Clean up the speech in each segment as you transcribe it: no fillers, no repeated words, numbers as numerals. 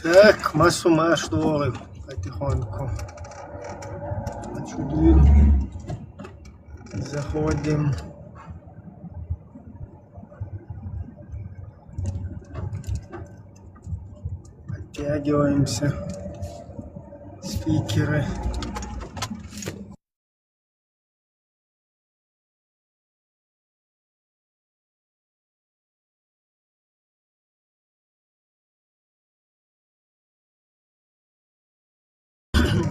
Так, массу машловым потихоньку. Чудим. Заходим. Подтягиваемся. Спикеры.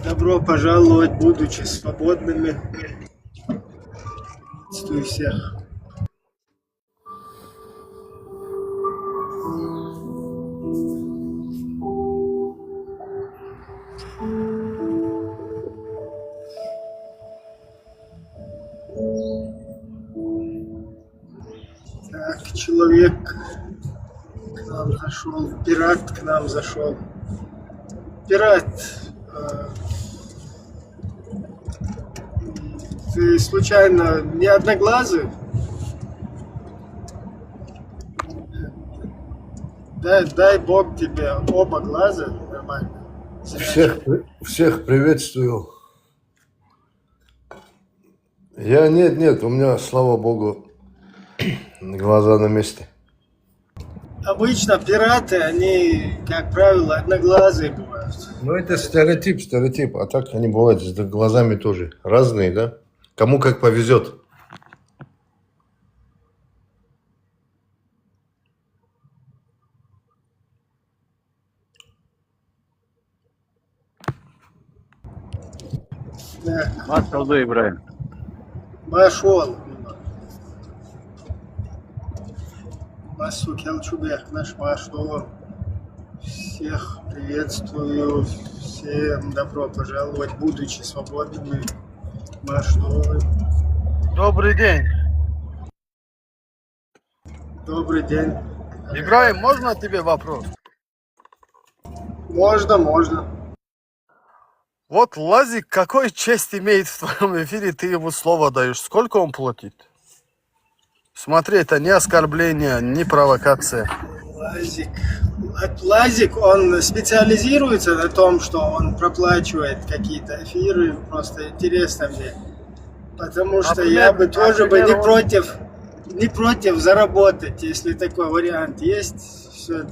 Добро пожаловать, будучи свободными. Приветствую всех. Так, человек к нам зашел, пират к нам зашел. Пират, ты случайно не одноглазый? Дай Бог тебе оба глаза нормально. Всех приветствую. Нет, у меня, слава богу, глаза на месте. Обычно пираты, они, как правило, одноглазые бывают. Ну, это стереотип, а так они бывают с глазами тоже. Разные, да? Кому как повезет. Так, Машалды, Ибраим. Машол. Масу Келчубек, наш Машол. Всех приветствую, всем добро пожаловать, будучи свободными. Машол. Добрый день. Добрый день. Ибраим, можно тебе вопрос? Можно. Вот Лазик какой честь имеет в твоем эфире, ты ему слово даешь. Сколько он платит? Смотри, это не оскорбление, не провокация. Лазик, он специализируется на том, что он проплачивает какие-то эфиры, просто интересно мне. Потому что я бы тоже не против заработать, если такой вариант есть. За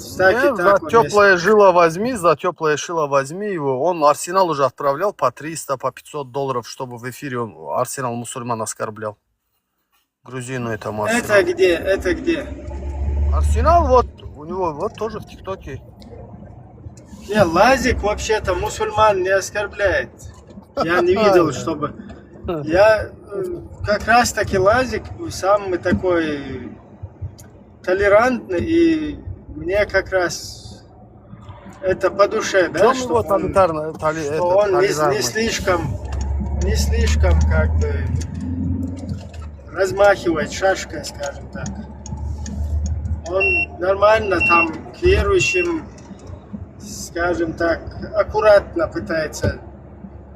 теплое жило возьми, за теплое шило возьми его. Он Арсенал уже отправлял по 300, по 500 долларов, чтобы в эфире он Арсенал мусульман оскорблял. Грузину этому Арсенал. Это где? Арсенал вот, у него вот тоже в ТикТоке. Не, Лазик вообще-то мусульман не оскорбляет. Я не видел, чтобы... Я как раз таки Лазик самый такой толерантный, и мне как раз это по душе, да, что он не слишком как бы размахивает шашкой, скажем так. Он нормально там к верующим, скажем так, аккуратно пытается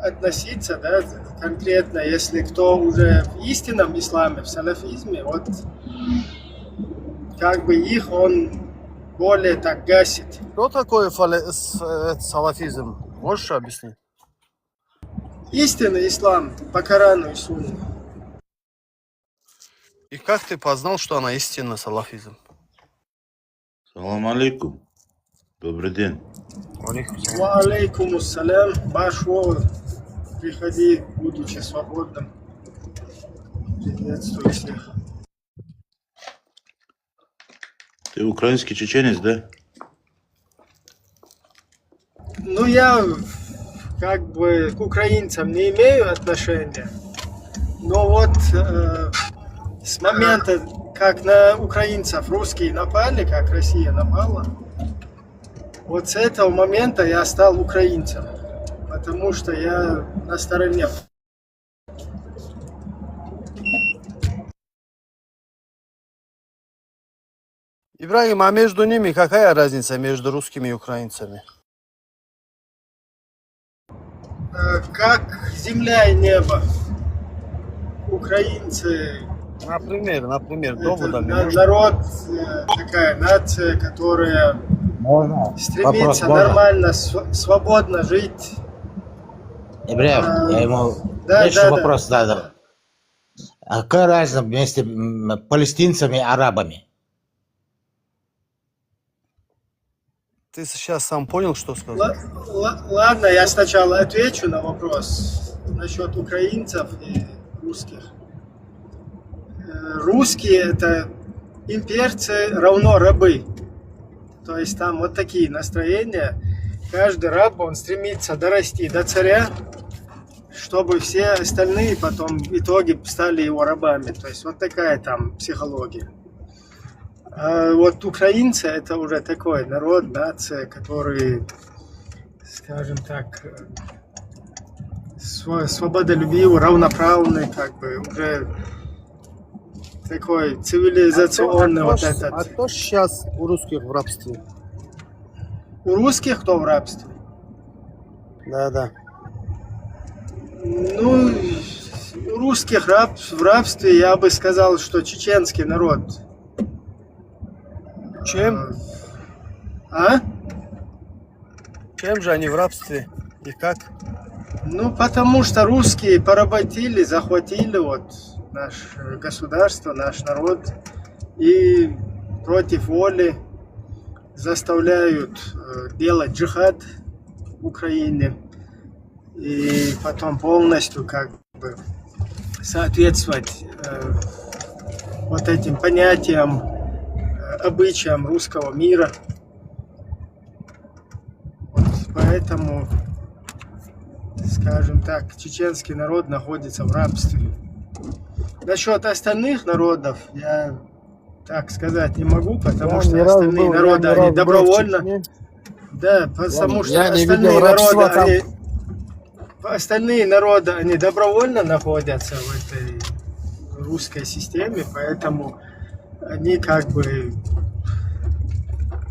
относиться, да, конкретно, если кто уже в истинном исламе, в салафизме, вот как бы их он более так гасит. Что такое салафизм? Можешь объяснить? Истинный ислам по Корану и Сунне. И как ты познал, что она истинно салафизм? Салам алейкум. Добрый день. Ва алейкум ассалям. Башвол. Приходи, будучи свободным. Приветствую всех. Ты украинский чеченец, да? Ну, я как бы к украинцам не имею отношения. Но вот с момента, как на украинцев русские напали, как Россия напала, вот с этого момента я стал украинцем. Потому что я на стороне. Ибраим, а между ними какая разница между русскими и украинцами? Как земля и небо. Украинцы... Например, Это доводами. народ, такая нация, которая Можно? Вопрос стремиться можно? нормально, свободно жить. Ибраев, я ему Да, еще да, вопрос да. задал. А какая разница между палестинцами и арабами? Ты сейчас сам понял, что сказал? Ладно, я сначала отвечу на вопрос насчет украинцев и русских. Русские это имперцы равно рабы. То есть там вот такие настроения. Каждый раб, он стремится дорасти до царя, чтобы все остальные потом в итоге стали его рабами. То есть вот такая там психология. А вот украинцы это уже такой народ, нация, который, скажем так, свободолюбивый, равноправный, как бы уже такой цивилизационный вот этот. А кто сейчас у русских в рабстве? У русских кто в рабстве? Да. Ну, у русских в рабстве я бы сказал, что чеченский народ. Чем? А? Чем же они в рабстве? И как? Ну, потому что русские поработили, захватили вот наше государство, наш народ и против воли заставляют делать джихад в Украине и потом полностью как бы соответствовать вот этим понятиям, обычаям русского мира. Вот поэтому, скажем так, чеченский народ находится в рабстве. Насчет остальных народов я так сказать не могу, потому что остальные народы, они добровольно... Да, потому что остальные народы, они добровольно находятся в этой русской системе, поэтому они как бы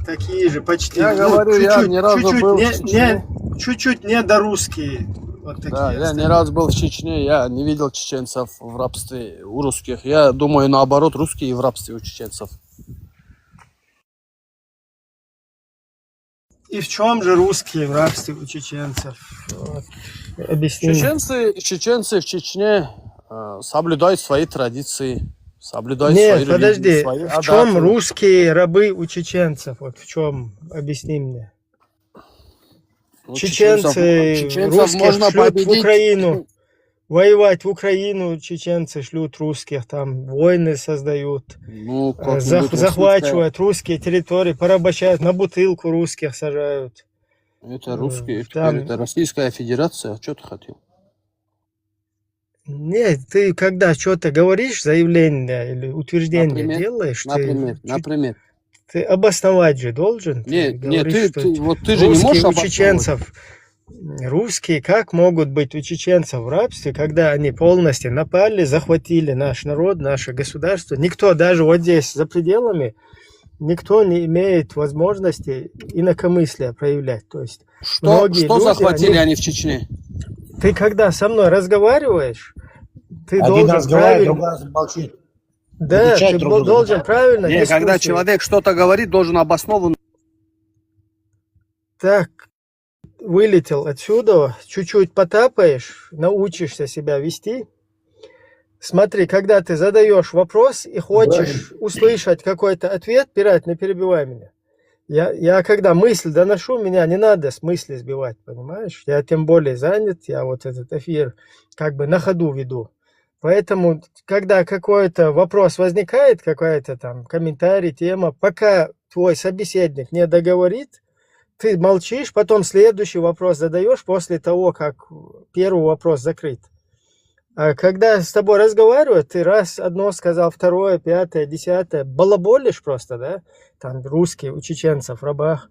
такие же почти, Я говорю, я ни разу был в Чечне. чуть-чуть недорусские. Вот такие Да, я остальные. не раз был в Чечне, я не видел чеченцев в рабстве у русских. Я думаю, наоборот, русские в рабстве у чеченцев. И в чем же русские в рабстве у чеченцев? Вот. Объясни. Чеченцы в Чечне соблюдают свои традиции, соблюдают Нет, свои подожди, религии, свои в чем адаты. русские рабы у чеченцев? Вот в чем? Объясни мне. Ну, Чеченцев русских можно шлют победить. в Украину, воевать в Украину чеченцы шлют русских, там войны создают, Ну, захватывают русские территории, порабощают, на бутылку русских сажают. Это русские, Там... это Российская Федерация, а что ты хотел? Нет, ты когда что-то говоришь, заявление или утверждение делаешь, например. ты обосновать же должен. Нет, ты же не можешь у чеченцев, русские как могут быть у чеченцев в рабстве, когда они полностью напали, захватили наш народ, наше государство. Никто даже вот здесь, за пределами, никто не имеет возможности инакомыслия проявлять. То есть что захватили они в Чечне? Ты когда со мной разговариваешь, ты Один должен разговаривает, правильно... другой молчит. Да, ты должен правильно... Нет, когда человек что-то говорит, должен обоснованно... Так, вылетел отсюда, чуть-чуть потапаешь, научишься себя вести. Смотри, когда ты задаешь вопрос и хочешь услышать какой-то ответ, пират, не перебивай меня. Я когда мысль доношу, меня не надо с мысли сбивать, понимаешь? Я тем более занят, я вот этот эфир как бы на ходу веду. Поэтому, когда какой-то вопрос возникает, какой-то там комментарий, тема, пока твой собеседник не договорит, ты молчишь, потом следующий вопрос задаешь после того, как первый вопрос закрыт. А когда с тобой разговаривают, ты раз одно сказал, второе, пятое, десятое, балаболишь просто, да? Там русские у чеченцев в рабах.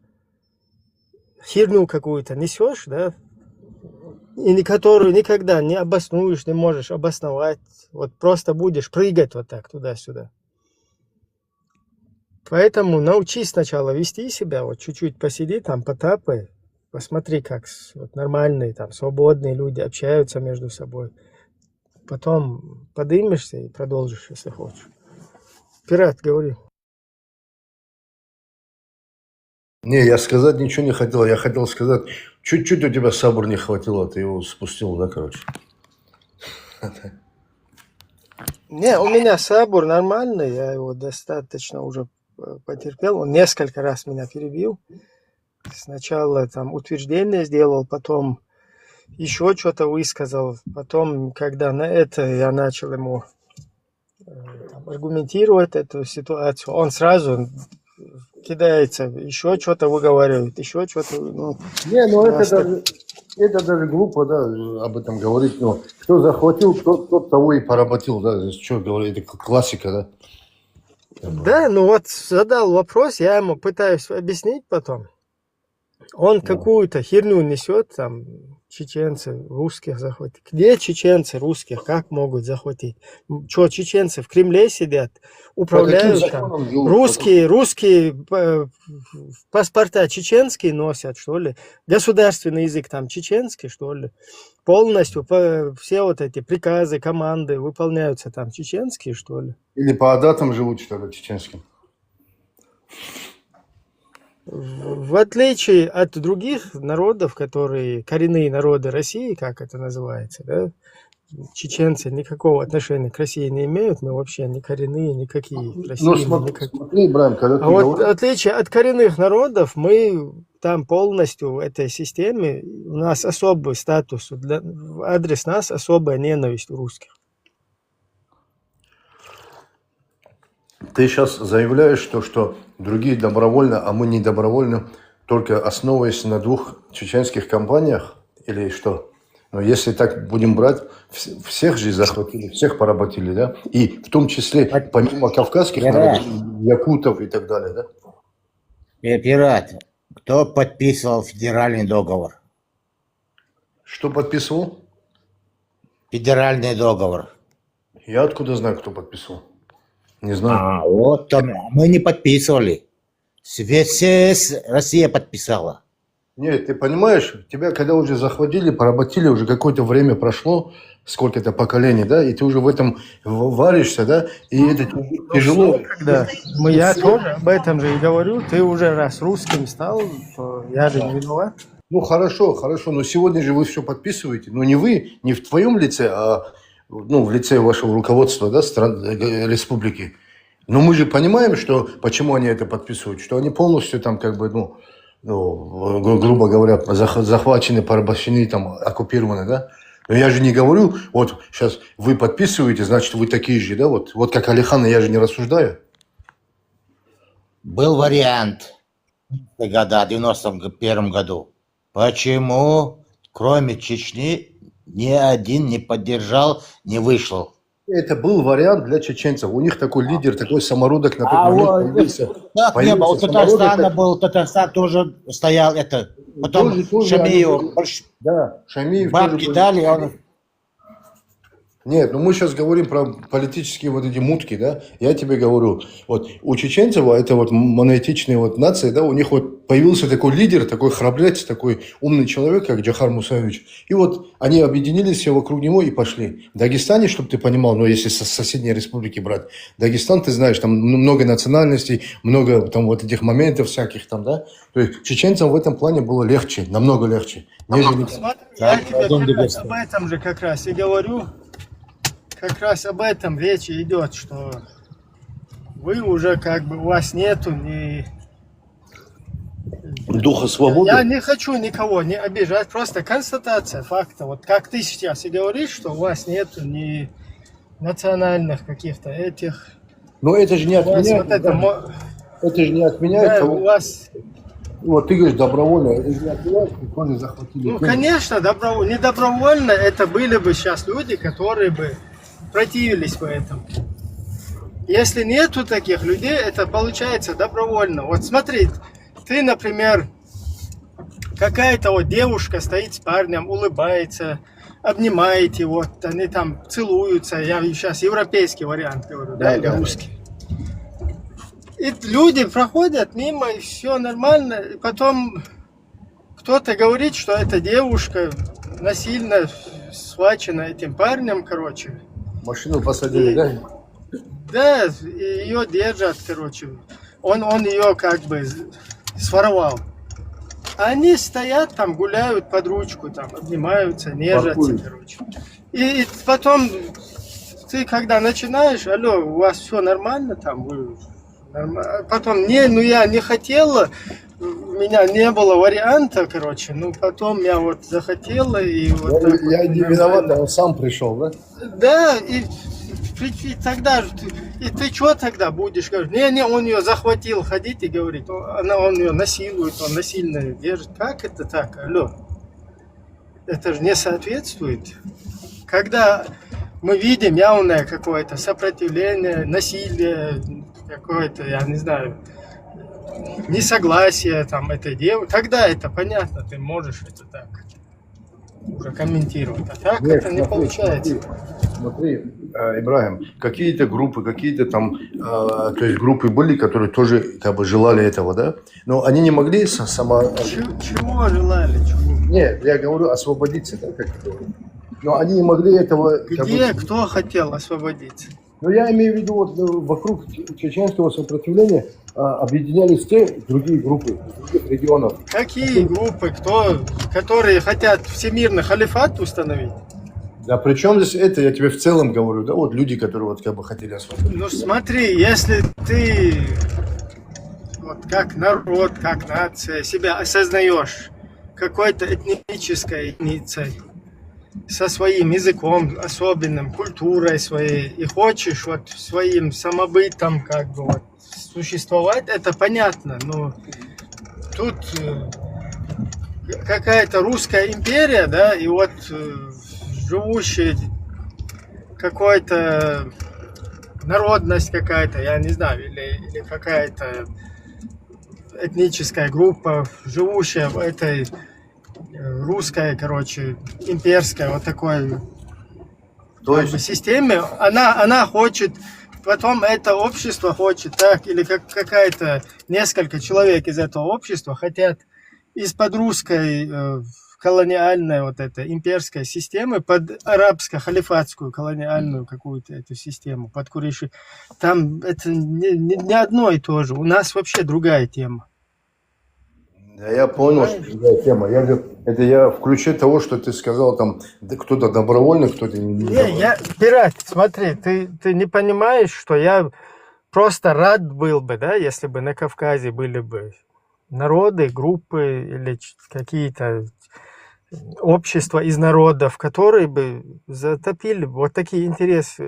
Херню какую-то несешь, да? И которую никогда не обоснуешь, не можешь обосновать. Вот просто будешь прыгать вот так туда-сюда. Поэтому научись сначала вести себя, вот чуть-чуть посиди там, потапай. Посмотри, как вот нормальные, там, свободные люди общаются между собой. Потом подымешься и продолжишь, если хочешь. Пират, говори. Не, я сказать ничего не хотел. Я хотел сказать, чуть-чуть у тебя сабр не хватило, ты его спустил, да, короче? Не, у меня сабур нормальный, я его достаточно уже потерпел. Он несколько раз меня перебил. Сначала там утверждение сделал, потом еще что-то высказал. Потом, когда на это я начал ему там, аргументировать эту ситуацию, он сразу кидается, еще что-то выговаривает, еще что-то. Ну, Не, ну просто- это даже глупо, да, об этом говорить. Но кто захватил, тот того и поработил, да. Здесь что говорить, это классика, да. Да, ну вот задал вопрос, я ему пытаюсь объяснить потом. Он какую-то херню несет, там, чеченцы русских захватить. Где чеченцы русских, как могут захватить? Что, чеченцы в Кремле сидят, управляют По каким там? законам живут? Русские паспорта чеченские носят, что ли? Государственный язык там чеченский, что ли? Полностью все вот эти приказы, команды выполняются там чеченские, что ли? Или по адатам живут, что ли, чеченским? В отличие от других народов, которые коренные народы России, как это называется, да, чеченцы никакого отношения к России не имеют, мы вообще не коренные, никакие к России. Ну, никакие. смотри, Брайан, когда ты А вот в говоришь... отличие от коренных народов, мы там полностью в этой системе, у нас особый статус, в адрес нас особая ненависть у русских. Ты сейчас заявляешь, что другие добровольно, а мы не добровольно, только основываясь на двух чеченских компаниях, или что? Но если так будем брать, всех же захватили, всех поработили, да? И в том числе, помимо кавказских народов, якутов и так далее, да? Пират, кто подписывал федеральный договор? Что подписывал? Федеральный договор. Я откуда знаю, кто подписывал? Не знаю. А, вот там, мы не подписывали. Россия подписала. Нет, ты понимаешь, тебя когда уже захватили, поработили, уже какое-то время прошло, сколько-то поколений, да, и ты уже в этом варишься, да, и это тяжело. Да, я тоже об этом же и говорю. Ты уже раз русским стал, то я же не виноват. Ну, хорошо, но сегодня же вы все подписываете, но не вы, не в твоем лице, а ну, в лице вашего руководства, да, республики. Но мы же понимаем, что почему они это подписывают, что они полностью там как бы, грубо говоря, захвачены, порабощены, там, оккупированы, да. Но я же не говорю, вот сейчас вы подписываете, значит, вы такие же, да, вот как Алихан, я же не рассуждаю. Был вариант в 91 году. Почему, кроме Чечни, ни один не поддержал, не вышел? Это был вариант для чеченцев. У них такой лидер, такой самородок на тот момент появился. Так не было. У Татарстана был, Татарстан тоже стоял, это. Потом Тоже Шамиев. Да, Шамиев Бабки тоже... дали, он... Нет, мы сейчас говорим про политические вот эти мутки, да. Я тебе говорю, вот у чеченцев, это вот монолитичные вот нации, да, у них вот появился такой лидер, такой храбрец, такой умный человек, как Джохар Мусаевич. И вот они объединились все вокруг него и пошли. В Дагестане, чтобы ты понимал, если со соседней республики брать, Дагестан, ты знаешь, там много национальностей, много там вот этих моментов всяких там, да. То есть чеченцам в этом плане было легче, намного легче. Нежели... Я тебе об этом же как раз и говорю. Как раз об этом речь идет, что вы уже как бы, у вас нету ни... Духа свободы. Я не хочу никого не обижать, просто констатация факта. Вот как ты сейчас и говоришь, что у вас нету ни национальных каких-то этих... Но это же не отменяет... Это же не отменяет... Да, у вас... Вот ты говоришь добровольно, это же не отменяет, что тоже захватили. Ну, конечно, не добровольно, это были бы сейчас люди, которые бы противились бы этому. Если нету таких людей, это получается добровольно. Вот смотри, ты, например, какая-то вот девушка стоит с парнем, улыбается, обнимает его, они там целуются. Я сейчас европейский вариант говорю, да, или русский. И люди проходят мимо, и все нормально. И потом кто-то говорит, что эта девушка насильно схвачена этим парнем, короче. Машину посадили, да? Да, ее держат, короче. Он ее как бы своровал. А они стоят там, гуляют под ручку, там, обнимаются, нежатся, Паркуют. короче. И потом ты когда начинаешь, алло, у вас все нормально там, вы потом, ну я не хотела, у меня не было варианта, короче, ну потом я вот захотела, и вот так вот Я не виноват, он сам пришел, да? Да, и тогда же и ты что тогда будешь говорить? Не, он ее захватил, ходить и говорит, он ее насилует, он насильно ее держит. Как это так, алло? Это же не соответствует. Когда мы видим явное какое-то сопротивление, насилие, какое-то, я не знаю, несогласие там этой девушки, тогда это понятно, ты можешь это так уже комментировать. А так Нет, это не получается. Смотри, Ибрагим, какие-то группы, какие-то там, то есть группы были, которые тоже как бы желали этого, да? Но они не могли сама... Чего желали? Чего? Нет, я говорю освободиться, да, как ты говоришь. Но они не могли этого... как Где бы- кто хотел освободиться? Ну, я имею в виду, вот вокруг чеченского сопротивления объединялись те другие группы, из других регионов. Какие группы, которые хотят всемирный халифат установить? Да при чем здесь это, я тебе в целом говорю, да, вот люди, которые вот как бы хотели освободиться. Ну смотри, если ты вот как народ, как нация себя осознаешь какой-то этнической единицей, со своим языком особенным, культурой своей, и хочешь вот своим самобытом как бы вот существовать, это понятно, но тут какая-то русская империя, да, и вот живущая какой-то народность какая-то, я не знаю, или какая-то этническая группа, живущая в этой русской, короче, имперской вот такой То как бы есть, системе, она хочет, потом это общество хочет, так, или какая-то несколько человек из этого общества хотят из-под русской колониальной вот этой имперской системы под арабско-халифатскую колониальную какую-то эту систему, под Курейши. Там это не одно и то же. У нас вообще другая тема. да, я понял, что другая тема. Я говорю, это я в ключе того, что ты сказал, там да, кто-то добровольно, кто-то не добровольно. Пират, смотри, ты не понимаешь, что я просто рад был бы, да, если бы на Кавказе были бы народы, группы или какие-то общества из народов, которые бы затопили вот такие интересы,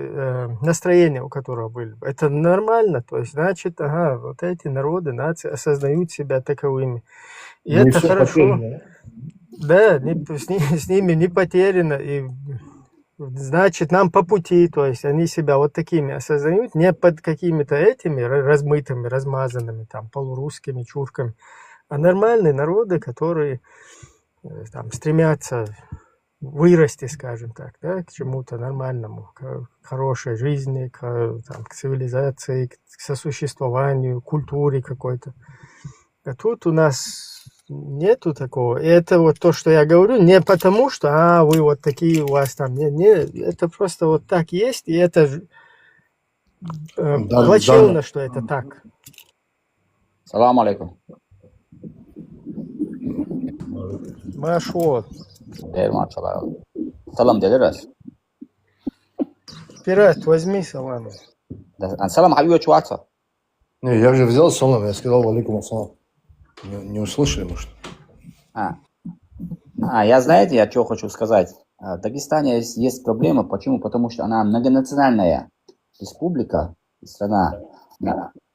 настроения у которых были бы. Это нормально, то есть, значит, ага, вот эти народы, нации осознают себя таковыми. И Не это всё хорошо. потеряно. Да, с ними не потеряно, и значит, нам по пути, то есть они себя вот такими осознают, не под какими-то этими размытыми, размазанными, там, полурусскими чурками, а нормальные народы, которые там стремятся вырасти, скажем так, да, к чему-то нормальному, к хорошей жизни, к цивилизации, к сосуществованию, культуре какой-то. А тут у нас нету такого. И это вот то, что я говорю, не потому, что вы вот такие у вас там. Не, это просто вот так есть, и это плачевно, что это так. Салам алейкум. Машо. Салам делирас. Пират, возьми салам. Салам хабиби чуатса. Не, я же взял салам, я сказал алейкум ассалам. Не услышали, может? Я знаете, я что хочу сказать. В Дагестане есть проблема. Почему? Потому что она многонациональная республика, страна.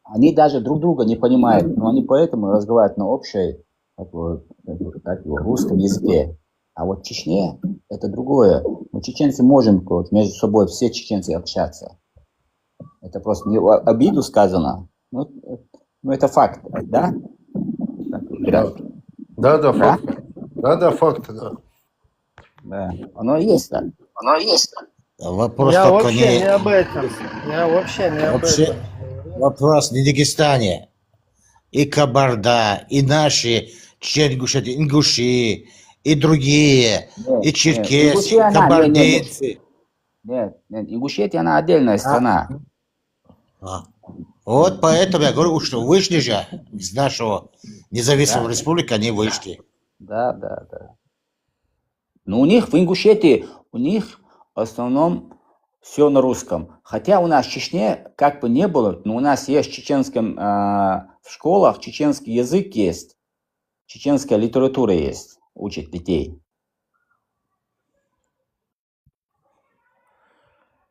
Они даже друг друга не понимают, но они поэтому разговаривают на общей русском языке. А вот в Чечне это другое. Мы чеченцы можем между собой, все чеченцы общаться. Это просто не в обиду сказано. Но это факт, да? Да, факт. Да, факт, да. Да, оно есть так. Вопрос Я только вообще не... не об этом. Я вообще не об Вообще, этом. вопрос не в Дагестане. И Кабарда, и наши чеченгуши, ингуши, и другие, и черкесы, и кабардинцы. Нет, Ингушетия, она отдельная страна. Вот поэтому я говорю, что вышли же из нашего Независимая Да. республика, они вышли. Да. Но у них в Ингушетии, у них в основном все на русском. Хотя у нас в Чечне как бы не было, но у нас есть в чеченском, в школах чеченский язык есть, чеченская литература есть, учат детей.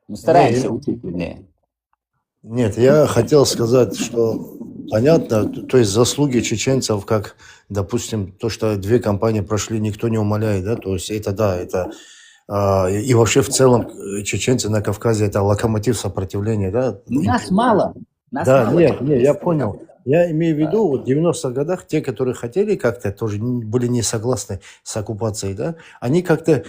Мы стараемся Не, учить, вернее. Нет, я хотел сказать, что понятно, то есть заслуги чеченцев, как, допустим, то, что две компании прошли, никто не умаляет, да, то есть это да, это и вообще в целом чеченцы на Кавказе это локомотив сопротивления, да. Но нас мало. Нас Да, мало. нет, я понял. Я имею в виду, вот в 90-х годах те, которые хотели как-то, тоже были не согласны с оккупацией, да, они как-то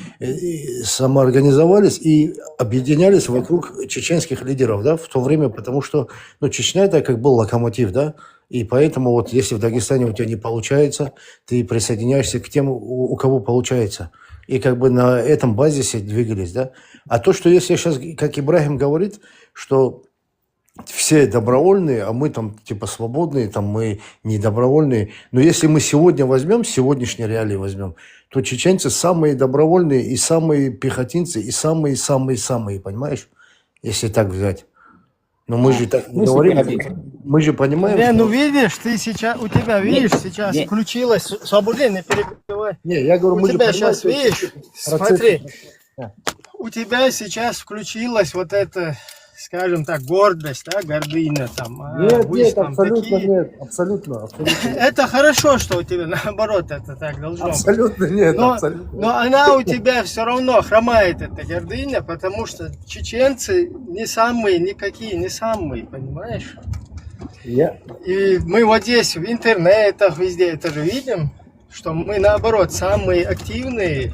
самоорганизовались и объединялись вокруг чеченских лидеров, да, в то время, потому что, ну, Чечня это как был локомотив, да, и поэтому вот если в Дагестане у тебя не получается, ты присоединяешься к тем, у кого получается. И как бы на этом базисе двигались, да. А то, что если сейчас, как Ибрагим говорит, что все добровольные, а мы там типа свободные, там мы не добровольные. Но если мы сегодня возьмем, сегодняшние реалии возьмем, то чеченцы самые добровольные и самые пехотинцы, и самые-самые-самые, понимаешь? Если так взять. Но мы же так не Мы говорим, себе мы же понимаем, Не, что... ну видишь, ты сейчас, у тебя, видишь, сейчас не. включилась, свободен, не перебивай. Не, я говорю, У мы же тебя понимаем, сейчас, что видишь, процесс- смотри, у тебя сейчас включилась вот эта, скажем так, гордость, да, гордыня там. Нет, вы нет, там абсолютно такие. нет, абсолютно. Это хорошо, что у тебя наоборот это так должно быть. Абсолютно нет, Но, абсолютно. но она у тебя все равно хромает, эта гордыня, потому что чеченцы не самые, никакие не самые, понимаешь? И мы вот здесь в интернетах везде это же видим, что мы наоборот самые активные.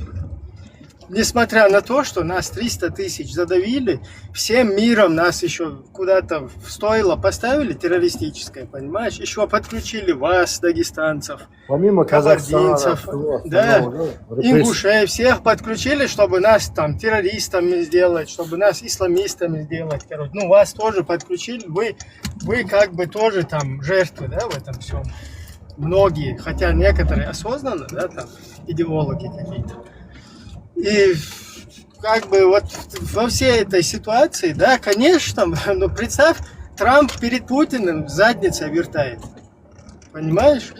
Несмотря на то, что нас 300 тысяч задавили, всем миром нас еще куда-то в стойло поставили террористическое, понимаешь? Еще подключили вас, дагестанцев, Помимо кабардинцев, всего да, остального, репрессий. ингушей, всех подключили, чтобы нас там террористами сделать, чтобы нас исламистами сделать, короче. Ну, вас тоже подключили, вы как бы тоже там жертвы, да, в этом всем. Многие, хотя некоторые осознанно, да, там, идеологи какие-то. И как бы вот во всей этой ситуации, да, конечно, ну представь, Трамп перед Путиным задницей вертает. Понимаешь?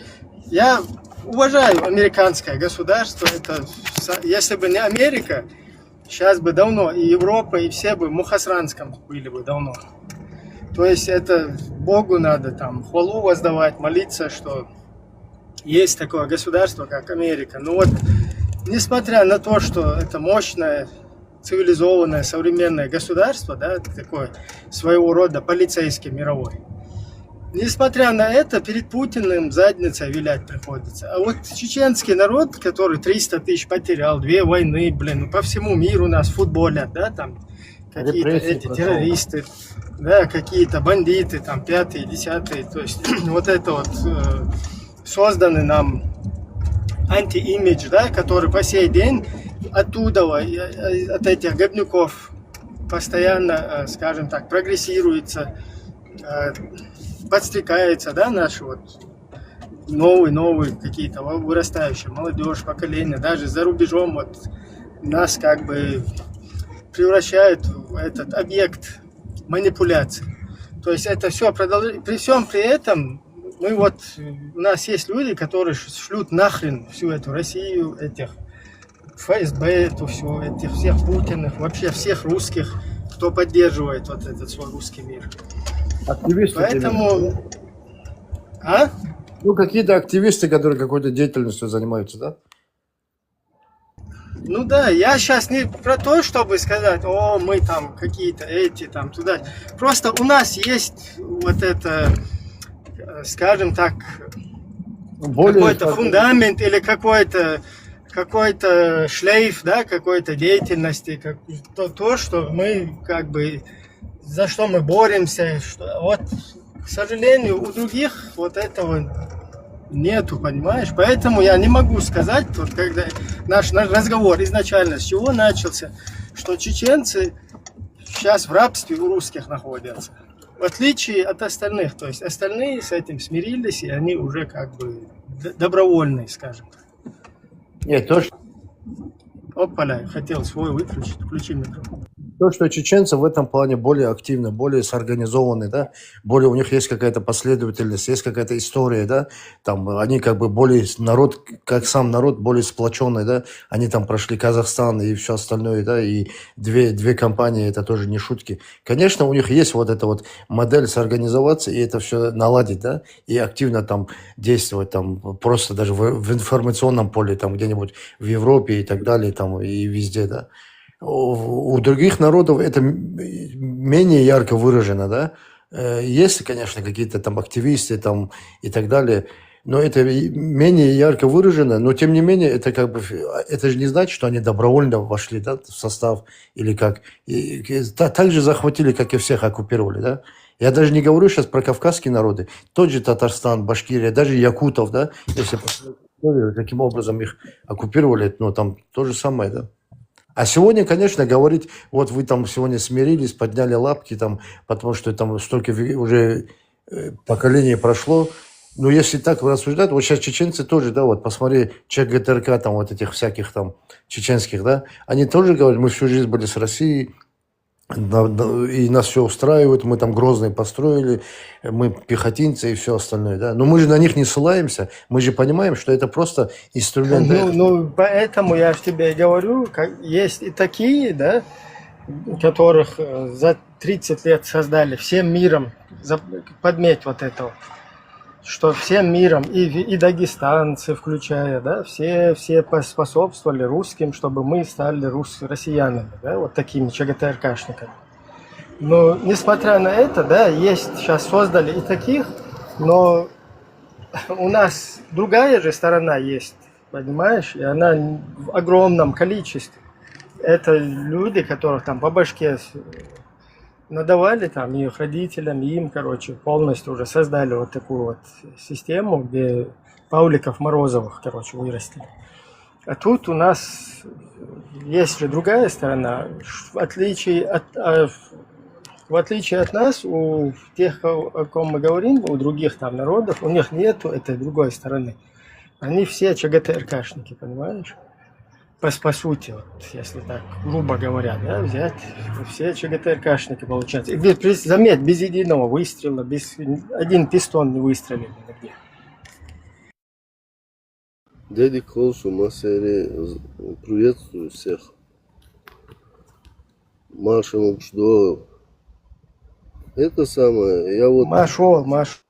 Я уважаю американское государство. Это, если бы не Америка, сейчас бы давно и Европа, и все бы в Мухосранском были бы давно. То есть это Богу надо там хвалу воздавать, молиться, что есть такое государство, как Америка. Ну вот, несмотря на то, что это мощное, цивилизованное, современное государство, да, такое своего рода полицейский мировой, несмотря на это, перед Путиным задницей вилять приходится. А вот чеченский народ, который 300 тысяч потерял, 2 войны, блин, по всему миру нас футболят, да, там какие-то эти террористы, да, какие-то бандиты, там, 5-е, 10-е, то есть вот это вот созданы нам анти-имидж, да, который по сей день оттуда, от этих говнюков постоянно, скажем так, прогрессируется, подстрекается, да, наши вот новые какие-то вырастающие, молодежь, поколение, даже за рубежом вот нас как бы превращают в этот объект манипуляции. То есть это все при всем при этом мы вот, у нас есть люди, которые шлют нахрен всю эту Россию, этих ФСБ, эту всю, этих всех Путиных, вообще всех русских, кто поддерживает вот этот свой русский мир. Активисты. Поэтому... А? Ну, какие-то активисты, которые какой-то деятельностью занимаются, да? Ну да, я сейчас не про то, чтобы сказать, о, мы там какие-то эти, там, туда. Просто у нас есть вот это, скажем так, какой-то фундамент или какой-то шлейф, да, какой-то деятельности, то, что мы как бы, за что мы боремся. Вот, к сожалению, у других вот этого нету, понимаешь? Поэтому я не могу сказать, вот когда наш разговор изначально с чего начался, что чеченцы сейчас в рабстве у русских находятся. В отличие от остальных. То есть остальные с этим смирились, и они уже как бы добровольный, скажем так. Нет, то, Опаля, хотел свой выключить, включи микрофон. что чеченцы в этом плане более активны, более сорганизованы, да, более у них есть какая-то последовательность, есть какая-то история, да, там они как бы более народ, как сам народ, более сплоченный, да, они там прошли Казахстан и все остальное, да, и две компании, это тоже не шутки. Конечно, у них есть вот эта вот модель сорганизоваться и это все наладить, да, и активно там действовать, там просто даже в информационном поле, там где-нибудь в Европе и так далее, там и везде, да. У других народов это менее ярко выражено, да. Есть, конечно, какие-то там активисты там и так далее, но это менее ярко выражено, но тем не менее это как бы, это же не значит, что они добровольно вошли, да, в состав или как. Так же захватили, как и всех оккупировали, да. Я даже не говорю сейчас про кавказские народы, тот же Татарстан, Башкирия, даже якутов, да, если посмотреть, каким образом их оккупировали, ну там то же самое, да. А сегодня, конечно, говорить, вот вы там сегодня смирились, подняли лапки, там, потому что там столько уже поколений прошло. Но если так рассуждать, вот сейчас чеченцы тоже, да, вот посмотри, ЧГТРК, там вот этих всяких там чеченских, да, они тоже говорят, мы всю жизнь были с Россией, и нас все устраивает, мы там Грозный построили, мы пехотинцы и все остальное, да. Но мы же на них не ссылаемся, мы же понимаем, что это просто инструмент. Ну, поэтому я же тебе говорю, есть и такие, да, которых за 30 лет создали всем миром, подметь вот это вот, что всем миром, и дагестанцы включая, да, все способствовали русским, чтобы мы стали россиянами, да, вот такими ЧГТРКшниками. Но несмотря на это, да, есть, сейчас создали и таких, но у нас другая же сторона есть, понимаешь, и она в огромном количестве. Это люди, которых там по башке надавали там их родителям, им, короче, полностью уже создали вот такую вот систему, где Павликов Морозовых, короче, вырастили. А тут у нас есть же другая сторона. В отличие от нас, у тех, о ком мы говорим, у других там народов, у них нету этой другой стороны. Они все ЧГТРКшники, понимаешь? По сути, вот, если так грубо говоря, да, взять, все ЧГТРКшники получаются. И заметь, без единого выстрела, без один пистон не выстрелили нигде. Дядя Колшу, Масери, приветствую всех. Маша Мукшдо. Это самое, я вот Маш.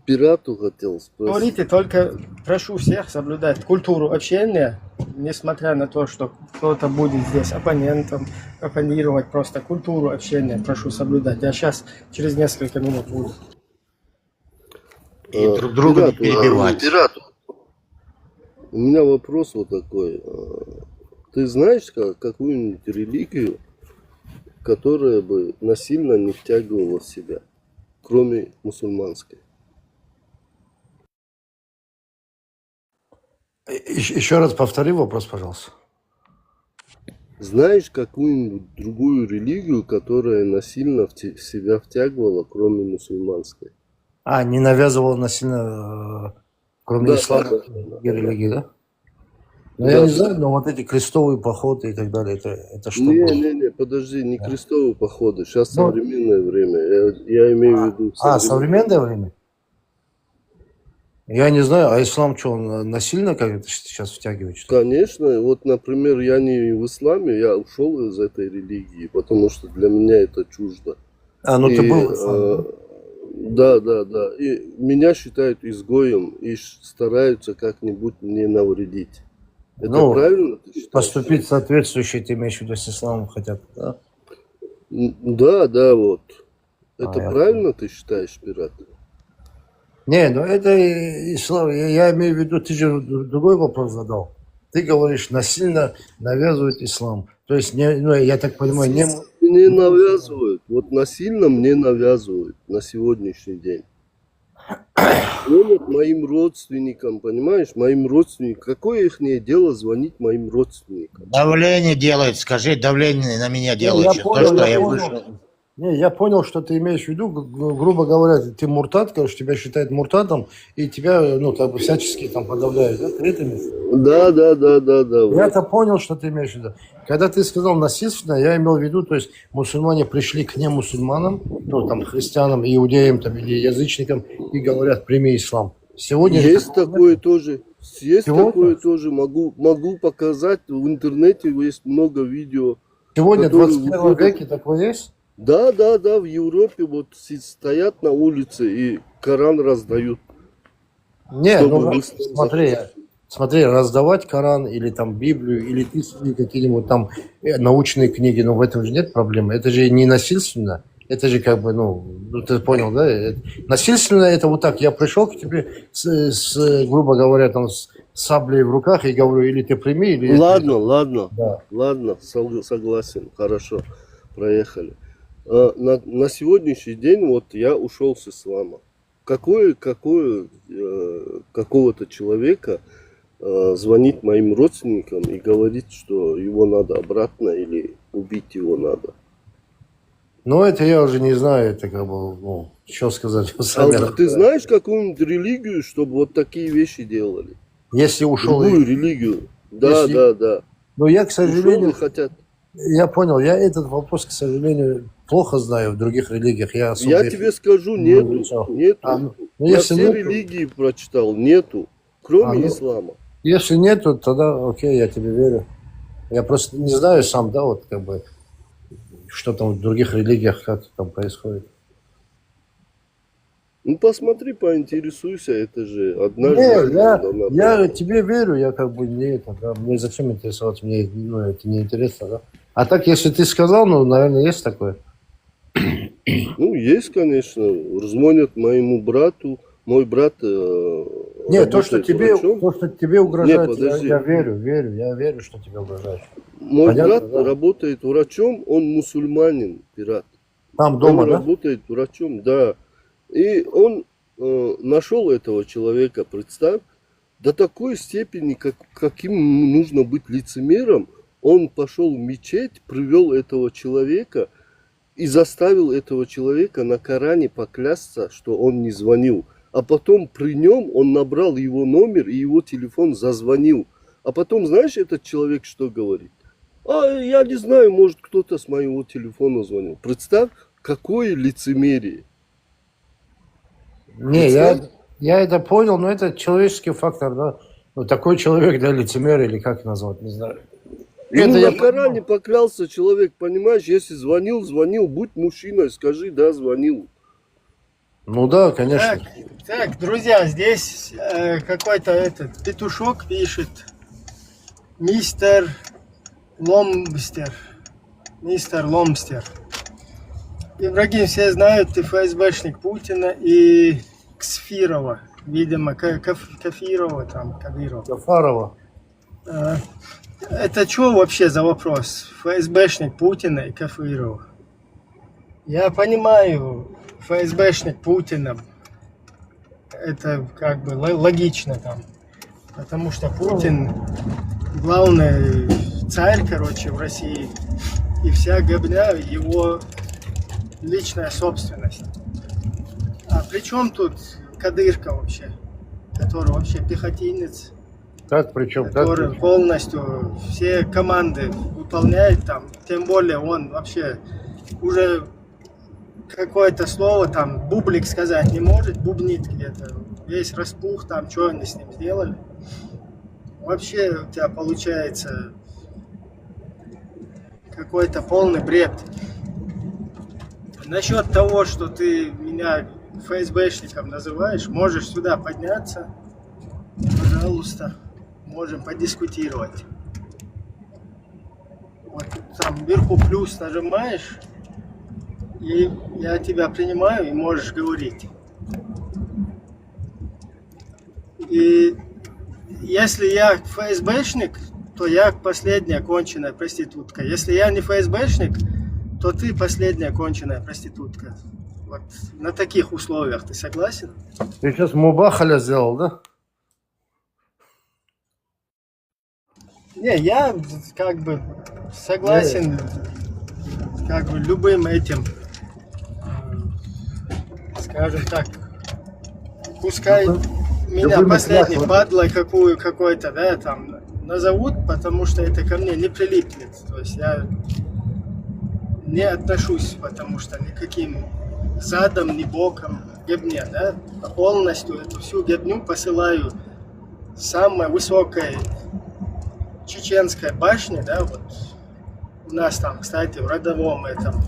пирату хотел спросить. Говорите, только прошу всех соблюдать культуру общения, несмотря на то, что кто-то будет здесь оппонентом, оппонировать, просто культуру общения прошу соблюдать. Я сейчас через несколько минут буду. И друг друга не перебивать. Пирату. У меня вопрос вот такой. Ты знаешь какую-нибудь религию, которая бы насильно не втягивала в себя, кроме мусульманской? Еще раз повтори вопрос, пожалуйста. Знаешь какую-нибудь другую религию, которая насильно в себя втягивала, кроме мусульманской? Не навязывала насильно, кроме Да, ислама, да. религии, да? Ну, Да. я не знаю, но вот эти крестовые походы и так далее, это что было? Не, подожди, не крестовые походы, сейчас современное время, я имею в виду... Современное время? Я не знаю, а ислам что, он насильно как-то сейчас втягивает? Что ли? Конечно, вот, например, я не в исламе, я ушел из этой религии, потому что для меня это чуждо. Ну ты И, был в исламе, да? Да. И меня считают изгоем и стараются как-нибудь мне навредить. Это правильно ты считаешь? Поступить соответствующе, ты имеешь в виду, с исламом хотят, да? Да, вот. Это я правильно ты считаешь, пират? Не, ну это ислам, я имею в виду, ты же другой вопрос задал. Ты говоришь, насильно навязывают ислам. То есть, я так понимаю, не навязывают. Вот насильно мне навязывают на сегодняшний день. Звонят моим родственникам, понимаешь, моим родственникам. Какое их дело звонить моим родственникам? Давление делают, скажи, давление на меня делают. Я понял. Не, я понял, что ты имеешь в виду. Грубо говоря, ты муртат, короче, тебя считают муртатом, и тебя, ну, как бы всячески там подавляют, да? Ты это имеешь в виду? Да. Вот. Я-то понял, что ты имеешь в виду. Когда ты сказал насильственно, я имел в виду, то есть мусульмане пришли к немусульманам, ну, там, христианам, иудеям, там, или язычникам, и говорят, прими ислам. Сегодня... Есть такое тоже. Есть Сегодня? такое тоже. Могу показать. В интернете есть много видео. Сегодня, в которые 21 выходят. веке, такое есть? Да, в Европе вот стоят на улице и Коран раздают. Не, Чтобы ну, высказать. смотри, раздавать Коран или там Библию, или ты свои какие-нибудь там научные книги, но в этом же нет проблемы. Это же не насильственно. Это же как бы, ну ты понял, да? Насильственно это вот так. Я пришел к тебе грубо говоря, там с саблей в руках и говорю, или ты прими, или... Ладно, Да. согласен, хорошо, проехали. На сегодняшний день вот я ушел с ислама. Какого-то человека звонит моим родственникам и говорит, что его надо обратно или убить его надо. Ну, это я уже не знаю, это как бы, ну, что сказать. Ты знаешь какую-нибудь религию, чтобы вот такие вещи делали? Если ушел... Другую религию. Да. Но я, к Ушел сожалению... и хотят. Я понял, я этот вопрос, к сожалению, плохо знаю в других религиях. Я тебе скажу, нету. Ну, Я если все нету, религии прочитал, нету, кроме ислама. если нету, тогда окей, я тебе верю. Я просто не знаю сам, да, вот как бы, что там в других религиях, как там происходит. Ну посмотри, поинтересуйся, это же одна Не, я тебе верю, я как бы не это, да, мне зачем интересоваться, мне ну, это не интересно, да. А так, если ты сказал, ну, наверное, есть такое. Ну, есть, конечно. Звонят моему брату. Мой брат Нет, то, что врачом. тебе угрожает, Не, подожди. я верю, что тебе угрожает. Мой Понятно, брат да? работает врачом, он мусульманин, пират. Там дома, Он да? работает врачом, да. И он нашел этого человека, представь, до такой степени, каким нужно быть лицемером. Он пошел в мечеть, привел этого человека и заставил этого человека на Коране поклясться, что он не звонил. А потом при нем он набрал его номер, и его телефон зазвонил. А потом, знаешь, этот человек что говорит? Я не знаю, может, кто-то с моего телефона звонил. Представь, какое лицемерие. Не, я это понял, но это человеческий фактор, да. Ну, такой человек, да, лицемер или как назвать, не знаю. Ну, я на Коране поклялся человек, понимаешь, если звонил, будь мужчиной, скажи, да, звонил. Ну да, конечно. Так, друзья, здесь какой-то этот петушок пишет. Мистер Ломстер. Ибрагим, все знают, ты ФСБшник Путина и Ксфирова. Видимо, Кафирова, там, Кадырова. Гафарова. Это что вообще за вопрос? ФСБшник Путина и Кафирова. Я понимаю, ФСБшник Путина, это как бы логично там. Потому что Путин главный царь, короче, в России. И вся гобня его личная собственность. А при чем тут Кадырка вообще? Который вообще пехотинец. Как причем? Который полностью все команды выполняет там. Тем более он вообще уже какое-то слово там бублик сказать не может, бубнит где-то. Весь распух там, что они с ним сделали. Вообще у тебя получается какой-то полный бред. Насчет того, что ты меня ФСБшником называешь, можешь сюда подняться. Пожалуйста, можем подискутировать. Вот там вверху плюс нажимаешь, и я тебя принимаю, и можешь говорить. И если я ФСБшник, то я последняя конченая проститутка. Если я не ФСБшник, то ты последняя конченая проститутка. Вот на таких условиях ты согласен? Ты сейчас Мубахаля сделал, да? Не, я как бы согласен как бы любым этим скажем так, пускай меня любыми последней средствами. падлой какой-то, да, там, назовут, потому что это ко мне не прилипнет. То есть я не отношусь, потому что никаким задом, ни боком к гебне, да, полностью эту всю гебню посылаю самой высокой чеченской башни, да, вот у нас там, кстати, в родовом этом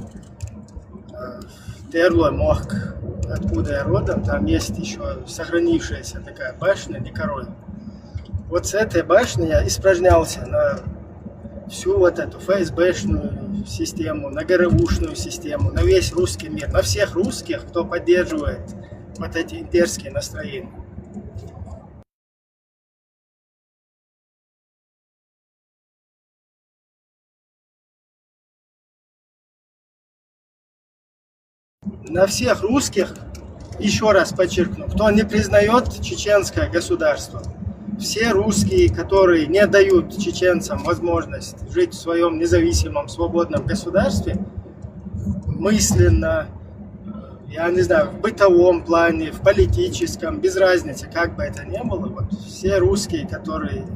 Терлой Мохк, откуда я родом, там есть еще сохранившаяся такая башня, Никорой. Вот с этой башни я испражнялся на всю вот эту ФСБшную систему, на ГРУшную систему, на весь русский мир, на всех русских, кто поддерживает вот эти имперские настроения. На всех русских, еще раз подчеркну, кто не признает чеченское государство, все русские, которые не дают чеченцам возможность жить в своем независимом, свободном государстве, мысленно, я не знаю, в бытовом плане, в политическом, без разницы, как бы это ни было, вот все русские, которые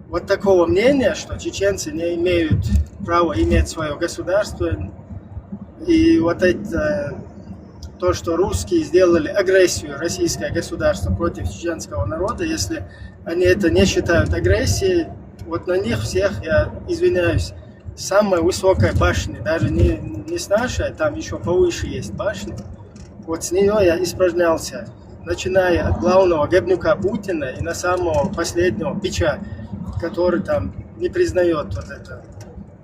вот такого мнения, что чеченцы не имеют права иметь свое государство, и вот это то, что русские сделали агрессию, российское государство против чеченского народа, если они это не считают агрессией, вот на них всех, я извиняюсь, с самой высокой башни, даже не с нашей, там еще повыше есть башня, вот с нее я испражнялся, начиная от главного гебнюка Путина и на самого последнего бича, который там не признает вот это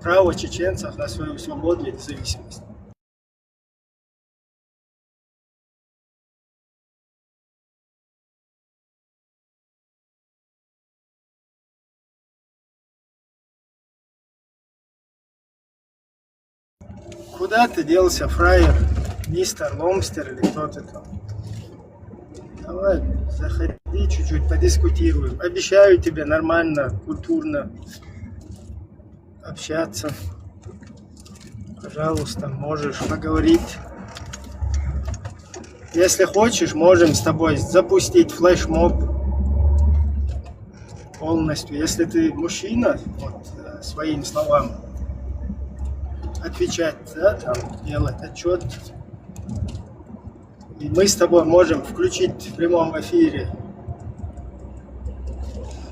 право чеченцев на свою свободу и независимость. Куда ты делся, фраер, мистер Ломстер или кто ты там? Давай, заходи чуть-чуть, подискутируем. Обещаю тебе нормально, культурно общаться. Пожалуйста, можешь поговорить. Если хочешь, можем с тобой запустить флешмоб полностью. Если ты мужчина, вот, своим словам отвечать, да, там, делать отчет. И мы с тобой можем включить в прямом эфире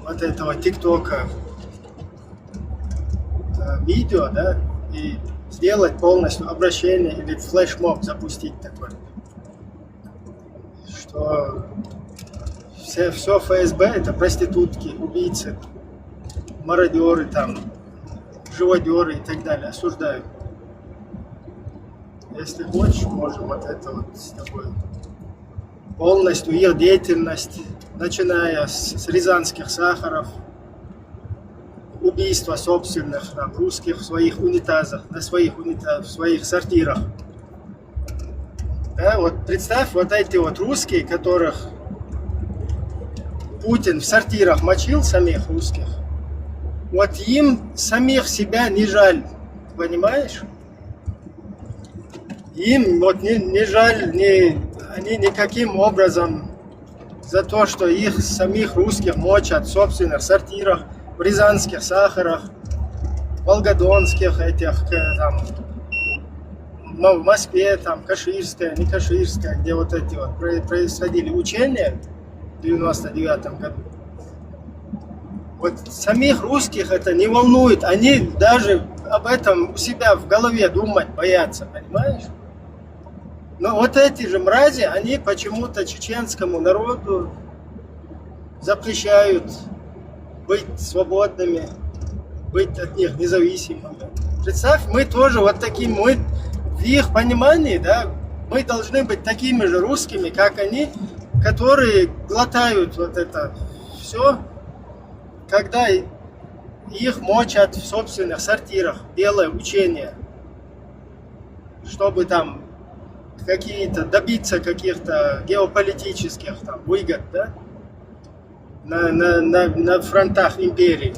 вот этого ТикТока видео, да, и сделать полностью обращение или флешмоб запустить такой, что все ФСБ это проститутки, убийцы, мародеры, там, живодеры и так далее, осуждают. Если хочешь, можем вот это вот с тобой полностью их деятельность, начиная с рязанских сахаров, убийства собственных там, русских в своих унитазах, в своих сортирах. Да, вот представь, вот эти вот русские, которых Путин в сортирах мочил, самих русских, вот им самих себя не жаль, понимаешь? Им вот не жаль, они никаким образом за то, что их самих русских мочат в собственных сортирах, в рязанских сахарах, в волгодонских этих, там, в Москве, там, Каширская, не Каширская, где вот эти вот происходили учения в 99 году. Вот самих русских это не волнует, они даже об этом у себя в голове думать боятся, понимаешь? Но вот эти же мрази, они почему-то чеченскому народу запрещают быть свободными, быть от них независимыми. Представь, мы тоже вот таким, мы в их понимании, да, мы должны быть такими же русскими, как они, которые глотают вот это все, когда их мочат в собственных сортирах, делая учения, чтобы там добиться каких-то геополитических там, выгод, да, на фронтах империи.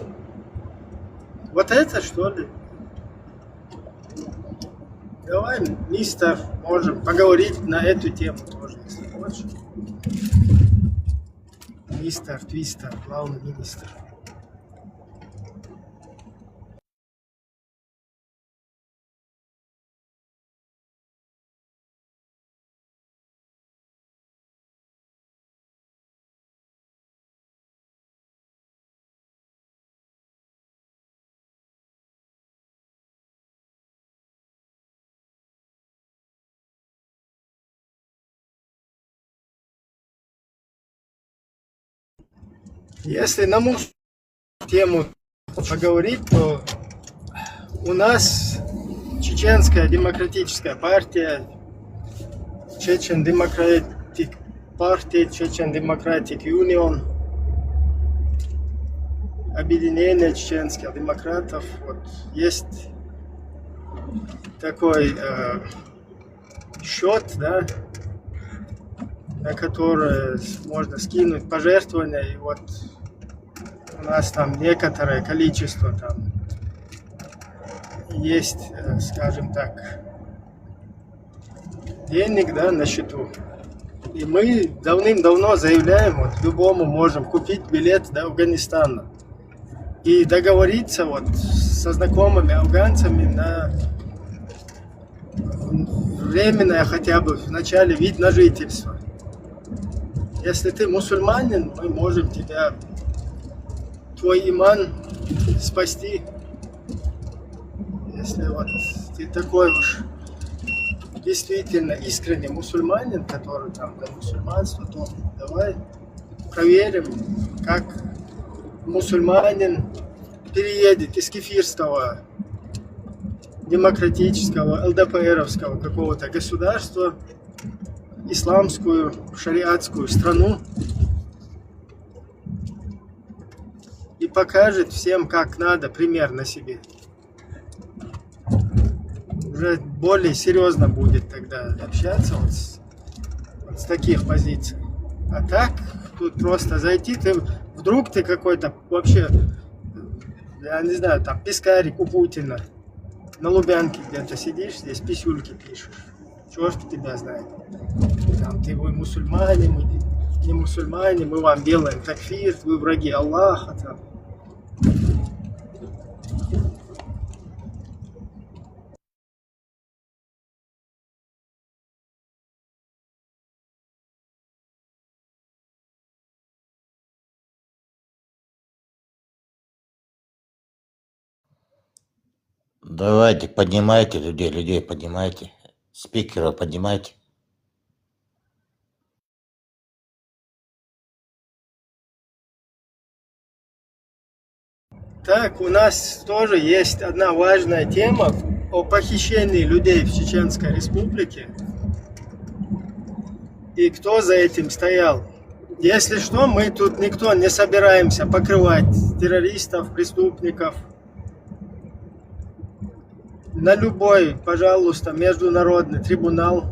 Вот это что ли? Давай, мистер, можем поговорить на эту тему тоже, если хочешь. Мистер, твистер, главный министр. Если на мою тему поговорить, то у нас Чеченская демократическая партия, Chechen Democratic Party, Chechen Democratic Union, объединение чеченских демократов. Вот есть такой счет, да, на который можно скинуть пожертвования. И вот у нас там некоторое количество там есть, скажем так, денег, да, на счету. И мы давным-давно заявляем, вот любому можем купить билет до Афганистана и договориться вот со знакомыми афганцами на временное хотя бы в начале вид на жительство. Если ты мусульманин, мы можем тебя, твой иман спасти. Если вот ты такой уж действительно искренний мусульманин, который там до мусульманства, то давай проверим, как мусульманин переедет из кефирского, демократического, ЛДПРовского какого-то государства, исламскую, шариатскую страну и покажет всем, как надо, пример на себе. Уже более серьезно будет тогда общаться вот с таких позиций. А так, тут просто зайти, вдруг ты какой-то вообще, я не знаю, там пескарик у Путина на Лубянке где-то сидишь, здесь писюльки пишешь. Черт тебя знает. Там, ты вы мусульмане, мы не мусульмане, мы вам делаем такфир, вы враги Аллаха. Там. Давайте, поднимайте людей поднимайте. Спикеров поднимайте. Так, у нас тоже есть одна важная тема о похищении людей в Чеченской Республике. И кто за этим стоял. Если что, мы тут никто не собираемся покрывать террористов, преступников. На любой, пожалуйста, международный трибунал,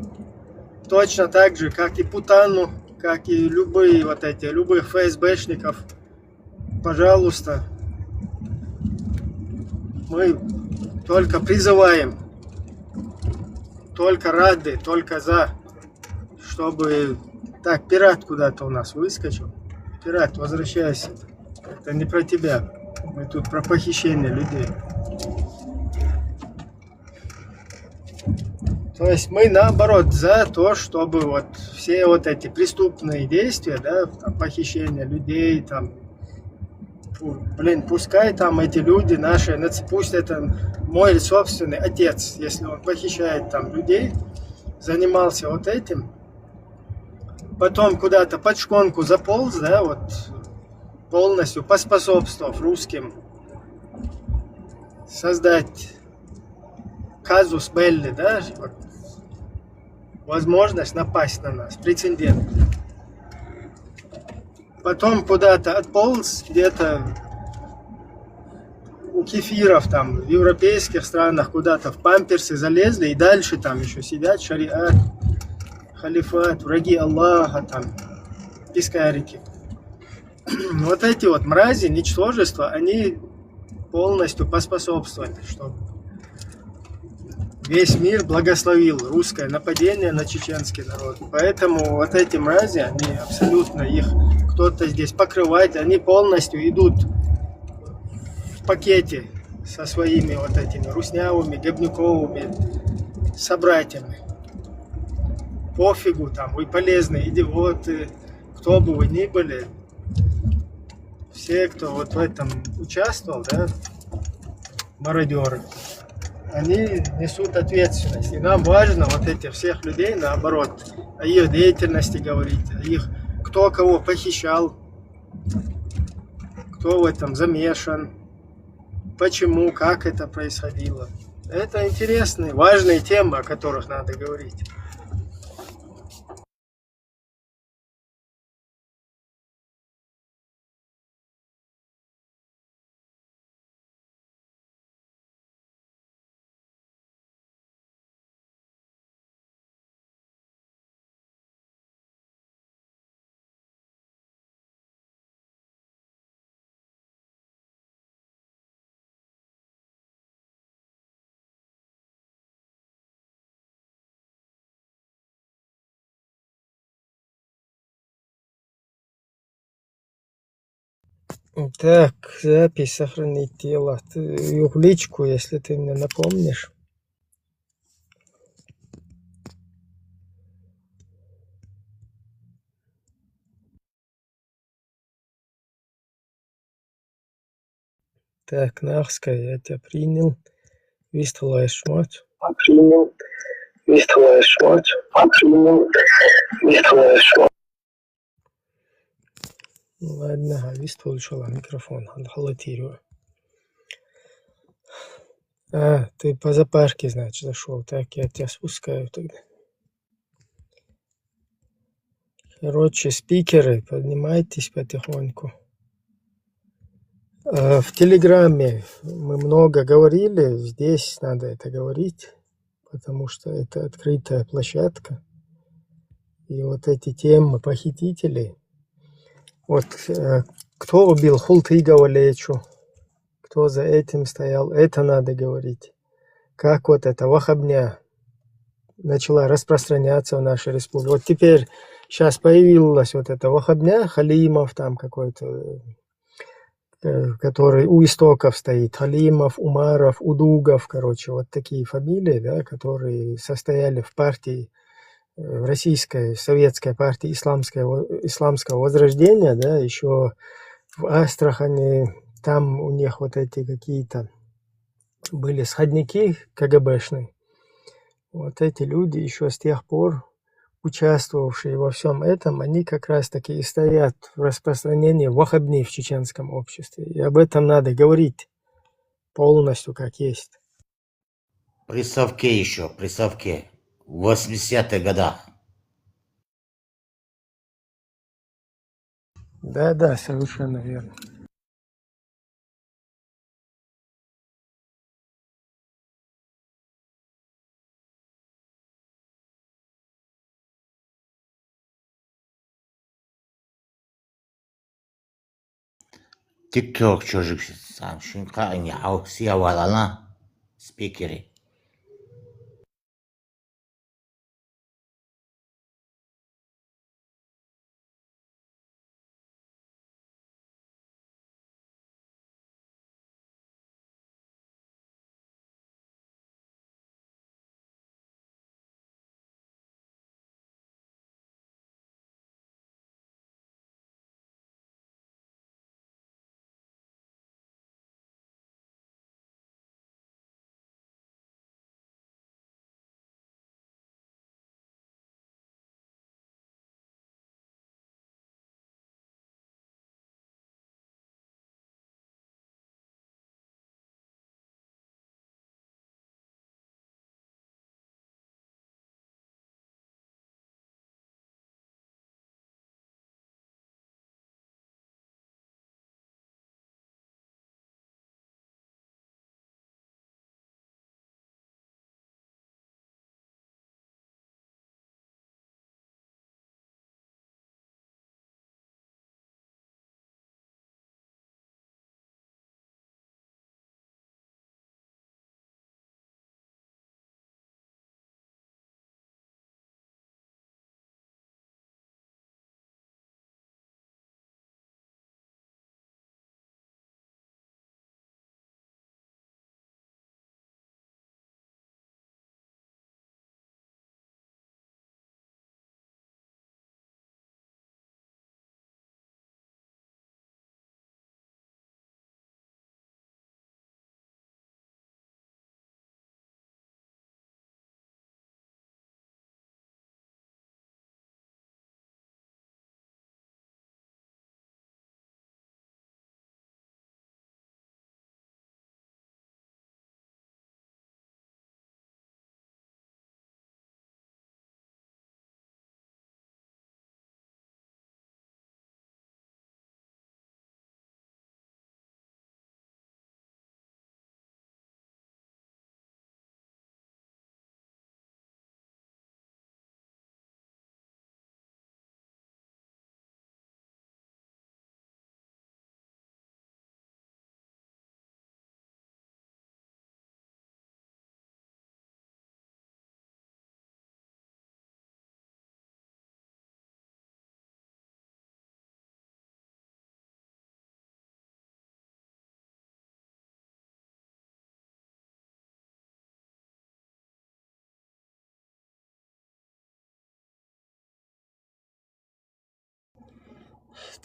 точно так же, как и Путану, как и любых ФСБшников, пожалуйста, мы только призываем, только рады, только за, чтобы... Так, пират куда-то у нас выскочил. Пират, возвращайся. Это не про тебя. Мы тут про похищение людей. То есть мы наоборот за то, чтобы вот все вот эти преступные действия, да, там, похищение людей, там, пускай там эти люди наши, пусть это мой собственный отец, если он похищает там людей, занимался вот этим, потом куда-то под шконку заполз, да, вот полностью поспособствовав русским создать казус белли, да, вот, возможность напасть на нас, прецедент. Потом куда-то отполз, где-то у кефиров там в европейских странах куда-то в памперсы залезли и дальше там еще сидят шариат, халифат, враги Аллаха, там, пескарики. Вот эти вот мрази, ничтожества, они полностью поспособствовали, чтобы весь мир благословил русское нападение на чеченский народ. Поэтому вот эти мрази, они абсолютно их кто-то здесь покрывает, они полностью идут в пакете со своими вот этими руснявыми, гебнюковыми собратьями. Пофигу там, вы полезные идиоты, кто бы вы ни были, все, кто вот в этом участвовал, да, мародеры, они несут ответственность. И нам важно вот этих всех людей, наоборот, о их деятельности говорить, о их, кто кого похищал, кто в этом замешан, почему, как это происходило. Это интересные, важные темы, о которых надо говорить. Так, запись сохранить тело. Ты в личку, если ты мне напомнишь. Так, Нахская, я тебя принял. Вистволаешь мать. Принял. Вистволаешь мать. Принял. Вистволаешь мать. Ладно, вистволочила микрофон. Отгалатирую. Ты по зоопарке, значит, зашел. Так, я тебя спускаю тогда. Короче, спикеры, поднимайтесь потихоньку. В Телеграме мы много говорили, здесь надо это говорить, потому что это открытая площадка. И вот эти темы похитителей. Вот кто убил Хултыгова Лечу, кто за этим стоял, это надо говорить. Как вот эта вахабня начала распространяться в нашей республике. Вот теперь сейчас появилась вот эта вахабня, Халимов там какой-то, который у истоков стоит, Халимов, Умаров, Удугов, короче, вот такие фамилии, да, которые состояли в партии, в российской, советской партии исламского возрождения, да, еще в Астрахани, там у них вот эти какие-то были сходники КГБшные. Вот эти люди еще с тех пор, участвовавшие во всем этом, они как раз-таки и стоят в распространении ваххабни в чеченском обществе. И об этом надо говорить полностью, как есть. При совке еще, при совке. В 80-х годах. Да, совершенно верно. TikTok çocuk sen şunu ya siyah var speakeri.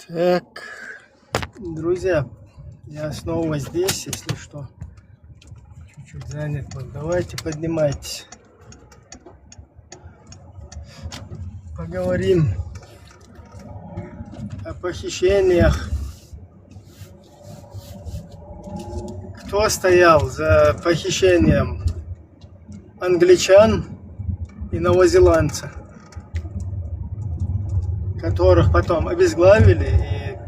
Так, друзья, я снова здесь, если что. Чуть-чуть занят был. Давайте поднимайтесь. Поговорим о похищениях. Кто стоял за похищением англичан и новозеландца, которых потом обезглавили и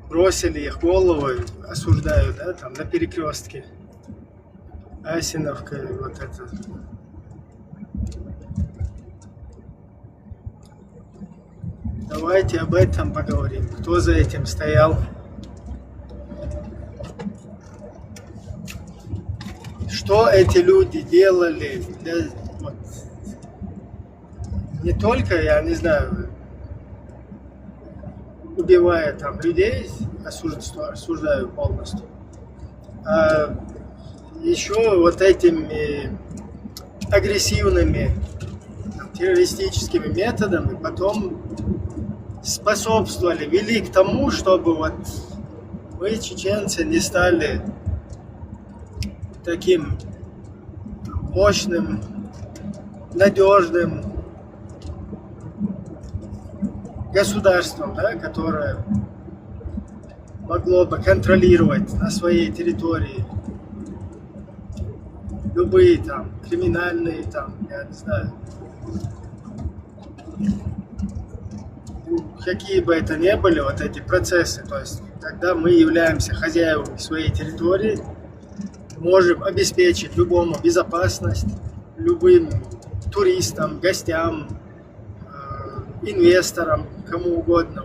бросили их головы, осуждают, да, там на перекрестке. Асиновка, вот это. Давайте об этом поговорим. Кто за этим стоял? Что эти люди делали для, вот, не только, я не знаю, убивая там людей, осуждаю полностью, а еще вот этими агрессивными террористическими методами потом способствовали, вели к тому, чтобы вот мы, чеченцы, не стали таким мощным, надежным государством, да, которое могло бы контролировать на своей территории любые там криминальные, там, я не знаю, какие бы это ни были вот эти процессы. То есть, когда мы являемся хозяевами своей территории, можем обеспечить любому безопасность, любым туристам, гостям, инвесторам, кому угодно.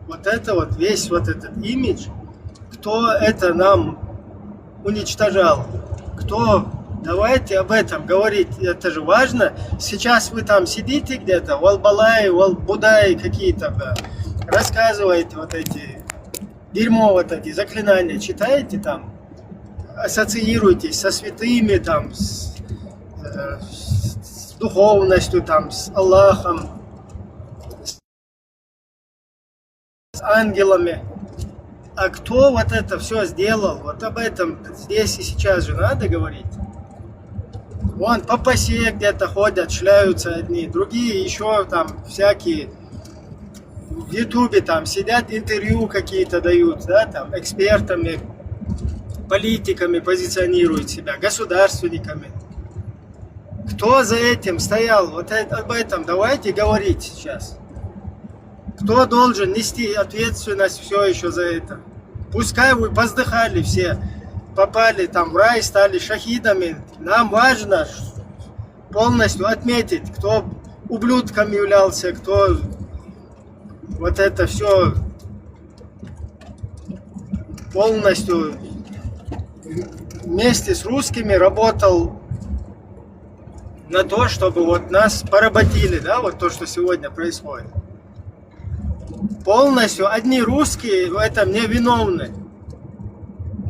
Вот это вот, весь вот этот имидж, кто это нам уничтожал, кто, давайте об этом говорить, это же важно. Сейчас вы там сидите где-то, Валбалай, Валбудай какие-то, да, рассказываете вот эти, дерьмо вот эти, заклинания читаете там, ассоциируйтесь со святыми, там, с духовностью, там, с Аллахом, с ангелами. А кто вот это все сделал, вот об этом здесь и сейчас же надо говорить. Вон по ПАСЕ где-то ходят, шляются одни, другие еще там всякие в Ютубе там сидят, интервью какие-то дают, да, там экспертами, политиками позиционируют себя, государственниками. Кто за этим стоял? Вот об этом давайте говорить сейчас. Кто должен нести ответственность все еще за это? Пускай вы поздыхали все, попали там в рай, стали шахидами. Нам важно полностью отметить, кто ублюдком являлся, кто вот это все полностью вместе с русскими работал на то, чтобы вот нас поработили, да, вот то, что сегодня происходит. Полностью одни русские в этом не виновны.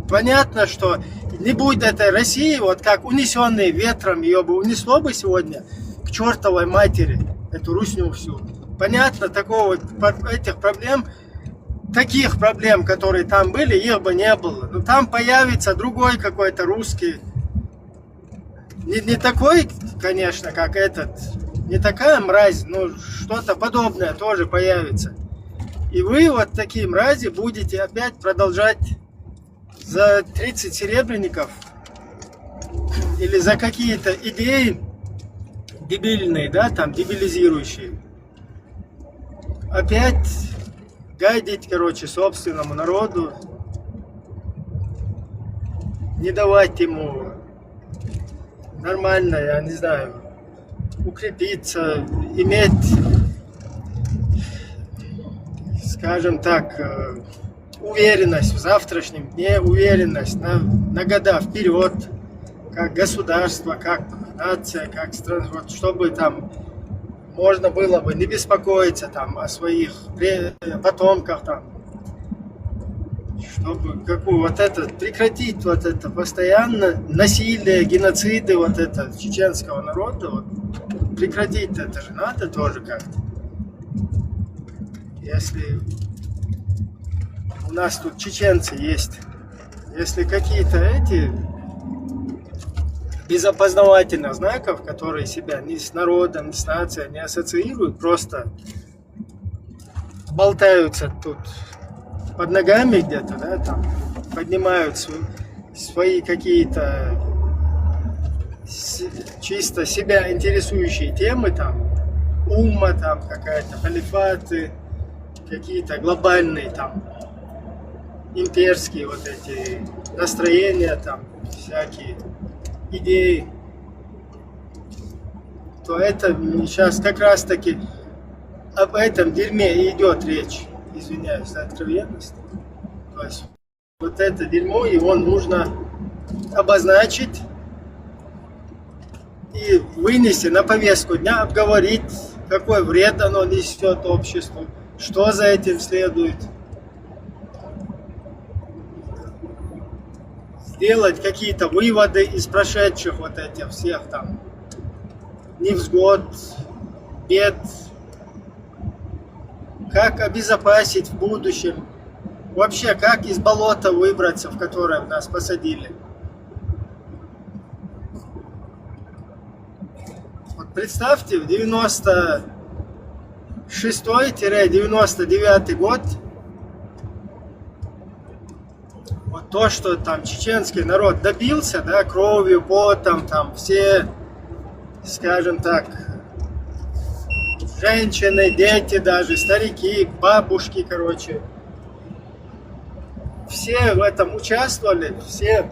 Понятно, что не будет этой России, вот как унесенные ветром, ее бы унесло бы сегодня к чертовой матери, эту русню всю. Понятно, такого этих проблем, таких проблем, которые там были, их бы не было. Но там появится другой какой-то русский, не такой, конечно, как этот, не такая мразь, но что-то подобное тоже появится. И вы вот такие мрази будете опять продолжать за 30 серебряников или за какие-то идеи дебильные, да, там, дебилизирующие. Опять гайдить, короче, собственному народу, не давать ему нормально, я не знаю, укрепиться, иметь, скажем так, уверенность в завтрашнем дне, уверенность на года вперед, как государство, как нация, как страна, вот, чтобы там можно было бы не беспокоиться там о своих потомках, там, чтобы вот это прекратить, вот это постоянно насилие, геноциды вот это чеченского народа, вот, прекратить это же надо тоже как-то. если у нас тут чеченцы есть, если какие-то эти без опознавательных знаков, которые себя ни с народом, ни с нацией не ассоциируют, просто болтаются тут под ногами где-то, да, там, поднимают свои какие-то чисто себя интересующие темы, там, умма, там, какая-то халифаты, какие-то глобальные, там, имперские вот эти настроения, там, всякие идеи, то это сейчас как раз-таки об этом дерьме и идет речь. Извиняюсь за откровенность. То есть вот это дерьмо, его нужно обозначить и вынести на повестку дня, обговорить, какой вред оно несет обществу, что за этим следует. Сделать какие-то выводы из прошедших вот этих всех там невзгод, бед, как обезопасить в будущем, вообще как из болота выбраться, в которое нас посадили. Вот представьте, в 96-99 год вот то, что там чеченский народ добился, да, кровью, потом, там все, скажем так, женщины, дети даже, старики, бабушки, короче, все в этом участвовали, все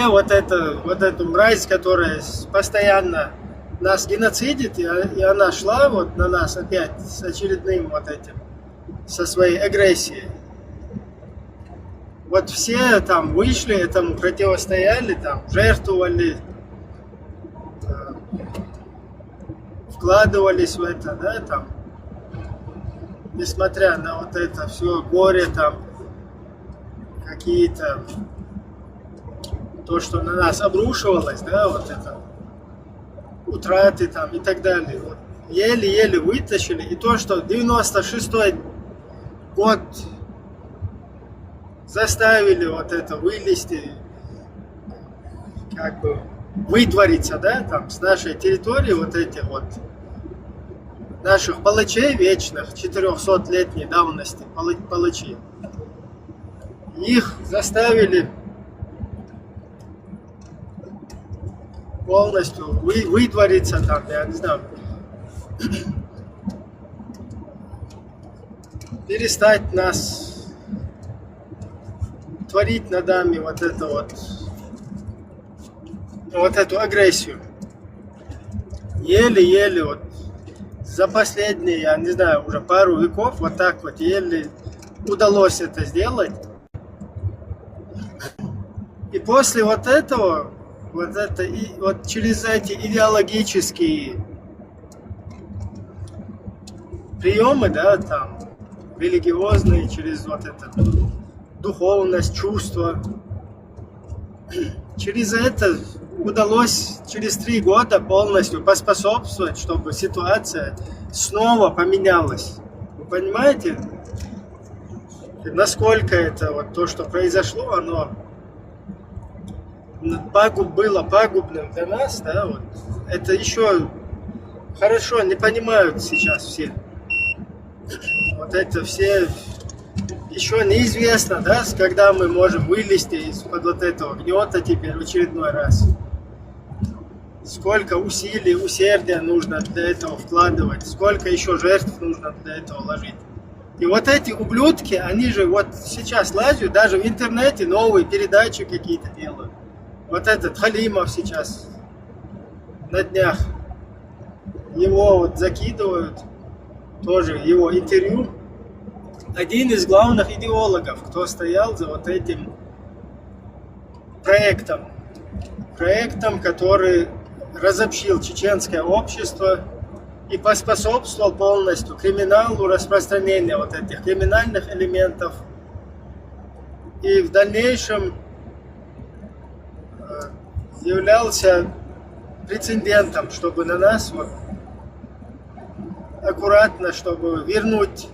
вот эту мразь, которая постоянно нас геноцидит, и она шла вот на нас опять с очередным вот этим, со своей агрессией. Вот все там вышли, этому противостояли, там, жертвовали, вкладывались в это, да, там, несмотря на вот это все горе, там, какие-то, то, что на нас обрушивалось, да, вот это, утраты там и так далее, вот, еле-еле вытащили, и то, что 96-й год заставили вот это вылезти, как бы, вытвориться, да, там, с нашей территории вот эти вот наших палачей вечных, 400-летней давности, палачи. Их заставили полностью вытвориться там, я не знаю, перестать нас творить над нами вот это вот эту агрессию. Еле-еле вот за последние, я не знаю, уже пару веков вот так вот еле удалось это сделать. И после вот этого, вот через эти идеологические приемы, да, там, религиозные, через вот это духовность, чувство, через это удалось через 3 года полностью поспособствовать, чтобы ситуация снова поменялась. Вы понимаете, насколько это вот то, что произошло, оно было пагубным для нас, да, вот. Это еще хорошо не понимают сейчас все. Вот это все еще неизвестно, да, когда мы можем вылезти из-под вот этого гнета теперь в очередной раз. Сколько усилий, усердия нужно для этого вкладывать, сколько еще жертв нужно для этого ложить. И вот эти ублюдки, они же вот сейчас лазят, даже в интернете новые передачи какие-то делают. Вот этот Халимов сейчас на днях, его вот закидывают, тоже его интервью. Один из главных идеологов, кто стоял за вот этим проектом, который разобщил чеченское общество и поспособствовал полностью криминалу, распространению вот этих криминальных элементов. И в дальнейшем являлся прецедентом, чтобы на нас вот аккуратно, чтобы вернуть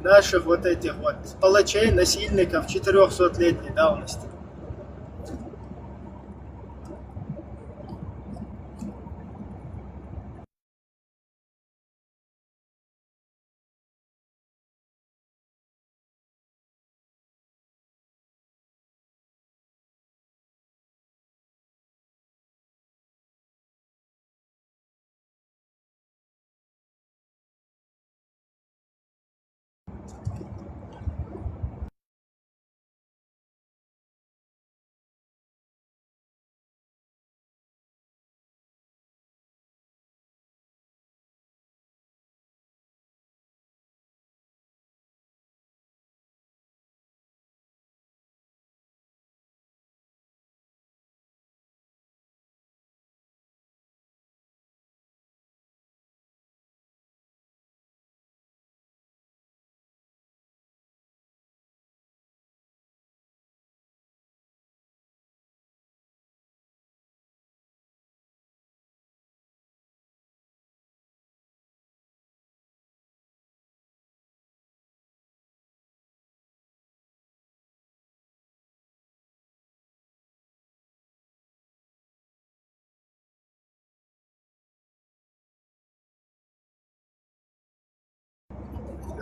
наших вот этих вот палачей, насильников 400-летней давности.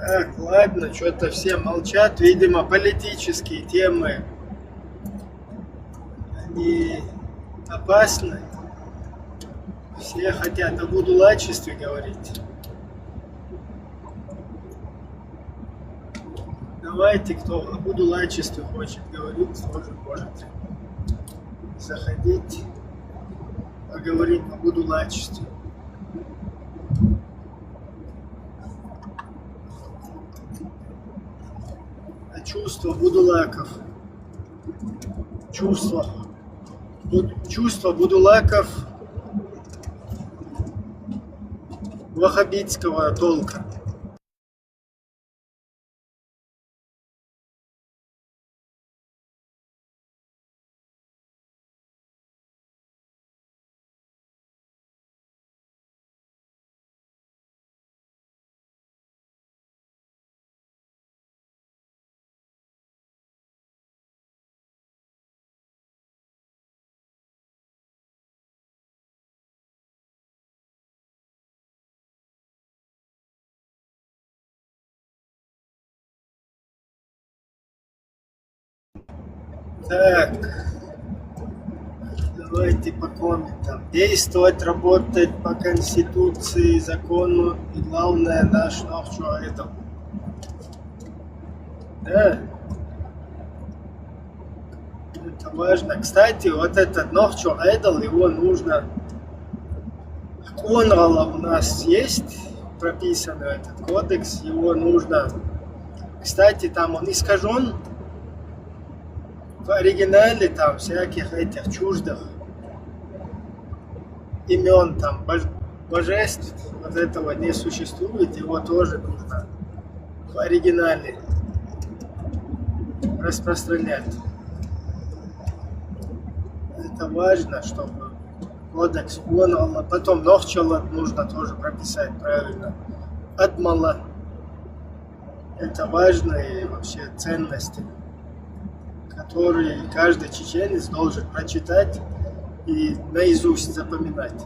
Так, ладно, что-то все молчат. Видимо, политические темы, они опасны. Все хотят о будулачестве говорить. Давайте, кто о будулачестве хочет говорить, тоже может заходить, поговорить о будулачестве. А чувства будулаков. Чувства будулаков ваххабитского толка. Так, давайте по комментам. Действовать, работать по Конституции, закону и главное наш Нохчо Айдол. Да, это важно. Кстати, вот этот Нохчо Айдол, его нужно... Конрала у нас есть прописан этот кодекс, его нужно... Кстати, там он искажен. В оригинале там всяких этих чуждых имен, там божеств, вот этого не существует, его тоже нужно в оригинале распространять. Это важно, чтобы кодекс Конрала, потом Нохчала нужно тоже прописать правильно. Адмала. Это важные вообще ценности, которые каждый чеченец должен прочитать и наизусть запоминать.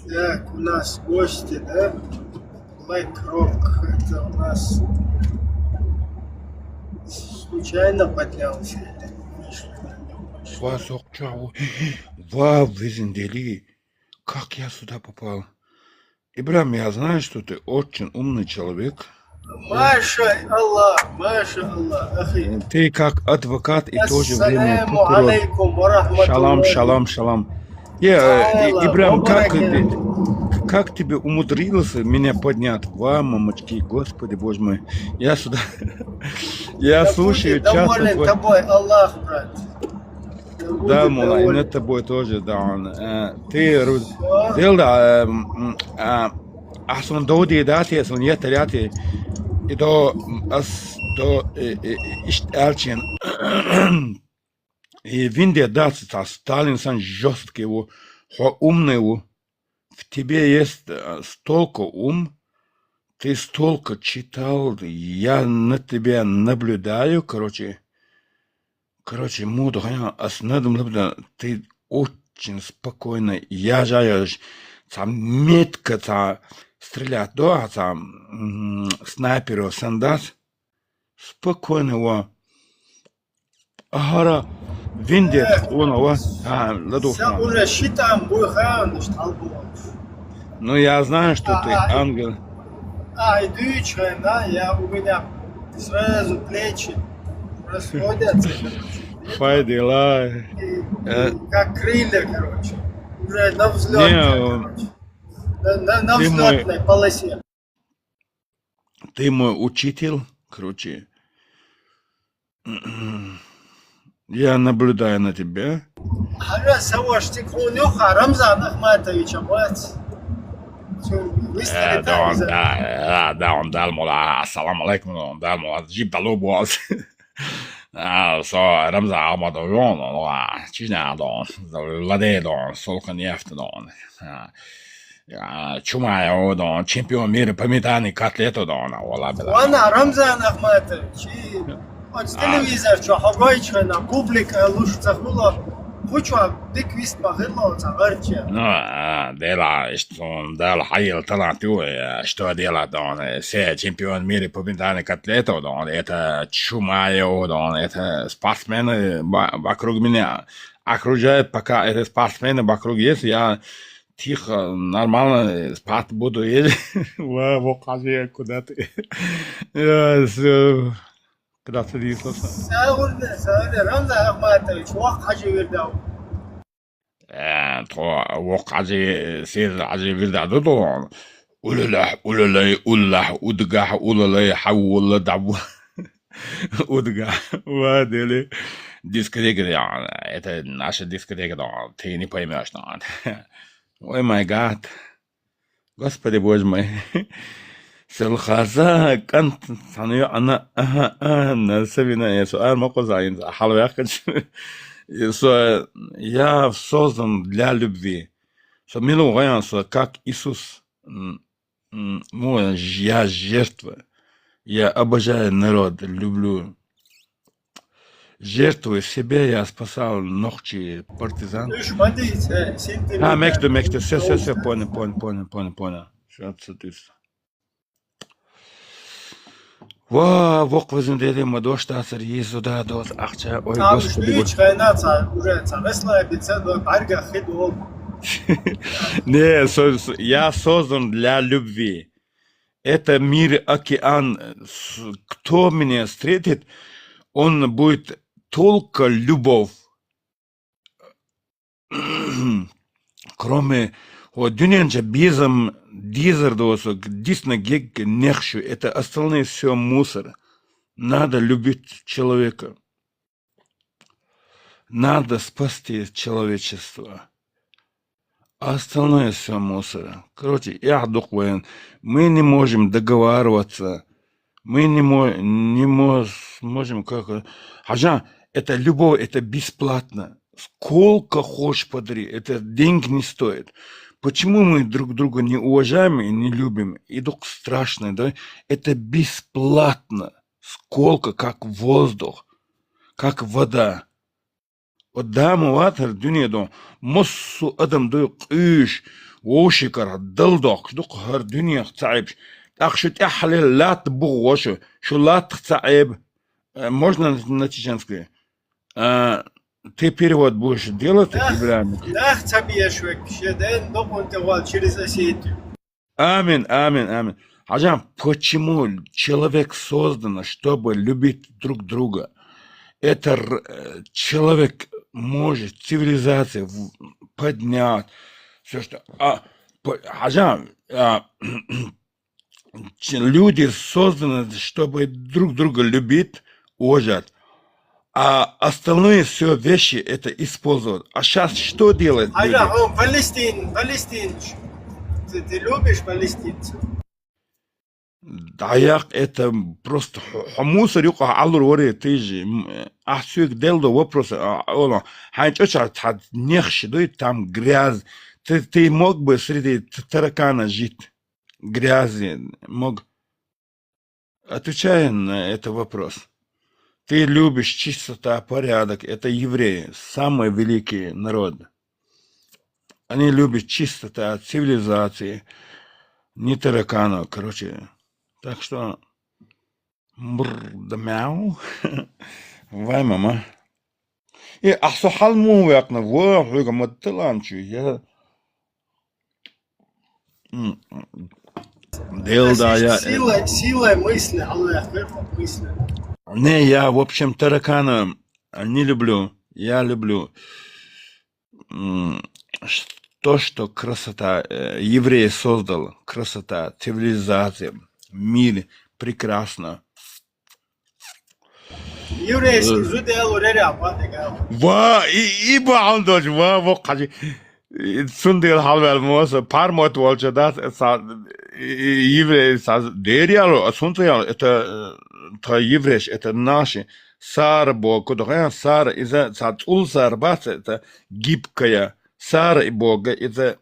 Так, у нас гости, да? Black Rock, это у нас случайно поднялся. Это Васокчау. Ва, Визендели. Как я сюда попал? Ибрам, я знаю, что ты очень умный человек. Маша Аллах, ахи. Ты как адвокат и в то же время Ассаляму прокурор. алейкум ва рахматуллахи. Шалам, шалам, шалам. Ибрам, как тебе умудрился меня поднять? Ва, мамочки, Господи, Боже мой. Я сюда... Я Да слушаю будет часто... доволен тобой Аллах, брат. Да, мола, и над тобой тоже, да. Ты, Дилда, сон доди дати, сон етаряти, и до Альчин. И винде даться, Сталин сан жесткий, умный, в тебе есть столько ум, ты столько читал, я на тебя наблюдаю, короче, моду, ты очень спокойно, я же метко стрелять, да, снайперу сандас, спокойно, агара, винде, ладу. Уже считаем, буйхан, шталбу. Ну, я знаю, что ты ангел. И дючка, да, у меня сразу плечи расходятся, Фай дела. как крылья, короче. Уже на взлетной, короче. На взлетной полосе. Ты мой учитель, короче. Я наблюдаю на тебя. Савошти Кунюха, Рамзан Ахматович, мать. Да, он дал мола, ассаламу алейкум, он дал мола, джип дало буаз. Så Ramza Ahmadovjon, Чижнядон, Ладедон, Солканефтедон, Чумаевдон, чемпион мира по метанию котлетодон, Вана Рамзан Ахматович, от телевизор, что хагайча на публика лучше захула, почва диквист махилла, цагарча. Ну, дела, что он дал хайл таланту, что делать, он, все чемпион мира по метанию котлетодон, это Чумаевдон, это спортсмены вокруг меня окружают, пока это спортсмены вокруг есть, я тихо, нормально спать буду ездить. Покажи, куда ты. Куда ты действовал? Саур, Рамзан Ахматович, вак хажи вердау. Покажи, сез хажи вердау, дон. Улалай, удгах, улалай, хаула, дабу. Удгах, вадели. Дискотека, это наша дискотека, ты не поймешь, Ой, май гад. Господи, Боже мой. Селхаза, кант, саню, она, насовина, суар, моко заин, халвякач. Я создан для любви. Милу воянство, как Иисус. Я жертва. Я обожаю народ, люблю. Жертвую себе, я спасал ночи партизан. Мекто, все, понял. Что ты? Ва, вок возендели, мадош тасар, езуда, дос, ахча, ой, Господи. Не, я создан для любви. Это мир, океан. Кто меня встретит, он будет только любовь. Кроме дюнянча безом дизердосу, дисна гек нехшу, это остальное все мусор. Надо любить человека. Надо спасти человечество. А остальное все мусор. Короче, я думаю, мы не можем договариваться. Мы не можем как... Хажа, это любовь, это бесплатно. Сколько хочешь подари, это деньги не стоит. Почему мы друг друга не уважаем и не любим? И так страшно, да? Это бесплатно. Сколько, как воздух, как вода. قدامه واتر الدنيا دو مصو ادم دو قيش ووشكر دلدوك دوق هر دنيا تعب اخشو تحلل لا تبغ وشو شو لا تعب можно натичанское ты перевод будешь делать Ибрahim? Да, цабиешвек, щеден, допонтевал через Осетию. Амин, амин, амин. Аджам, почему человек создан, чтобы любить друг друга? Это человек может цивилизацию поднять, все что. Аджам, люди созданы, чтобы друг друга любить, уважать. А остальные все вещи это используют. А сейчас что делать? Айра, Палестин. Ты любишь палестинцев? Даяк это просто мусор юка аллур вори тыжи ахсюк делдо вопрос оно ханчоча тад нехши дой там грязь ты мог бы среди таракана жить грязи мог отвечай на этот вопрос ты любишь чистота порядок это евреи самый великий народ они любят чистота цивилизации не тараканов короче. Так что, да мяу, вай мама. И ахсахал му вякна, во, хуйга мотыланчу, я... Дел да, я... Сила мысли, Аллах, мысли. Не, я, в общем, таракана не люблю, я люблю то, что красота, еврей создал, красота, цивилизация. Мир прекрасно. Еврейский зудел уреря, падегал. Ва, и баандоч, ва, вокажи. Сундел халвел мос, пармот волчадас, еврей, дериал, сунтел, это еврей, это наши. Сарбо, куда сар, из-за цулсар, бац, это гибкая. صار بوجا إذا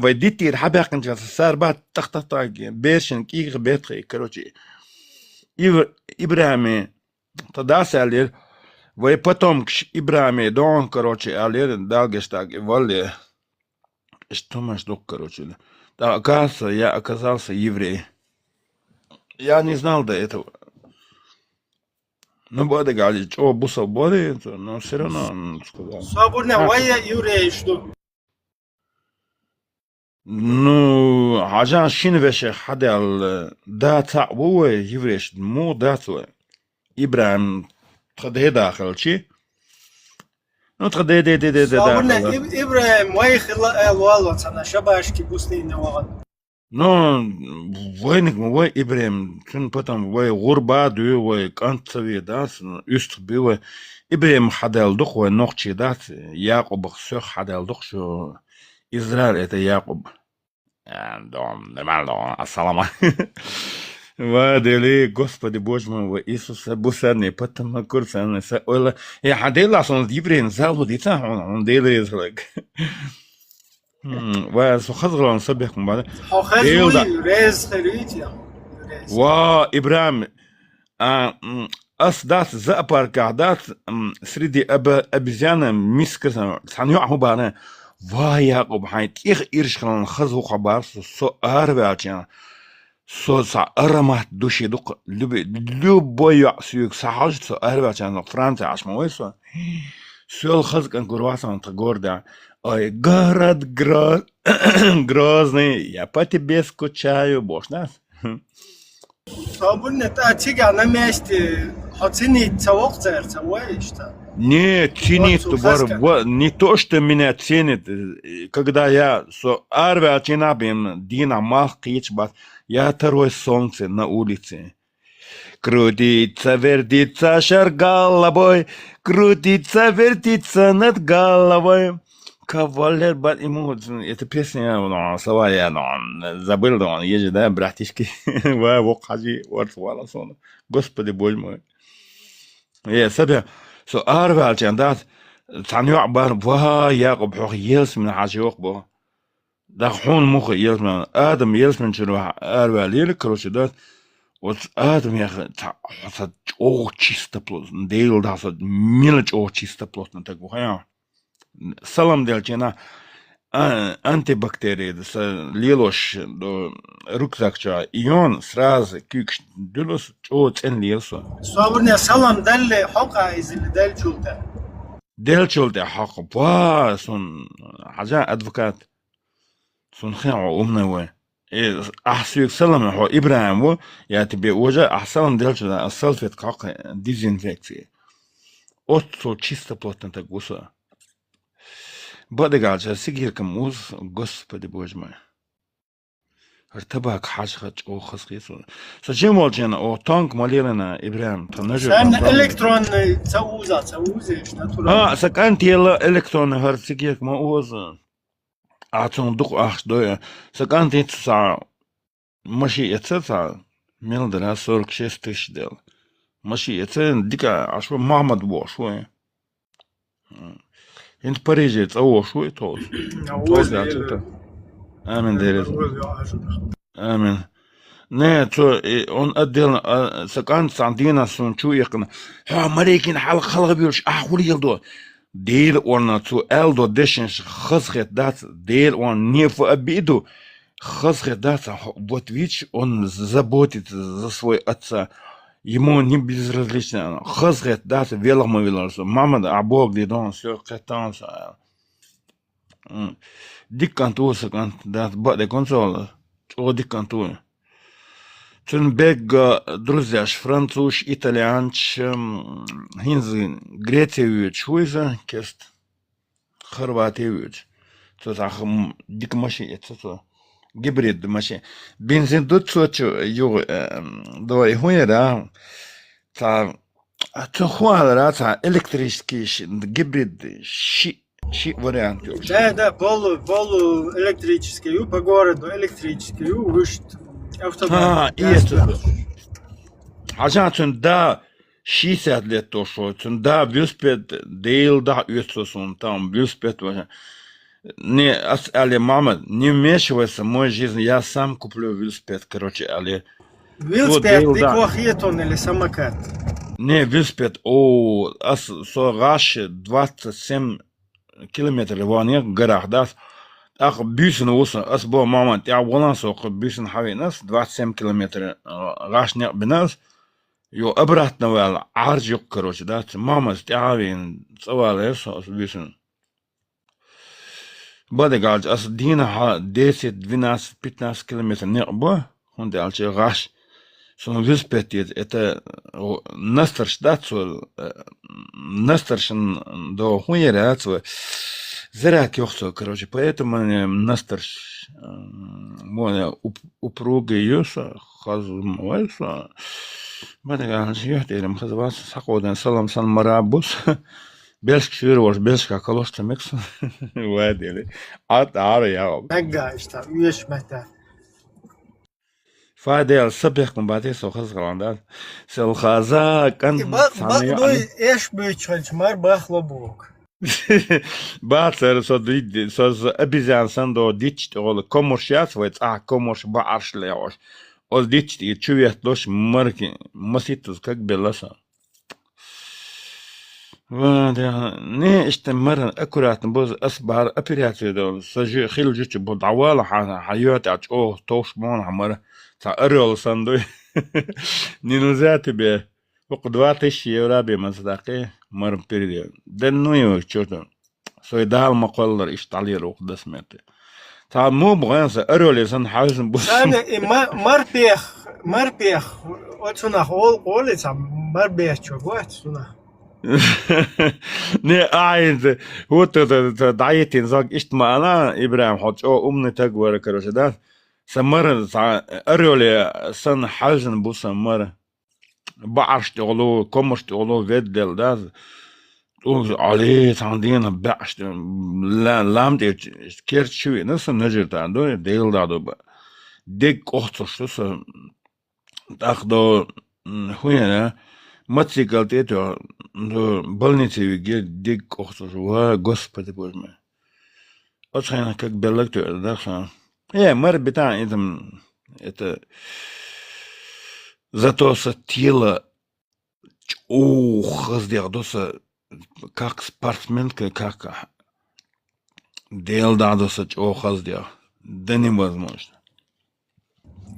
وديتي الحباق نجاز صار بعد تختطاق بيرشن كيغ بيتخي كروتي إبراهيم تداس عليه ويبتم كش إبراهيم دون كروتي عليه دالجستاق والله что маш док короче да оказывается я оказался еврей я не знал до этого. Ну, bude gađić, ovo busao bode, no все равно сказал. Свободно, вая евреи, что? Ну, عشان شين بشه حدا داتا هو يفرش مو داتو إبراهيم تخدي داخل شي ну تخدي داخل свободно, إبراهيم وای خلا الوالد أنا شباشكي بوستين وقت. ну войник мой Ибраим чун потом вой гурба дю вой кантсави да üst было Ибраим хадал дух вой нохчи да Якуб все хадал дух что Израиль это Якуб дом нормально ассалама вадели Господи Боже мой Иисус бусадный потом курсан ойла я хадал сон Ибраим залудица он делает like وخزغلان صبيحكم بعد وإبراهيم أصدات زأبار قعدات سريدي أبزيانا مسكسا سانيوع هو بعنا وياقوب حين تيخ إرشخلان خزو خبار سو أربعتين سو سا أرمات دوشي دوق لبويا سيوك ساحاج سو أربعتين فرانسا عشموي سو الخزق أنكو رواسا تغوردا Ой, город грозный, я по тебе скучаю, бог нас. Свободно, а тига на месте, оценить цавок церца, что? Не ценит, не то, что меня ценит, когда я со арве очинабим, дина мах кичбат, я второе солнце на улице. Крутится, вертится шар головой, крутится, вертится над головой. Кавалер бат ему эта песня слова я забыл да он еже да братишки ва вокажи вала сон Господи Боже мой я себе со арвал чандат таню бар ва Якуб хох елс من عاشق бо да хун мух елс من آدم елс من شنو арвал يل كروشدات Вот адам я чисто плотно, дейл да мелочь чисто плотно так вот. Салам делчена антибактерии, лилош до рюкзакча, и он сразу кюкш дулос цен лилсо. صابرنا سلام دل حقا إزل دل جولتا. دلچول ده حق با سون حاجة ادفوكات سون خير امنا و احسيك سلام هو ابراهيم و يا تبي وجه احسن دلچول ده السلفيت قاق ديزينفكسي اوتو чисто плотно так гуса بدقال سيجير كموز господи боже мой ارتباك حاجة او خسقيسو سجمول جن او تانك ماليرنا ابراهيم تنجر سام إلكترون تسوزة شنو سكانت يلا الكترون هرسيجيك ما اوز اعطون دق اخش دويا سكانت يتسع ماشي يتسع ميل درا سورك شستش دل ماشي يتسع ديكا عشو محمد بو شوي انت باريجي تسوو شوي توز امين ديريز امين نه تو اون ادل سكان ساندينا سون شو يقنا ها مريكين حلق خلق بيوش احولي يلدو ديل اون تو الدو ديشنش خسخت دات ديل اون نيف ابيدو خسخت دات вот видишь он заботится за свой отца ему не безразлично خسخت дат веломовиларсо мама да бог дидон все катанса дикканту сакант дат баде консола о дикканту Цунбег, друзья, француз, итальянч, хинзы, Греция, Швейцария, кест, Хорватия, то так дик машин, это гибрид машин. Бензин тут что ю до ихуера, та тухуара, та электрический гибрид, ши вариант. Да, полу электрическую по городу электрическую вышт. И это. عشان دا 60 лет то что да велосипед дейл да юссон там велосипед не але мама не вмешивайся в мою жизнь я сам куплю велосипед короче але велосипед дикохетон или самокат не велосипед сораш 27 километров вон в горах да ах бюсен уса асбо мама я вон сок бюсен хави нас 27 километров рашня бинас يو أبرهتنا ولا عارج يقكروش دات ماما استعاوين سوالي سوس بيسن بعد قالج أس دينا ها ديسيت 12-15 كيلومتر نقبه هون قالج غاش سون فيسبتيت إتا نسترش دات سو نسترشن دو хуйерят سو зряк ёхсо короче поэтому نسترش моя упруга юса хазмойса بدك يحتي لما خذ سقودا سلام سن مرابوس بيلش كثير وش بيلش كاكلوش تمكس وادي لي عار يا بقى اشتا ويش متى فادي السبيق من بعدي سو خذ غلاندات سل خازا كان بقى ايش بيتشلش مار باخلبوك بعد سو دي سو ابيزان سندو ديتش اول كومورشيات ويت كومورش بعرش ليوش Ол дичти и чуят лош марки маситус как беласа. Не işte مرة аккуратно боз أصبح операция دول سجى خيل جت بدعوالة حيات عج توش مون عمر تعرّل صندوق نينوزات به وقدوات الشيء ولا بمصداقه مر بيرد دنو يوشتون سويدال مقولر إشتالي روح دسمته تا مو بغانس أرولي سن حاوزن بوس أنا مربيخ وتسونخ أول سام مربيخ شو قوات سونخ نه عايز هو دعيتين زاق إشت ما أنا إبراهيم حط أمني تقوى كروشدات سمر أرولي سن حاوزن بوس مر بعرش تغلو كمش تغلو فيدل داز عليه عندنا بعش لا لامد كير شوي نص نجر تعدو ديل دادو ديك أخت شو تاخدو هنا мотоцикл это больницы где дик охтожува господи боже мой очень как белактор да мэр бета это Зато со тело сделал, как спортсменка, как делал, сделал. Да невозможно.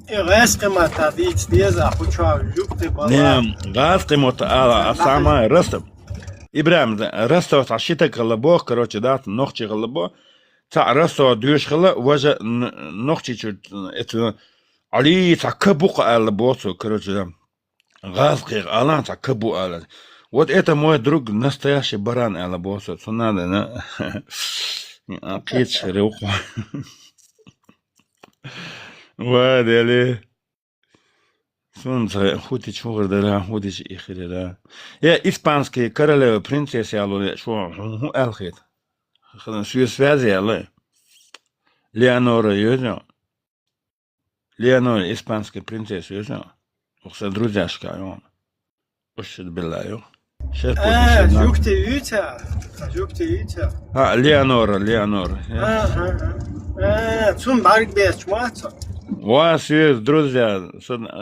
И резко тавиц деза хоча жукты бала. Не, гасты а самое растом. Ибрам, растот ашита колобо, короче, да, ногти колобо. Та растот дюш коло, вожа ногти чуть это али та кабука алабосу, короче, да. Газки алан та кабу алан. Вот это мой друг настоящий баран алабосу. Что надо, на кич рюху. Вадели. Солнце, худич чурдера, худич ихрера. Я испанский королева принцесса алло, что алхит. Связь связи алло. Леонора юзно. Леонора испанская принцесса юзно. Ух, друзьяшка, он. Ушит белаю. Жукты ютя. Леонора. Цун барг беч мацо. Вас есть друзья,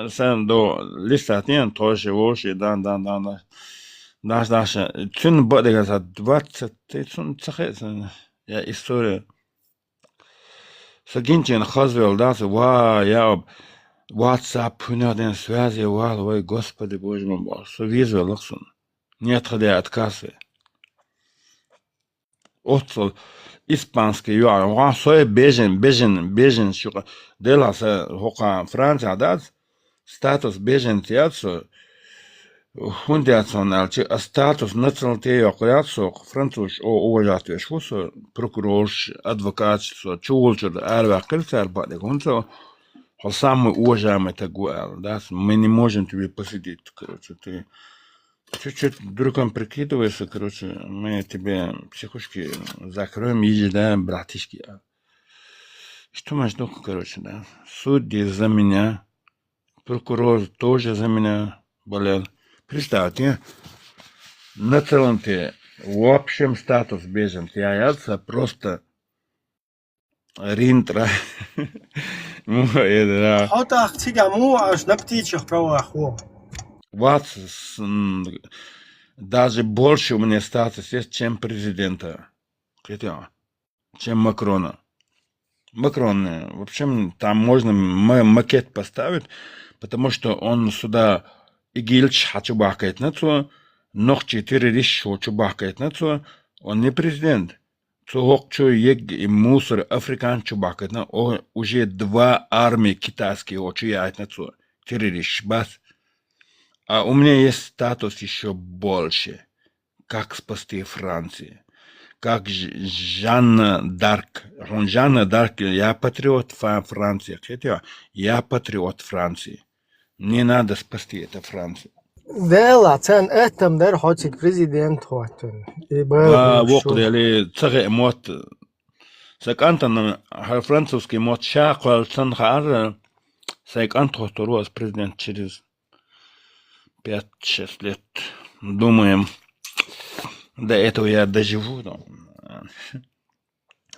сам до листа нет, тоже воши, да. Наш, цун бодега за 20, цун цахет, я история. Сагинчин хазвел, да, я WhatsApp, на связи, ой, Господи Боже мой, совизу, лаксон. Нет хода отказы. Отцол испанский, он свой бежен, что делался хока Франция, да, статус беженца, хундиационал, статус националитета, француз, уважать, что прокурор, адвокат, чулчер, арвакельцер, бадегунцо, самый уважаемый такой, да, мы не можем тебе посидеть, короче, ты чуть-чуть другом прикидываешься, короче, мы тебе психушки закроем, иди, да, братишки. Что мы ждем, короче, да. Судьи за меня, прокурор тоже за меня болел. Представьте, на целом в общем статус беженца яйца просто ринтра. Хотах цигаму аж на птичьих правах. Вот даже больше у меня статус есть, чем президента, чем Макрона. Макрон, в общем, там можно макет поставить, потому что он сюда игильч хочу бахать на то, ног 4 риш хочу бахать на то, он не президент. Цохокчу ег и мусор африканчу бахать на, уже 2 армии китайские хочу яйт на то, 4 риш бас. А у меня есть статус еще больше, как спасти Францию, как Жанна Дарк. Жанна Дарк, я патриот Франции, я патриот Франции. Мне надо спасти эту Францию. Дела, цен этом дер хочет президент хотен. وقت اللي تغي موت سكانت французский мод шаквал санхар сакант хоторуас президент через 5-6 лет. Думаем, до этого я доживу.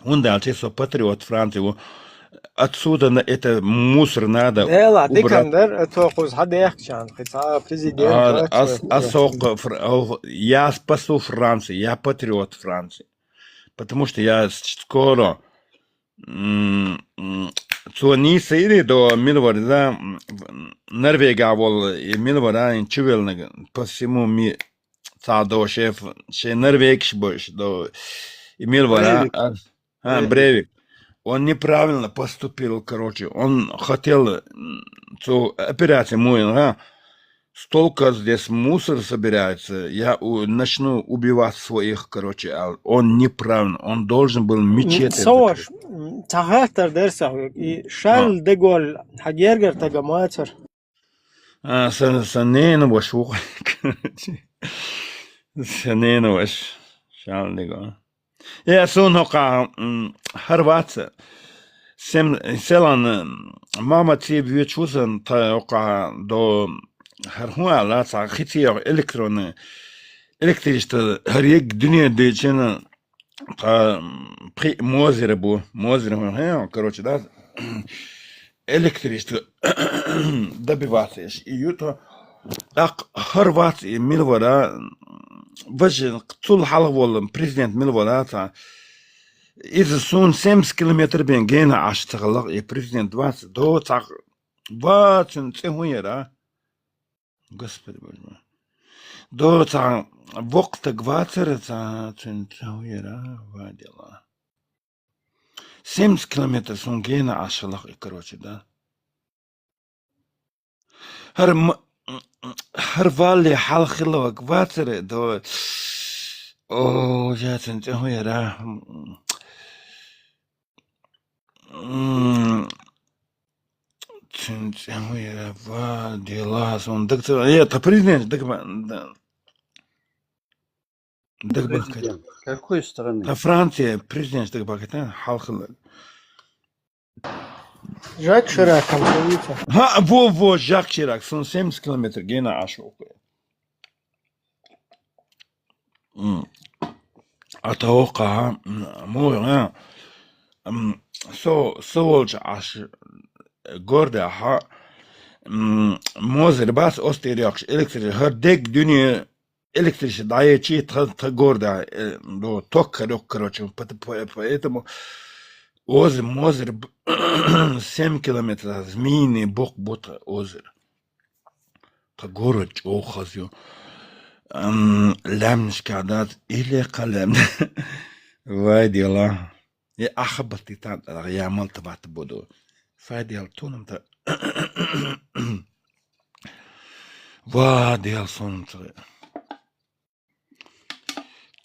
Он дальше со патриот Франции. Отсюда это мусор надо убрать. Я спасу Францию, я патриот Франции. Потому что я скоро не сири до Милварда, Норвегия вол и Милварда чувел по всему миру. До шеф Норвегиш больше до Милварда. Брейвик. Он неправильно поступил, короче. Он хотел операцию мою, столько здесь мусор собирается, я начну убивать своих, короче. А он неправильно, он должен был мечеть. Сош, тахатар дерсах, и Шарль де Голь, хагергер тагаматер. Санейно ваш, санейно ваш, Шарль де Голь. Я сунока Хорватия. Селан мама ти вичузен та ока до Хорвала та хитио электроны электричество харек дүния дечена та при мозере бу короче да электричество добиваться. И это Хорватия милвара вожен طول حلوة президент милвара إذا سون 7 كيلومتر بين جينا عش تغلق يا президент 20 دو تاع 20 تهويرا господи боже мой до тاع وقت كواتر تاع تهويرا вадила 7 كيلومتر سون جينا عش لق короче да هر والي حال خلوة كواتر دو او جاتن تهويرا تهويرا вадила سون دكتور يا تا президент Президент. Какой страны? Франция президент дагбакета халқы Жак Ширак, помните? во Жак Ширак сон 70 километр гена ашоқ أتوقع مو سولج عش جوردا ها موزر باس أسترياكش إلكتري هر ديك دنيا إلكتريش داية شيء تجوردا دو توك كروتشون поэтому موزر 7 كيلومتر زميني بوت أوزر تجورج أو خزيو لامش كعدات إلي قلم وادي الله يا أخبطي تاع يا مالت بعت بودو فادي التونم تا وادي الصون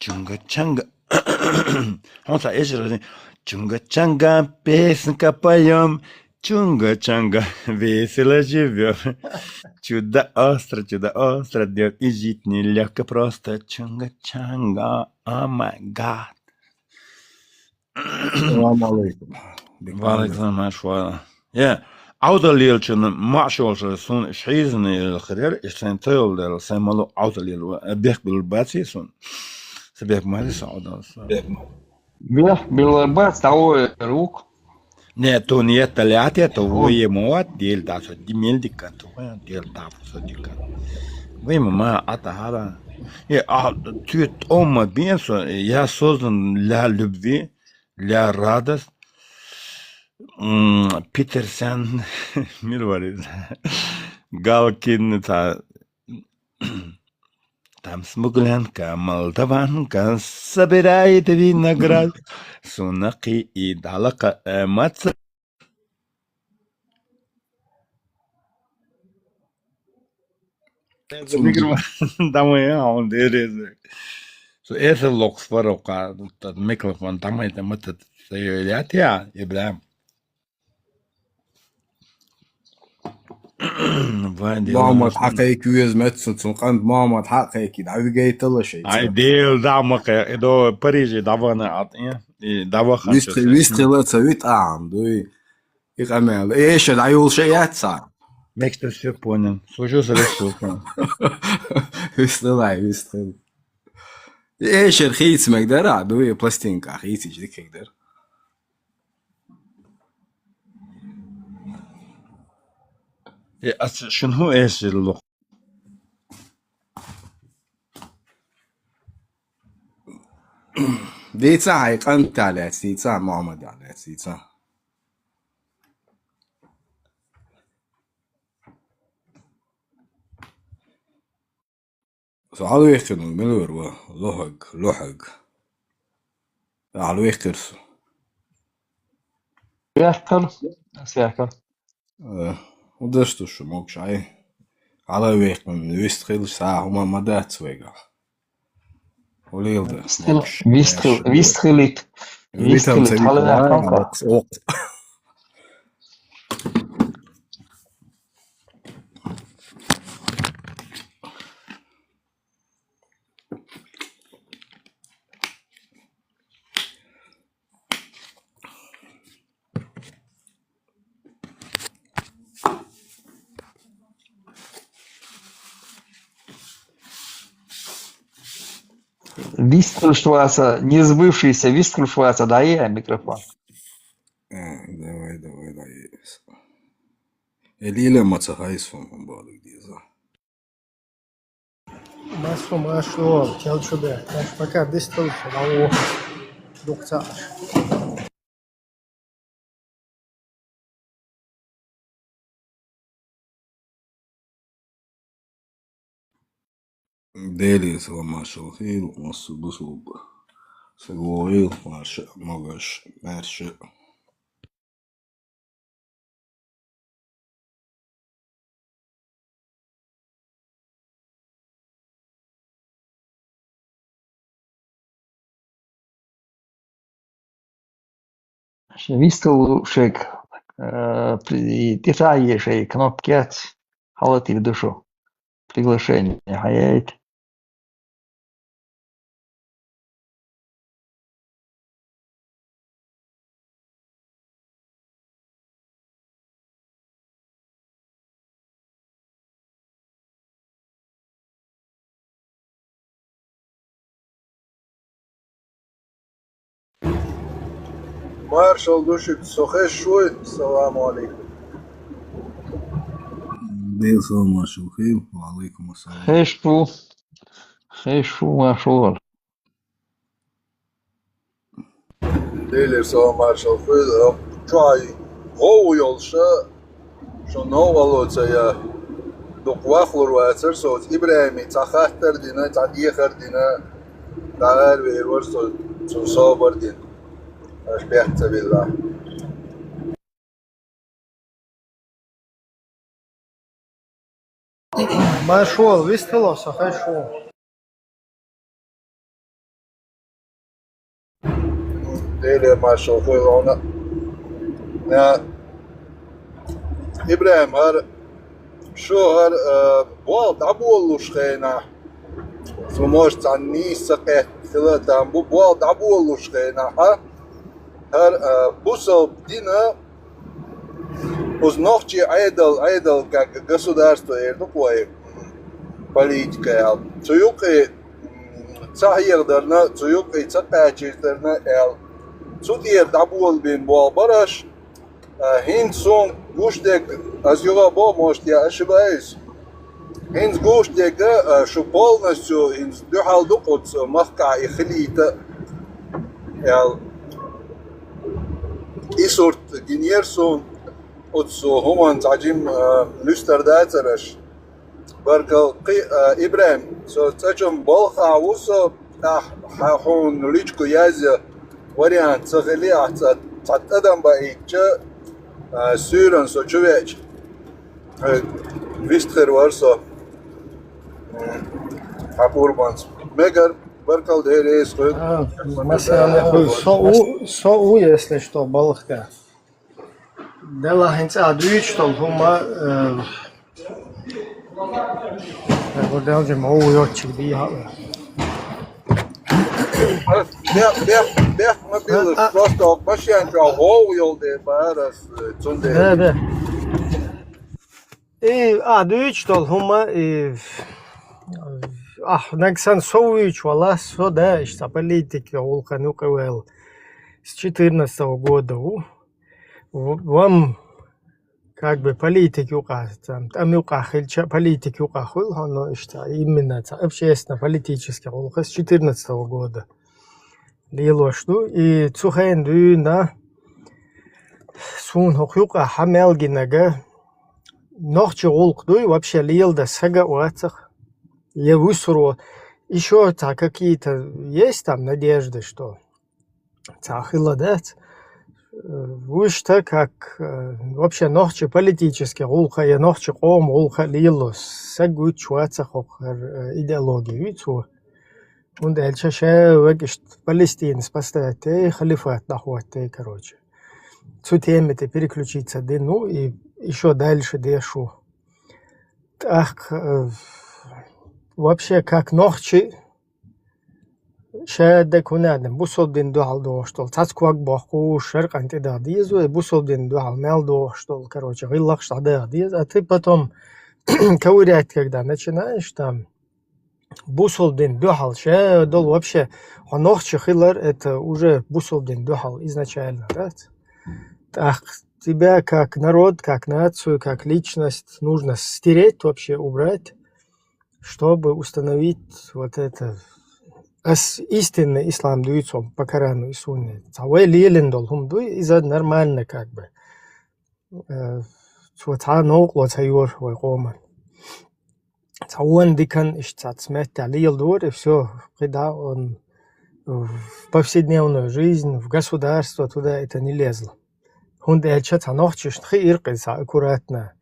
تشونغا تشانغا هونتا إجرا تشونغا تشانغا песенка поем Чунга Чанга весело живет, чудо остро, дел и жить нелегко просто. Чунга Чанга, о май гад. Салам алейкум. Валейкум ашвала. Я аудалил чун машол сун шизны الخير استنتول دل سمالو аудалил бех بالباتي сун سبيك مالي سعودة. Бех Белбац, того рук. Не, то не талиатия, то вы моат дел да со димельдика, то дел да со дика. Вы мама атахара. И tu ома bien so, я создан для любви, для радость. Питерсен, мир варит. Галкин там смуглянка, молдаванка, собирает виноград, сунаки и далака маца. Домой, он дерез. So это локс ворока, тот микрофон, там это мы тут стоят я, Ибрахим. محمد حقيقي يوز متسن سنقند محمد حقيقي دعوي جاي طلع شيء Айдел дамак до Парижа давана атия даваха ويستخي لا تسويت دوي يقمل ايش العيول شيء صار Мексика все понял. Служу за ресурсом. ويستخي ايش الخيس مقدر دوي بلاستينكا خيس يجيك يقدر شنو ايش اللغة؟ ديتا هاي قنت على ديتا محمد على ديتا سؤال ويختنو ملور لوحق على ويخترسو Säker. وده شو موكش عاي على ويختن ويستخيل ساعة هما مدات سويقا وليل ده Vistgelik. Hallo kanka. Виструшваться, не сбывшийся Виструшваться, да я микрофон. Давай. Элиля Мацахайсом Бадык Диза. Масу машло, челчубе. Пока дистал, лао, дукцаш. Дели Саламашал Хил, Масубусуба. Сагуил, Маша, Магаш, Мерши. Вистыл шек тишаешей кнопки халати в душу. Приглашение. Хаяет. Маршал Душик, Сохеш Шуй, саламу алейкум. Дел Саламашал Хил, Алейкум Ассалам. Хешу машур. Delir sağ marşal Fıd, çay, hov yolşa, şu novalotsa ya, dokvaxlur vaatır soğut, İbrahim'i taxahtır dine, tadiyekar dine, dağır ve ervar soğut, sabır din. Aşbihte billah. Машол, вистылоса, хорошо. Delir marşal Fıd ona. Ya, İbrahim har, şu har, bol tabu olmuş kayna. Сумош цанни сакет хилатам бу бол дабу олушкена хар бусал дина узнохчи айдал как государство такое политика цуюки цахирдарна цуюки цакачирдарна эл цудир дабу олбин бол бараш хинсон гуштек аз юга бо может я ошибаюсь. Хинс гуштега, что полностью хинс дюхал дукот махка и хлита, исурт генерсон от хуман таджим люстердацераш. Баркал Ибрахим, со тачом болха усо хун личку язя вариант сахали татадам баича сюрен со чувеч. Вистхер варсо. Хапурбанс. Мегар баркал дерес худ. Соу, если что, балхка. Дела хинца адвич, что хума... Вот даже могу йотчик бихал. Бех мобилы, просто машинка хоуйол де барас цунде. Да. Адвич, что хума... Наксан Сович, вала сода, что политики Улханукавел с 2014 года вам как бы политики указывают, там указывают политики указывают, но что именно общественно-политический с 2014 года лилошту и цухенду на сун хукука хамелгинага нохчи улкду и вообще лилда сага уацах. Я высуру. Еще какие-то есть там надежды, что цахила дать. Вышта как вообще нохчи политически улха я нохчи ком улха лило сагу чуацах идеологию. Вицу. Und эльчаше wirklich Палестин спасает халифат нахватает, короче. Zu теме переключиться ну и еще дальше дешу. Так вообще как нохчи شاده کنادم بوسول دین دو حال دوشتول تاسكواك باخو شرق انت داديز وبوسول دين دو حال مال دوشتول короче غيلق что дадиз а ты потом ковырять когда начинаешь там бусол дин дو хал ше дол вообще нохчи хилар это уже бусол дин до хал изначально да Так, тебя как народ, как нацию, как личность нужно стереть, вообще убрать, чтобы установить вот это истинный ислам дуицом по Корану и Сунне. Цауэ лилен долхум дуй, и за нормально как бы. Цуа наук лоцайор вайгоман. Цауэн дикан ишцат смерть алил дур, и все, когда он в повседневную жизнь, в государство, туда это не лезло. Он дальше ночью иркается аккуратно,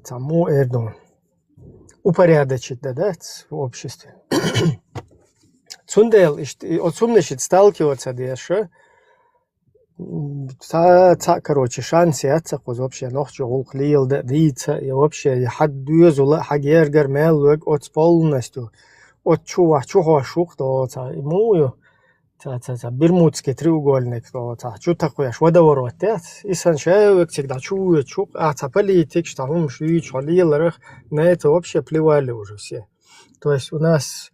тому эрдон упорядочить, да, в обществе. Цундел, от сумнешит сталкиваться дальше, короче, шансы отцакуз вообще ночью улклил, да, дица, и вообще хаддюзула, хагергер мелуэг от полностью, от чува шух, то ему Бермудский треугольник, что такое, водоворот, и санчаевик всегда чует, политик, что он шует, на это вообще плевали уже все. То есть у нас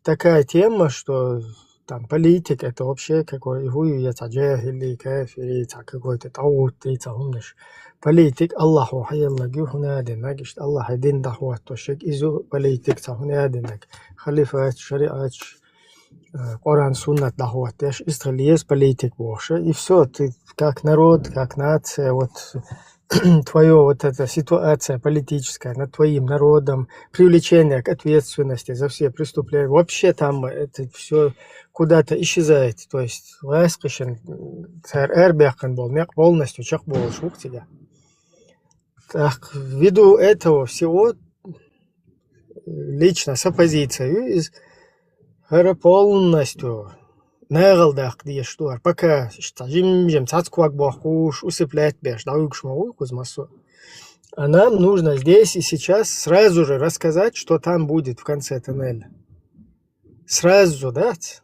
такая тема, что там политик это вообще какой или какой-то таут, политик Аллаху хайяллаги хунадинак, Аллах один дахуат, то шек изу политик хунадинак, халифат, шариат, Коран, суннат, дахуат, есть политик больше, и все, ты как народ, как нация, вот твоя вот эта ситуация политическая над твоим народом, привлечение к ответственности за все преступления, вообще там это все куда-то исчезает, то есть ласкишен, эрбехен был, полностью чак был шух тебя. Так, ввиду этого всего, лично с оппозицией, полностью негалдах диештуар, пока жим цацкуак бахуш усыплять беш, даугшмау кузмасу. А нам нужно здесь и сейчас сразу же рассказать, что там будет в конце тоннеля. Сразу дать.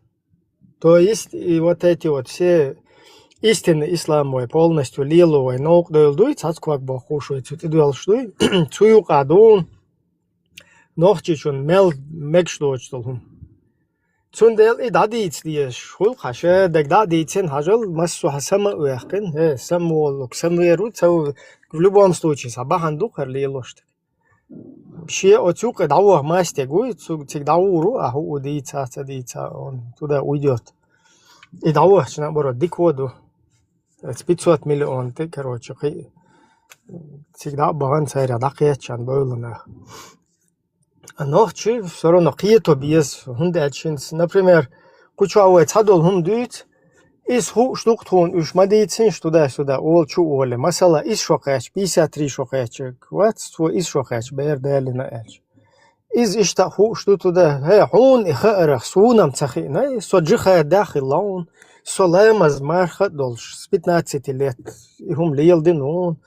То есть и вот эти вот все истины исламовые полностью лиловые, наук дойлдуй, цацкуак бахушу, и дуэлштуй, цуюкадун, нохчичун мел мекштуочтулхум. Цундел и дадиц диеш хул хаша дагдадицен хажал массу хасама уяхкен самолок самверу цау в любом случае сабаханду харлилошт ще оцука дау мастегу цук дауру аху удица он туда уйдет и дау наоборот дикоду 500 миллион ты короче всегда баган царя дакиячан бойлана. Ночью все равно какие-то без хундачинс, например, кучауэ цадол хундует, из штуктун уж мадицин туда-сюда, олчу оле, масала из шокач, 53 шокачек, вот свой из шокач, бердали на эльч. Из ишта что туда, хун и харах, сунам цахина, соджиха дахил лаун, солемаз марха долш, с 15 лет, и хум лилдинун.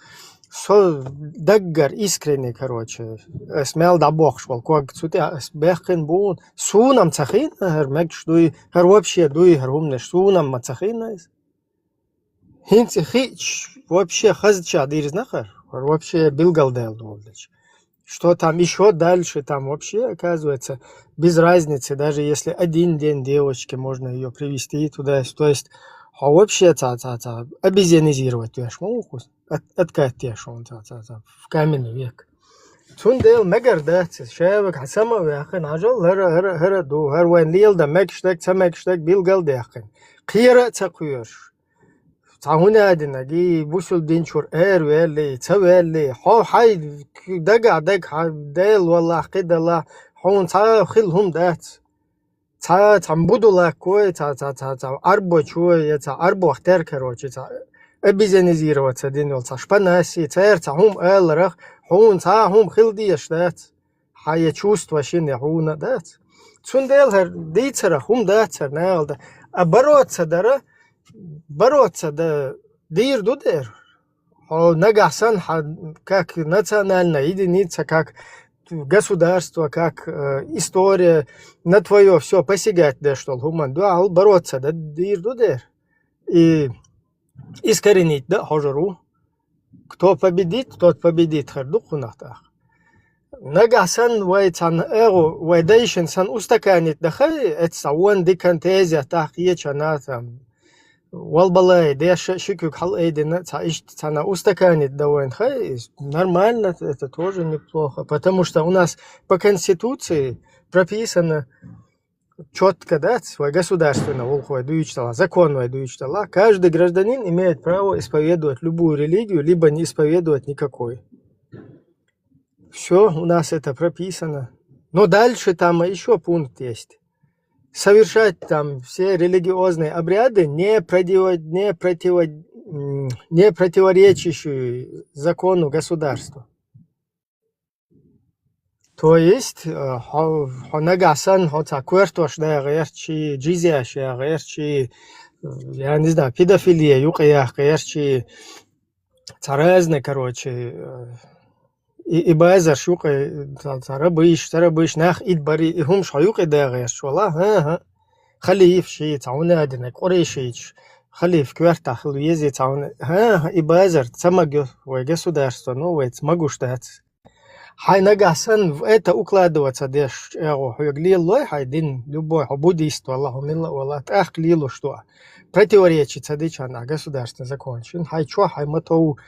Со даггар искренне, короче, смел да бог швал, как цуте бехкен бун, сунам цахин, мэгш дуй, вообще дуй, румнеш, сунам мацахин, хинц хич, вообще хазча дирзнахар, вообще билгалдел долдыч. Что там еще дальше, там вообще, оказывается, без разницы, даже если один день девочки, можно ее привести туда, то есть, а вообще, обезьянизировать, ты аж могут откать он в каменный век. Цундел мегардats, шевек хасама вяхен ажал хераду, хервен лилда мекштек, цамекштек билгалдяхен. Кира цакуеш. Цахуна адинаги, бусул динчур эрвели, цавели, хай дага дел валлах кидала, хун цахилхум дats. Цамбудула кой, арбо чуе, арбо ахтер, короче, обезьянизироваться денился, шпанаси, хум элрах, хум хилдиеш дат, хая чувство шине хуна дат. Цундел дицера хум датер нелда, а бороться да дир дудер. Нагасан как национальная единица, как государство, как история, на твое все посягать, да что хуман, да, бороться да дир дудер. И искоренить, да, хожару. Кто победит, тот победит хардухунахтах. Нагасан вайцан эго, вайдайшин сан устаканит дахай, это сауан дикантезия тах ечана там Walbalay, деша шикук хал эйдена, цана устаканит довольно, нормально, это тоже неплохо, потому что у нас по Конституции прописано четко, да, свой государственный закон, каждый гражданин имеет право исповедовать любую религию, либо не исповедовать никакой. Все, у нас это прописано. Но дальше там еще пункт есть. Совершать там все религиозные обряды, не противоречащие закону государства. То есть, хонагасан, хоцаквертош, чи джизяш, чи, я не знаю, педофилия, юкаях, чи царазны, короче, и базар шука, царабыш, нах идбари, и хум шаюка дагаш, швала, халиф, ши, цаунадина, корейшич, халиф, квертах, луези, цауна, и базар, цамагё, государство, новое, могу штать. Хайнагасан, это укладываться, деш, глилой, хайдин, любой, буддист, Аллаху милла, Аллах, глилу, что противоречит садичана, государственный закончен, хайчо, хайматоу,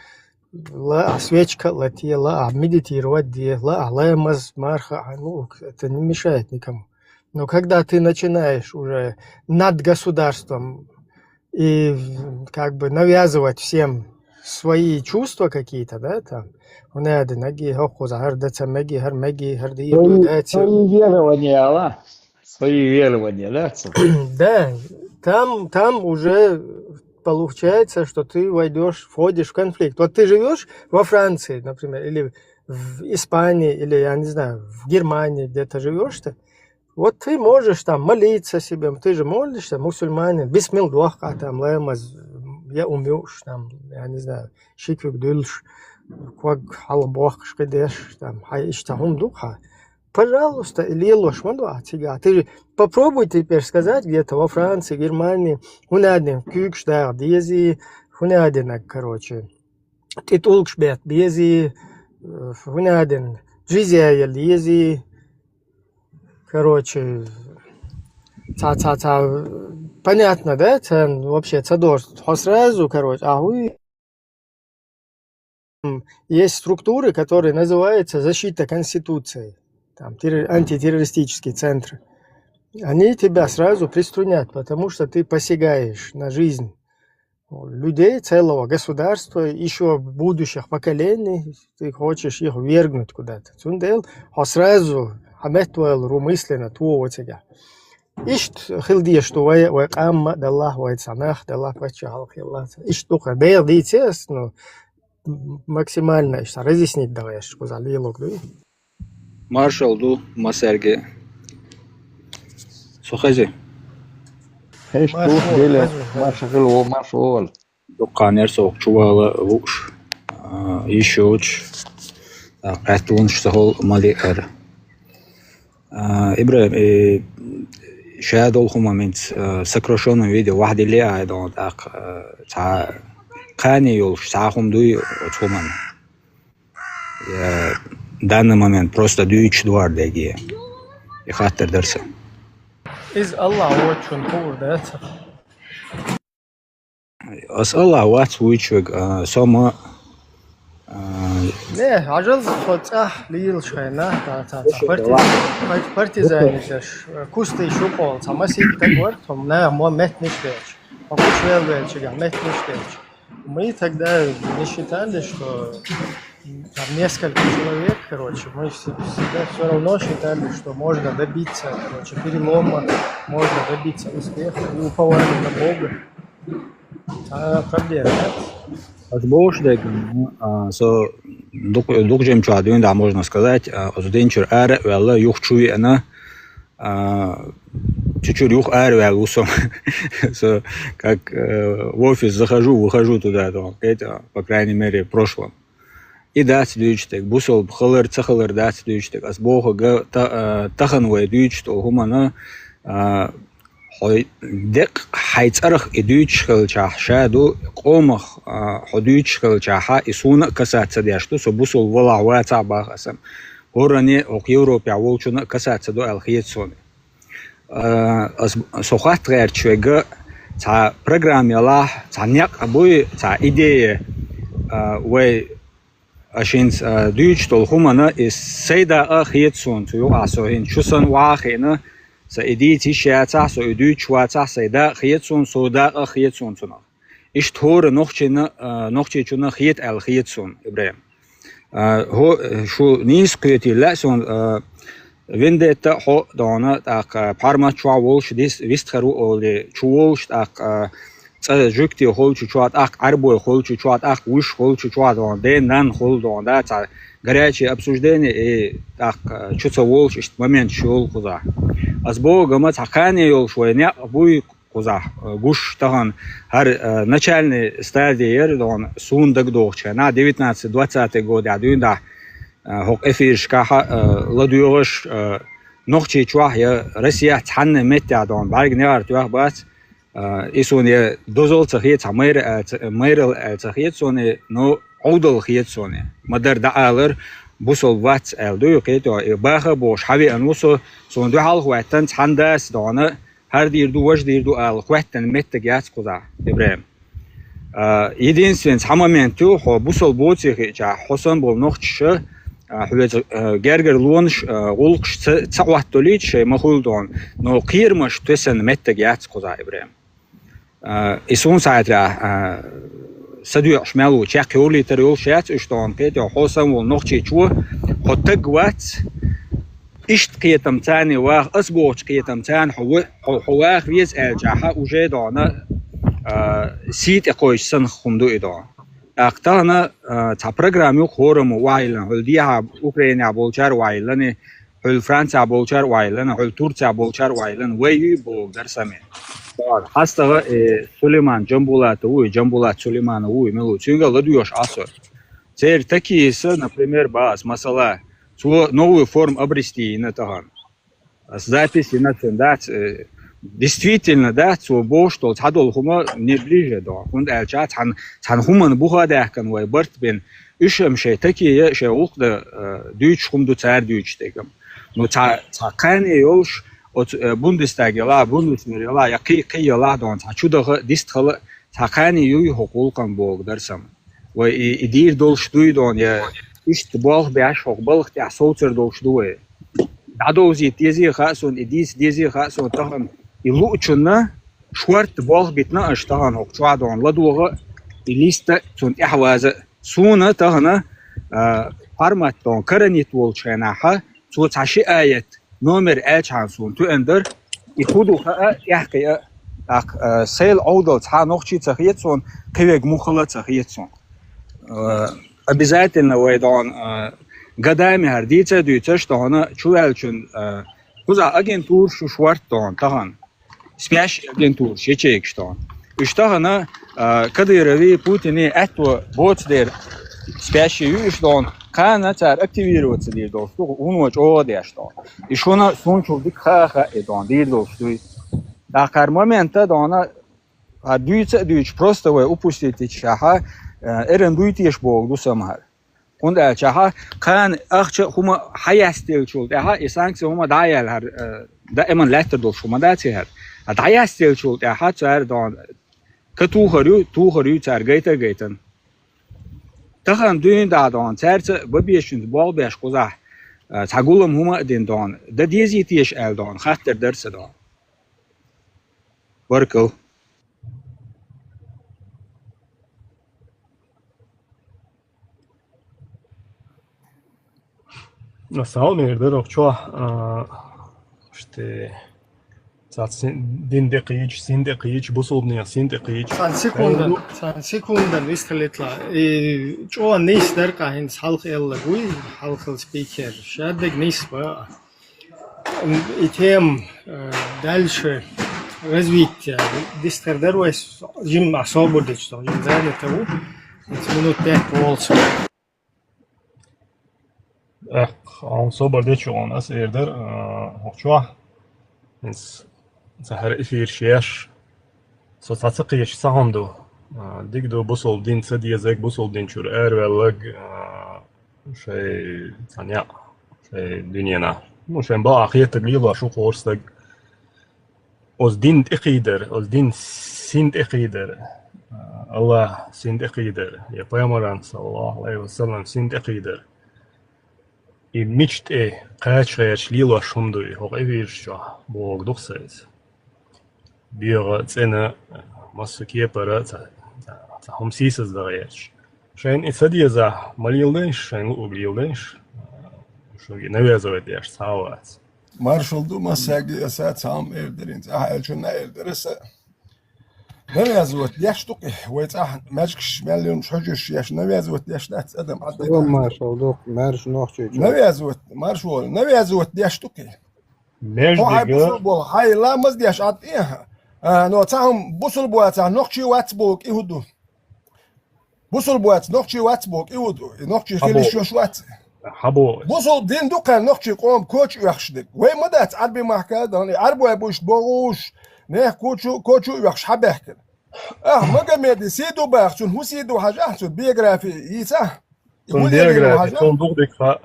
ла свечка, ла тела, медитировать, ла лемаз, марха, ну, это не мешает никому. Но когда ты начинаешь уже над государством и как бы навязывать всем свои чувства какие-то, да, там, Свои верования, Аллах. Свои верования, да? Да, там уже получается, что ты входишь в конфликт. Вот ты живешь во Франции, например, или в Испании, или, я не знаю, в Германии где-то живешь-то, вот ты можешь там молиться себе, ты же молишься, мусульманин, бисмилдуах, там, лемаз, я умеешь, там, я не знаю, шиквик дульш, квак халбох, шкадеш, там, хайиштахум духа. Пожалуйста, лило шманду, тебя. Ты же попробуй теперь сказать где-то во Франции, Германии, хунадин, кюкштар, дези, хунадин, короче, титулкшбет, дези, хунадин, джизия, дези, короче, понятно, да, вообще, цадор, сразу, короче, есть структуры, которые называются защита Конституции. Там, антитеррористические центры, они тебя сразу приструнят, потому что ты посягаешь на жизнь людей, целого государства, еще будущих поколений, ты хочешь их ввергнуть куда-то. Цундел, а сразу хаметуэл румысленно твоего тебя. Ишт хилдия, что вай камма даллах вай самах даллах вачахал хилла. Ишт туха бел дитес, ну максимально разъяснить давай, что за лилок, да? Маршал ду масерге. Сухази. Эш тух деле, маршал. Дуканер сок чувала вуш. Еще уч. Ратун штахол мали эр. Ибрахим, شاهدوا момент сокращенном виде واحد اللي قاعد تاع قاني يولش تاعهم دوي تخومن. Данный момент просто дюйч двор дегие. И хаттер дерсе. Из Аллаха очень да? As Allah wat вичвег сома. Не, ажал фоца лил шайна, партизаны жаш. Кусты шупол, самаси так том на момент не встреч. Покушал вечер, момент не встреч. Мы тогда не считали, что там несколько человек, короче, мы всегда все равно считали, что можно добиться, короче, перелома, можно добиться успеха и уповали на Бога. А проблема, От Бождек, дук жем чуадуин, да, можно сказать, озденчер аре, вела юх чуи она, чуть-чуть юх аре, вела усом, как в офис захожу, выхожу туда, по крайней мере, в прошлом. И дать дючтек, бусол бхалер цахалер дать дючтек, аз Бога таханвай дючтек, гумана дек хайцарах и дючкал чахшаду, комах ходючкал чаха и суна касаться дяшту, со бусол вала ваца бахасам. Горане ок Европе волчуна касаться до алхиет соны. Сохат речвега تا برنامج الله تا نيق أبوي تا إيديا و أشينس ديجيتال همنا السيدة أخيت سون تيو أسوهين شوسن واخينا سإدي تيشياتا سإدي شواتا سيدة خيت سون سودا أخيت سون تنا إشتهور نخشي شنا خيت الخيت سون إبراهيم هو شو نيس قيتي لا سون وندتا هو دانا تاك بارما شوا وولش ديس ويستخرو أولي شوولش تاك جوكتي هول شوات أك عربو هول شوات أك وش هول شوات دان دين نان هول دان دا تا горячее обсуждение так что-то волш ist момент шел куза азбо гамат хакани йол швайня буй куза гуш таган har начальной стадии дон сундаг дохча на 19-20 годы адюнда хок эфиршка ладуйош нохчи чуах я Россия цанне метя дон баргнер туах бац исуне дозол цахет мэр цахет соне но عودل خيتسوني مدر دعالر بوصل وات الدو كيتو باخ بوش حبي انوسو سون دو حال خواتن تانداس دونه هر ديردو وش ديردو ال خواتن متجات قضا ابراهيم يدين سين حمامنتو هو بوصل بوتي جا حسن بول نخش حوت جرجر لونش غولقش تسواتوليت شي مخول دون نو قيرمش تسن متجات قضا ابراهيم اسون ساعتها سديو شمالو تشاك يولي تريول شات اشتون كيتو حوسن ونخشي شو خطق وات اشت قيتم تاني واخ اسبوع قيتم تان حواخ ريز الجاحة وجيدانا سيت اقويش سن خمدو ايدان اقتانا تا برنامج خورم وايلن هل ديها اوكرانيا بولچار وايلن هل فرانسا بولچار وايلن هل تركيا بولچار وايلن وي بو درسامي هستا سليمان جنبولات جنبولات سليمان ملو чунга ладуёш асо цер такие с например бас масала цо новую форму обрести на таган записи на цендат действительно да цо бо что цадол хума не ближе да und elcha цан хуман бухада кан вай барт бен ишем шей такие шей ухда дүйч хумду цар дүйч дегем но ца кане ёлш от Бундестагла, Бундесмерла, який ладон, а чудо дистхал, такани юй хокулкан бог дарсам. Ва и дир долштуй дон, я ишт бог бяш хокбалх я соцер долштуй. Дадози тези хасон, и дизи хасон тахан, и лучуна шварт бог битна аштахан хокчуадон, ладуга и листа цун ихваза суна тахана форматтон каранит волчанаха, цу цаши аят. نمر اشانسون تو اندر يخدوها يحكي سيل عودل تاع نوختي تخيتسون كيف مخله تخيتسون обязательно ويدون قدامي هرديته دويتش تانا شوالچون كوزا агентур شو شوارتون تاهن سبيش агентур شيچيكشتون اشتاهنا كديروي بوتيني اتو بوت دير سبيش يشتون كان تار активироваться دير دوستو унوч одештон и шона сончулдик хаха эдон дир досту дахар момента дона дүйч просто вы упустите чаха эрен дуйтиш бог дусамар und чаха кан ахча хума хаястел чул ха и санкции хума даял хар да эман леттер дол шума дати хар даястел чул ха цар дон ту харю цар гейтен تخن دين دادان ترت ببيشند بال بيش قزح تقولهم هما دين دان ده ديزي تيش الدان خاطر درس دان بركو На самом деле, рохчо, что دين دقيقة سين دقيقة بوصلني سين دقيقة سكوندا ويستلتلا شو نيس دركا هين حلق يلا قوي حلق السبيكر شادك نيس بقى إتهم دالش развитие дистер дервес жим освободить что жим заедно того минут 5 волс он освободить он as erder hochcho سهر إفير شيش صوتاتقيش سهمدو ديكدو بوصل دين سديزك بوصل دين شور ولق شيء ثانية شيء دنيانا مش بقى أخير تقليل وشو قرصك أز دين تقيدر أز دين سند إقيدر الله سند إقيدر يا بيامران صلى الله عليه وسلم سند إقيدر ميشت قاش ليلا شمدوي هو إيش بوق دخسيز بيغا تسنا مسكية برات هم سيسز دغيش شاين إتسدي زا مليلدنش شاين لوبليلدنش شو نوازوت ياش ساوات Marshall Dumas ساعات هم إيردرين أهل شنا إيردرس نوازوت ياش تقي ويتأه ماجكش مليون حجش ياش نوازوت ياش نات أدم عدي Marshall دوك مارش نوخشي نوازوت مارشول نوازوت ياش تقي ماش هو هاي دقا بوصل بو هاي لا مزديش عطيها نو تاهم بوصل بو تاع نوخشي واتسبوك يهدو بوصل بو نوخشي واتسبوك يهدو نوخشي خلي شو شوات حبو بوصل دين دوكان نوخشي قوم كوتش يخشدك وين مدات عربي محكا دوني عربو يبوش بوغوش نه كوتشو يخش حبهكن ما قميدي سيدو باخشون هو سيدو حاجة احسن بيوغرافي يسا سون بيوغرافي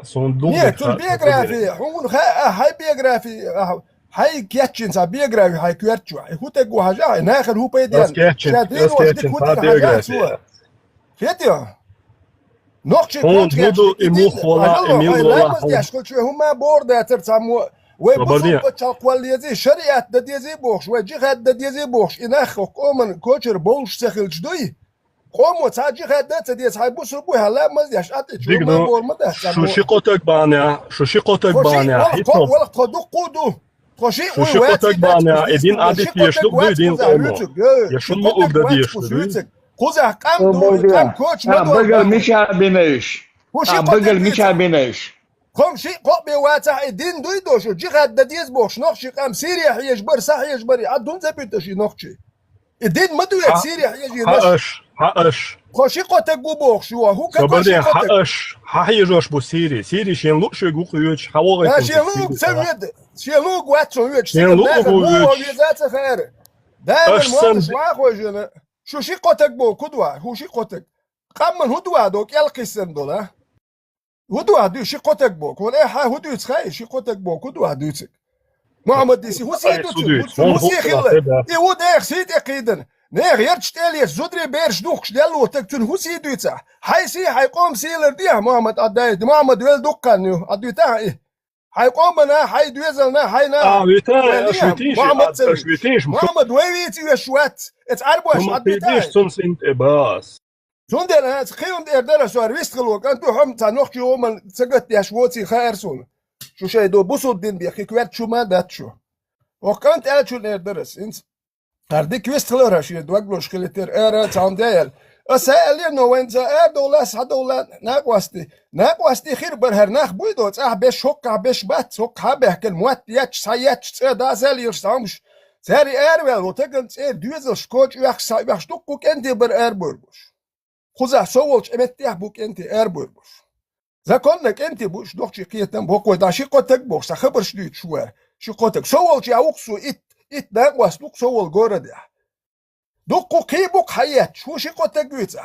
سون دوغ نيه تون بيوغرافي هون هاي بيوغرافي هاي كياتشين سا بيوغرافي هاي كياتشو هو تقو حاجة ناخر هو بيديان كياتشين سا بيوغرافي فيتيو نوخشي هون دودو إموخ ولا إميل ولا لا بس يشكل شوي هما بوردا ترسمو ويبصوا بتشال كواليزي شريعة دديزي بوخش وجيخات دديزي بوخش إناخو قومن كوتشر بوش سخل جدوي قومو تاجي خدات ديز هاي بوصل بوها لا مزياش أتي شو ما بور مدى شو شقتك بانيا شو شقتك بانيا ولا قدو قودو شو شقتك بانيا إدين عادي يشلق دو إدين قومو يشلق أقدر يشلق قوزه قام دو قام كوتش بقل مشا بيناش بقل مشا بيناش قوم شي قوبي واتح إدين دو يدوشو جيخات دديز بوخش نوخشي قام سيريح يجبر صح يجبر عدون زبيتشي نوخشي إدين مدويت سيريح يجي حقش خوشي قوتك بوخش هو كوشي حقش حيجوش بو سيري شين لوك شو يقول يوش حواغي شين لوك سويد شين لوك واتشو يوش شين لوك هو يزات خير دائما مواقف واخو جنا شو شي قوتك بو كدوا هو شي قوتك قام من هدوا دوك يلقيسن دولا هدوا دو شي قوتك بو كون اي ها هدو تخاي شي قوتك بو كدوا دوتك محمد ديسي هو سيدو هو سيخل يود اخ سيد اقيدن نيغ يرتشتالي زودري بيرش دوخش ديالو تكتون هو سيدو تاع حيقوم سيلر ديه محمد ادايد محمد ويل دوكان ادو تاع ايه حيقوم انا حيدويزلنا حينا محمد ويويتي وشوات اتعربوا اش عديتاش سنسنت اباس زوندر انا تخيم دير سوار ويستغلو كنتو هم تاع نوخي ومن تسقط يا شوتي خيرسون شو شي دو بوسو الدين بيخي كوات شو ما داتشو وكانت قالت شو درس انت هرديك ويستغلو راشي دوغلوش خليتر ارا تاع ديال اسال انه وين زا دولاس هدولا ناقواستي خير برهر ناخ بويدو تصح بيش هوكا بيش بات هوكا بهكل موات ياتش ساياتش تصدا زالير سامش ساري اروال وتقن تصير دوزل شكوش يخ شتوكوك انت بر اربوربوش خوزا سوولش امتيح بوك انت اربوربوش زا كونك انت بوش دوخشي قيتن بوكو داشي قوتك بوش خبر شديد شوار شي قوتك سوولش ياوكسو ات ناقواس دوك سوول غورديا دوكو كيبوك حيات شو شي قوتك جويتا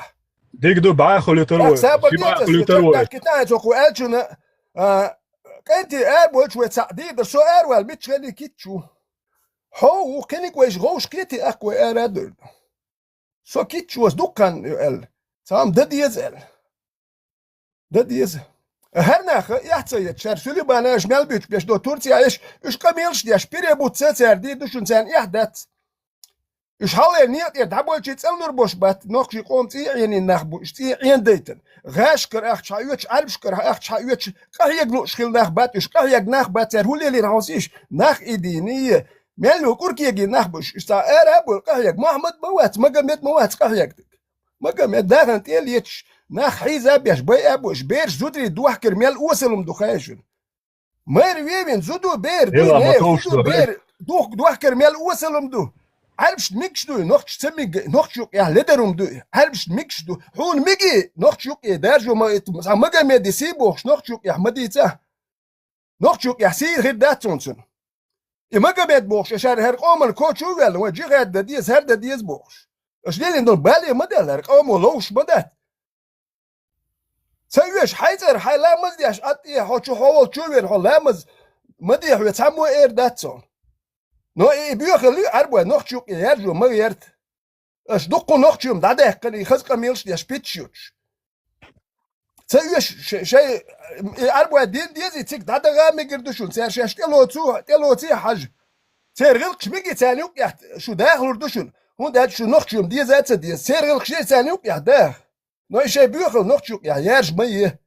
ديك دو باع خليتر وي كتا توكو الجنا انت ابوش وتعديد سو اروال بيتشلي كيتشو هو كنك ويش غوش كيتي اكو ارادر سو كيتشو دوكان ال سام دديزل هرناخ يحتسي تشار سولي باناش مالبيت بيش دو تورتيا ايش قميلش دياش بيري بوتساتر دي دوشن سان احدث إيش حالي نيت يدعبوا تشيت ألنور بوش بات نقشي قوم تيعني نخبو تيعين ديتن غاشكر أخ شايوتش عربشكر أخ شايوتش قهيق نقشخيل نخ بات إيش قهيق نخ بات هولي اللي نحوسيش نخ إدينية ملو كوركيجي نخبوش إستا أرابو قهيق محمد موات مقامت موات قهيقتك مقامت داغن تيليتش نخ حيزا بيش بي أبوش بير زودري دوحكر ميل أوسلم دوخايشن مير ويمين زودو بير زودو بير دوحكر ميل أوسلم دو عربش ميكش دو نوخش تسمي نوخش يوك يا لدرم دو عربش ميكش دو هون ميجي نوخش يوك دارجو ما مجا ميدي سيبوخش نوخش يوك يا مديتا نوخش يوك يا سي غير داتونسن مجا ميد بوخش شار هر قومن كوتشو ويل وجي غاد دديز هر دديز بوخش اش لين دول بالي مدل هر قومو لوش مدت سيوش حيزر حي لامز دياش اتي هوچو هول چوير هول لامز مدي هو تسمو اير داتسون نو بيوخلي عربوا نوخشوك يرجو مغيرت اش دقو نقشم داده كني خزق ميلش ديش بيتشوتش تيش شيء اربع دين ديزي تيك داده غامي قردشون سير شاش تلو تي حاج سيرغلقش ميجي تانيوك يحت شو داخل دشون هون دات شو نقشم دي زات دي سيرغلقش تانيوك يحت داخ نو شيء بيخل نقشوك يا يارج ميه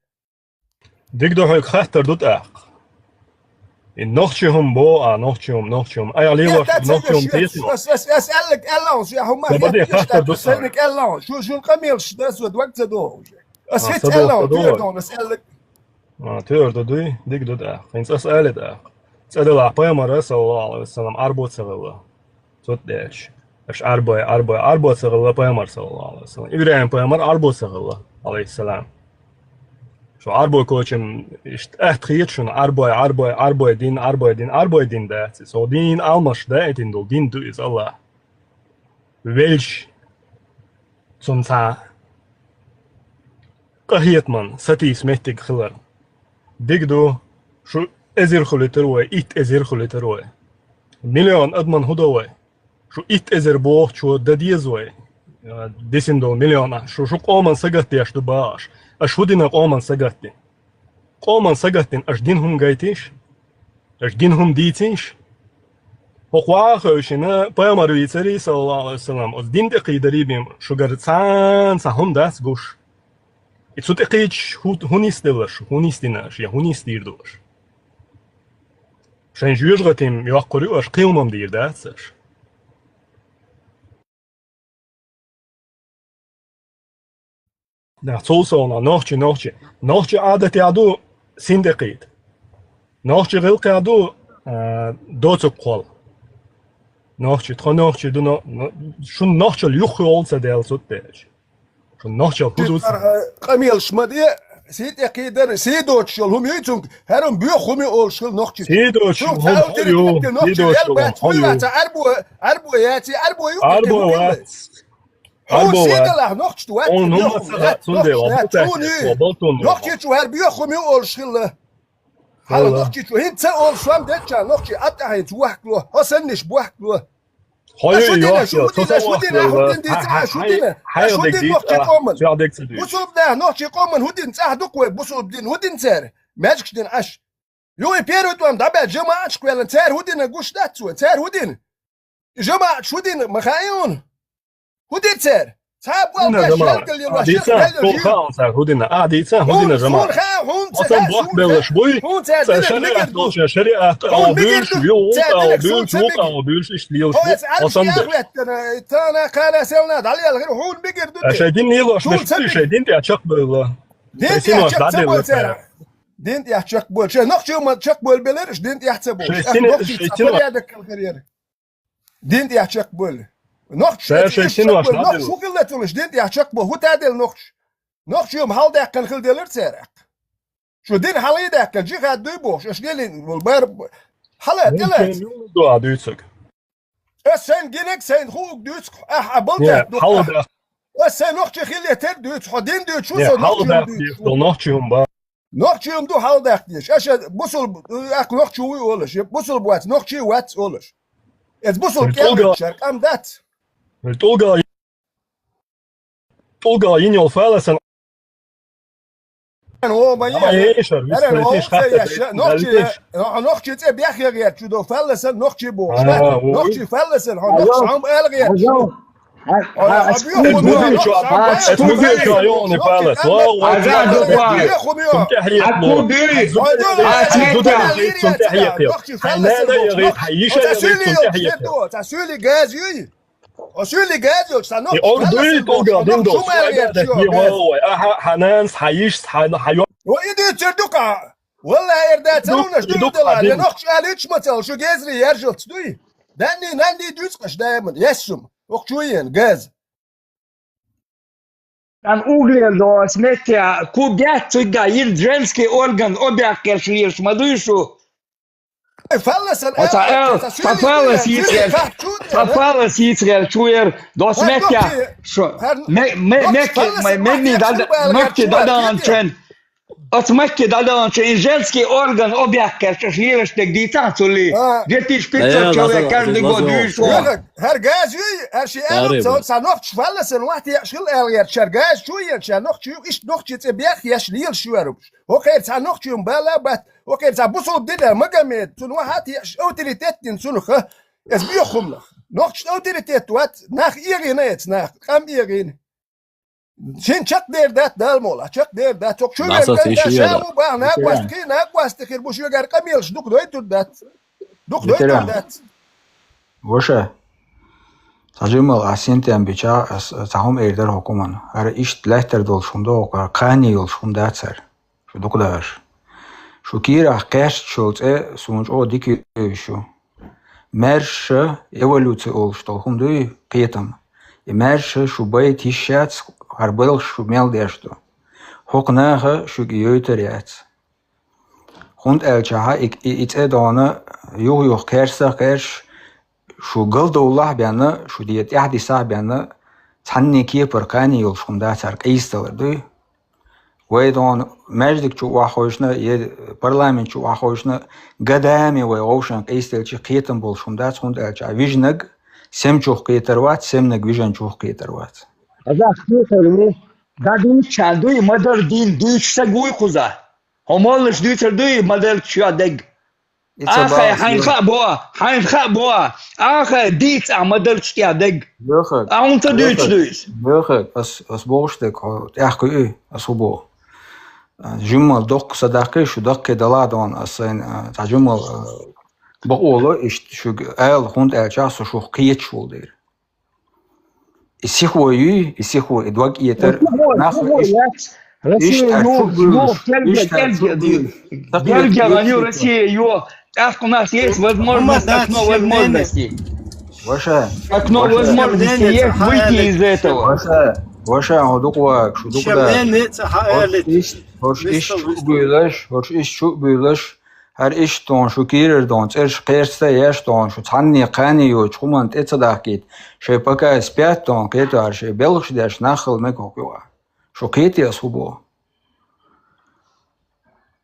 ديك دو هيك خاطر دوت اق ان نقشهم بو نقشهم اي علي وقت نقشهم تيسو اسالك الانس يا هم بدي خاطر دوت اسالك الانس شو القميلش ده سود وقت دو اسيت الانس دو اسالك تور دوي ديك دوت اق انت اسالت اق سأل عباية صلى الله عليه وسلم أربعة سغلة تودش اش أربعة سغلة بايمر صلى الله عليه وسلم إبراهيم بايمر أربعة سغلة عليه السلام شو أربعة كوتشم تخيل شو أربعة دين ده سو دين almaş ده دين دول دين دو إز الله welch zum ta قهيت من ستيس مهتك خلر ديك دو شو ازير خليتروي ايت ازير خليتروي مليون ادمن هدوي شو ايت ازير بو شو دديزوي ديسندو مليون شو قومن سغتي اش دباش اش ودينا قومن سغتين اش دينهم جايتيش اش دينهم ديتيش هو خوشنا بايمر ويتري صلى الله عليه وسلم از دين دقيدري بيم شو غرتسان سهم داس گوش اتسوت اقيش هونيستلش هونيستيناش يا هونيستيردوش شان جوجغتيم يوقريو اش قيومم دير داتسش دا توصلنا نوخشي عادة يعدو سندقيت نوخشي غلق يعدو دوتو قول نوخشي تخو نوخشي دو شو نوخشي اليوخي اولسا ديال سوتاج شو نوخشي الكوزوس قميل شمدي سيد يقيدر سيدوتش هم يتونك هرم بيخومي اولشل نوخشي سيدوتش هم حيو سيدوتش أربو ياتي أربو وات هو سيدله نوخش توات نوخشي شو هر بيخومي اولشل هلا نوخشي شو هنت اولشام دتشا نوخشي أتاهي توحكلو حسنش بوحكلو شو دينا بصوب ده نوخشي قومن هودين صح دوكو بصوب دين هودين سار ماجكش دين اش يوي بيرو توام دابا جماعة شكويلن سار هودين غوش داتسو سار هودين جماعة شودين مخايون هودين سار صعب والله ديتسا خالص هودين ديتسا هودين جماعة اصلا بوك بلش بوي شريعة او بيلش او بيلش اشتليل اصلا تانا كان سيلنا دالي الغير هون بيجر دودي شايدين نيلوش مش شايدين دي اتشق بالله دين دي اتشق بول شي نقشي ما تشق بول بلرش دين دي احتسبو دين دي اتشق بول نقش شو قلتولش دين دي اتشق بول هو تعدل نقش يوم هال ده كان خل ديلر سارق شو دين حالي ده كان جي غاد دوبوش اش ديلين والبار حلا ديلت دو ادوتسك السن جينك سن خوك دوتسك حلا ده السن نقش خلي تر دوتس حدين دوتس شو نقشهم با نقشهم دو حال ده ديش اش بوصل اك نقشو ويولش بوصل بوات نقشي وات اولش از بوصل كيل شرك ام ذات تلقى ينيو فالسن هو ما نقشي تي بيخي غير شو دو فالسن نقشي بو نقشي فالسن نقشي هم الغير والله يردات سلونش دولا نقش عليك مثلا شو جازري يرجل تدوي داني دوسقش دائما يسم وقتوين غاز Там углен до смеття кубят цыга ир женский орган обяк шиеш мадышу. Попалась Ицрель чуер до смеття. Что? Мекки дадан трен. Отмахки дадут, что женский орган объявка, что шливаштек дитацули. 2500 человек каждый год вышло. هرجاز اشي انا صنوخ فلسن واحد يشيل الغير شرجاز شو ينشانوخ شو ايش نوخ تبيخ يشليل شو يروش اوكي صنوخ شو مبالا بات اوكي صبوسو بدنا مجمد سن واحد يش اوتوريتيت سنخ اس بيخملخ نوخ اوتوريتيت وات ناخ ايرينيت ناخ ام ايرين شين شق دير دات دالمولا شق دير دات شو شاو با ناقواست كي ناقواست خير بوش يغار قميلش دوك دويتو دات دوك دويتو دات وشه تجمع أسنتين بيجا تهم إيردر حكومة هر إيش لهتر دول شوندا وكار قاني يول شوندا تر شو دكتور شو كيرا قاش شولت سونج أو ديكي شو مرش إيفولوتي أول شتول هم دوي قيتم مرش شو باي تيشات هربل شو ميل ديشتو حقناه شو جيوتريات خند الجها إت أدانا يو كرسا كرش شو قلد الله بيانا شو ديت إحدى ساعة بيانا تحني كي بركاني يلشون ده ترك إيستر دوي ويدون مجدك شو واحوشنا برلمان شو واحوشنا قدامي ويغوشن إيستر شي قيتن بولشون ده تخوند ألجا فيجنق سم شوخ قيتروات سمنق فيجن شوخ قيتروات هذا خير دادين شادوي مدر دين دوش سقوي خزا همالش دوتر دوي مدر شادق آخه حين خبوا آخه ديت عمدل شتيادق أنت دوش بس بوشتك تحكي أصوبه جمل دق صداقي شو دق دلادون أصين تجمل بقوله إيش شو قال هند أجاس شو قيت شو دير يسيخوي إدواج يتر ناخذ إيش Россия, у нас есть возможность, окно возможностей. Окно возможностей есть выйти из этого. Ваша, هدوقك شو هرش إيش شو بيلاش هر إيش تون شو كير دون إيش قيرسة ياش تون شو تعني قاني يو شو من تتصدقيت شيء بقى سبيات تون كيتو هر شيء بلغش داش ناخل مكوكوا شو كيتي أصوبه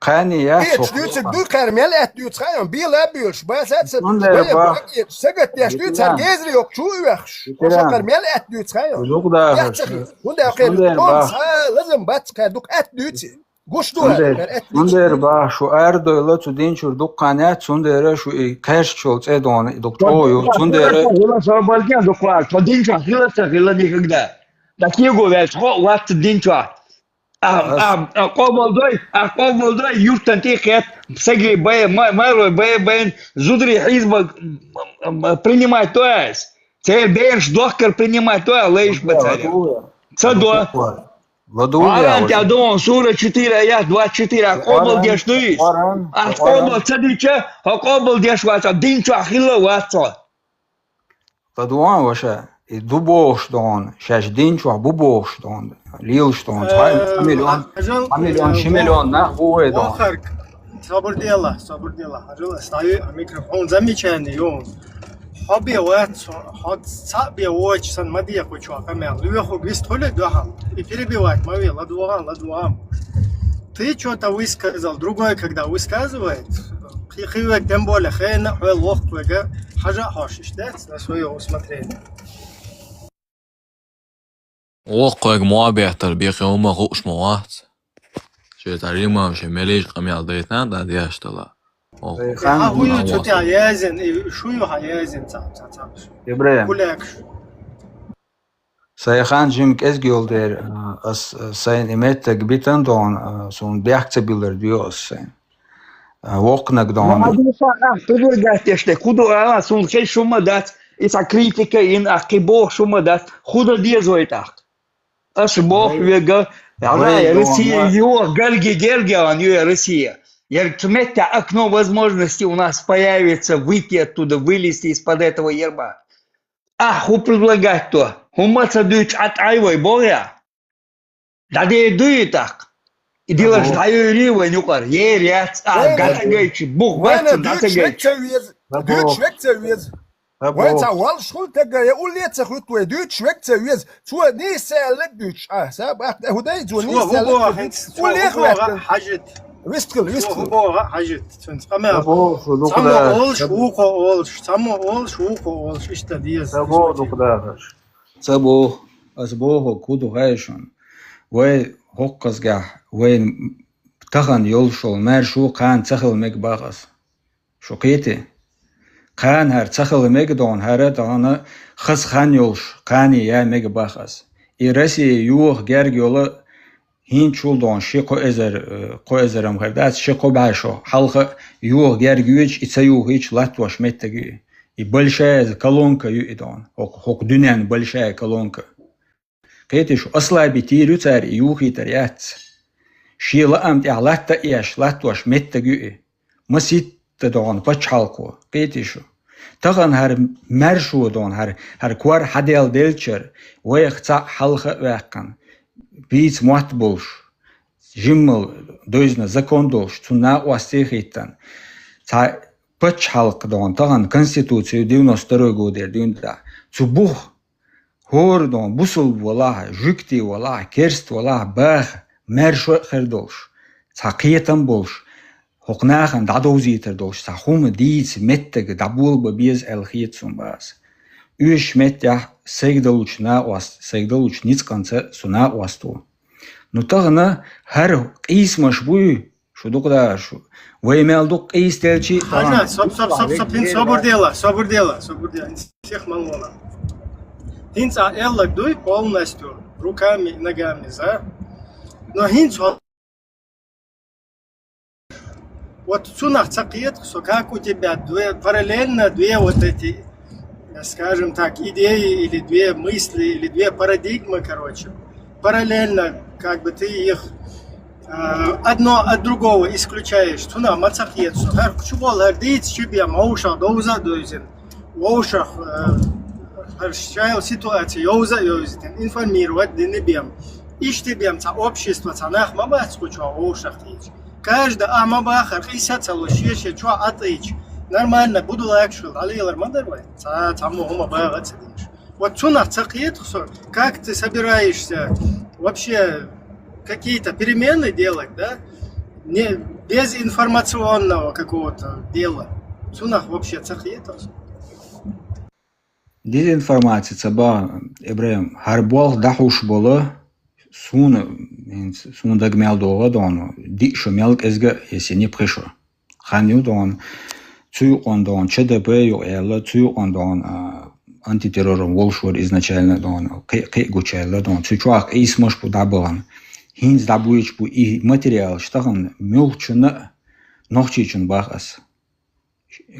قاني يا Jetzt stützt du Karmel du tsayon bil abios basat sagat ya stützt gezri yok şu üyx şu Karmel du tsayon und der lazım bat kaduk du Gushtu Sunder ba şu erdoyla tudin çurduk kanat sundere şu kaş çolts edon doktoru sundere Ула собалген доклад tudin çahila çahila никогда такие говорят вот tudin çah قوم يورتن تيخت سجل بين زودري حزب принимать то есть цель бенш дохкер принимать то лейш бацаря цадо Аран тядон сура 4 аят 24 قوم дешдуис قوم цадича قوم дешваца динча хила ваца Тадуан ваша и дубош дон шашдин чу бубош дон лилш дон 2 миллион шимиллион на хуе дон صبر ديلا هجل استاي ميكروفون замечательный он хобби вот ход сабе очень сан мадия хочу камер лёху гвистоле доха и перебивать мои ладуам ты что-то высказал другой когда высказывает хихивек тем более хейна лох твега хажа хошиш да на свое усмотрение وقعك موابيتر بيخي هما غوش موات شو تعليمهم شو مليش قميال ديتنا دا دياشتلا هو تشوتي عيازن شو عيازن إبراهيم Sayhan Jim Kesgöl der sein emetek biten don son beaktabilir diyor sen. Вокнак don. Tudo gasteste, kudo ela sun ke shuma dat isa kritika in akibo shuma dat khuda diazoitak. As бог вега Россия его галги он ее Россия. Я тметя окно возможности у нас появится выйти оттуда, вылезти из-под этого ерба. Ху предлагать то. Хумаца дует от айвой боя. Да де дует так. И делаешь даю рива нюкар. Еряц, гатагайчи, бух, ватца, гатагайчи. Duit schmeckt serviert. Weil es auch schuld der ja ulietse gut du Deutsch weg zu ist zu nicht sehr Deutsch سابق هو ده جو nicht sehr حاجت ويستقل هو حاجت تنسمع اولش وقو اولش سمو اولش وقو اولش ايش تديز سبو أسبوه كودو هايشون وي هوكس جاه وي تخن يولشول مارشو قان تخل ميك باغس شوقيتي قان هر تخل ميك دون هر دانا خس خان يولش قاني يا ميك باغس إيرسي يوخ جرج يولا هين شول دون شي قو ازرم خردات شي قو بعشو حلقة يوخ جرج يوش إتسيوه هيش لاتوش ميتاقي И большая колонка юидон, хок дюнян большая колонка. Кетиш ослабить и рюцар и юхитар яц. Шила амт ялатта ияш латваш метта гюи. Маситта дон пачалко. Кетишу. Таган хар маршу дон хар квар хадел делчер. Вех ца халха веккан. Биц муат болш. Жиммал дойзна закон долш. Цуна уастехиттан. Ца пачалк дон таган конституцию 92 года дюнда. Цубух هور دون بوسل ولا جوكتي ولا كيرست ولا باخ مرشو خردوش تاقيتن بولش حقناخن دادوزيتر دوش تاخوم ديز متك دابول ببيز الخيتسون باس üç metya segdaluç na was segdaluç nic kanca suna wastu no tagna her qismash bu şu dokda şu веймелдук qistelchi Хана соп собор дела всех малона Хинца эллак дуй полностью руками и ногами, да? Но хинц вот цунах цакиет, что как у тебя параллельно две вот эти, скажем так, идеи или две мысли или две парадигмы, короче, параллельно как бы ты их одно от другого исключаешь. Цуна мацакиет, что как чувал ардит, чебя мауша доуза дойзен, воушах Шайл ситуация, информировать днебем. Иштебем ца общество цанах мабац куча ошахтич. Каждый амабахар исяца лошеше чуа атыч. Нормально буду лакшил, алилар мадервай. Ца мугума багац. Вот цунах цакиет, как ты собираешься вообще какие-то перемены делать, да? Не без информационного какого-то дела. Цунах вообще цакиет. Дезинформация цаба Ибраим харбол дахуш бола сун дагмел дога дон ди шомел эзга есени прешо ханю дон цу он дон ЧДП ё элла цу он дон антитеррором волшвор изначально дон кэ гучайла дон цучуах исмош пудабан хинз дабуич бу и материал штаган мёлчуна нохчичун бахас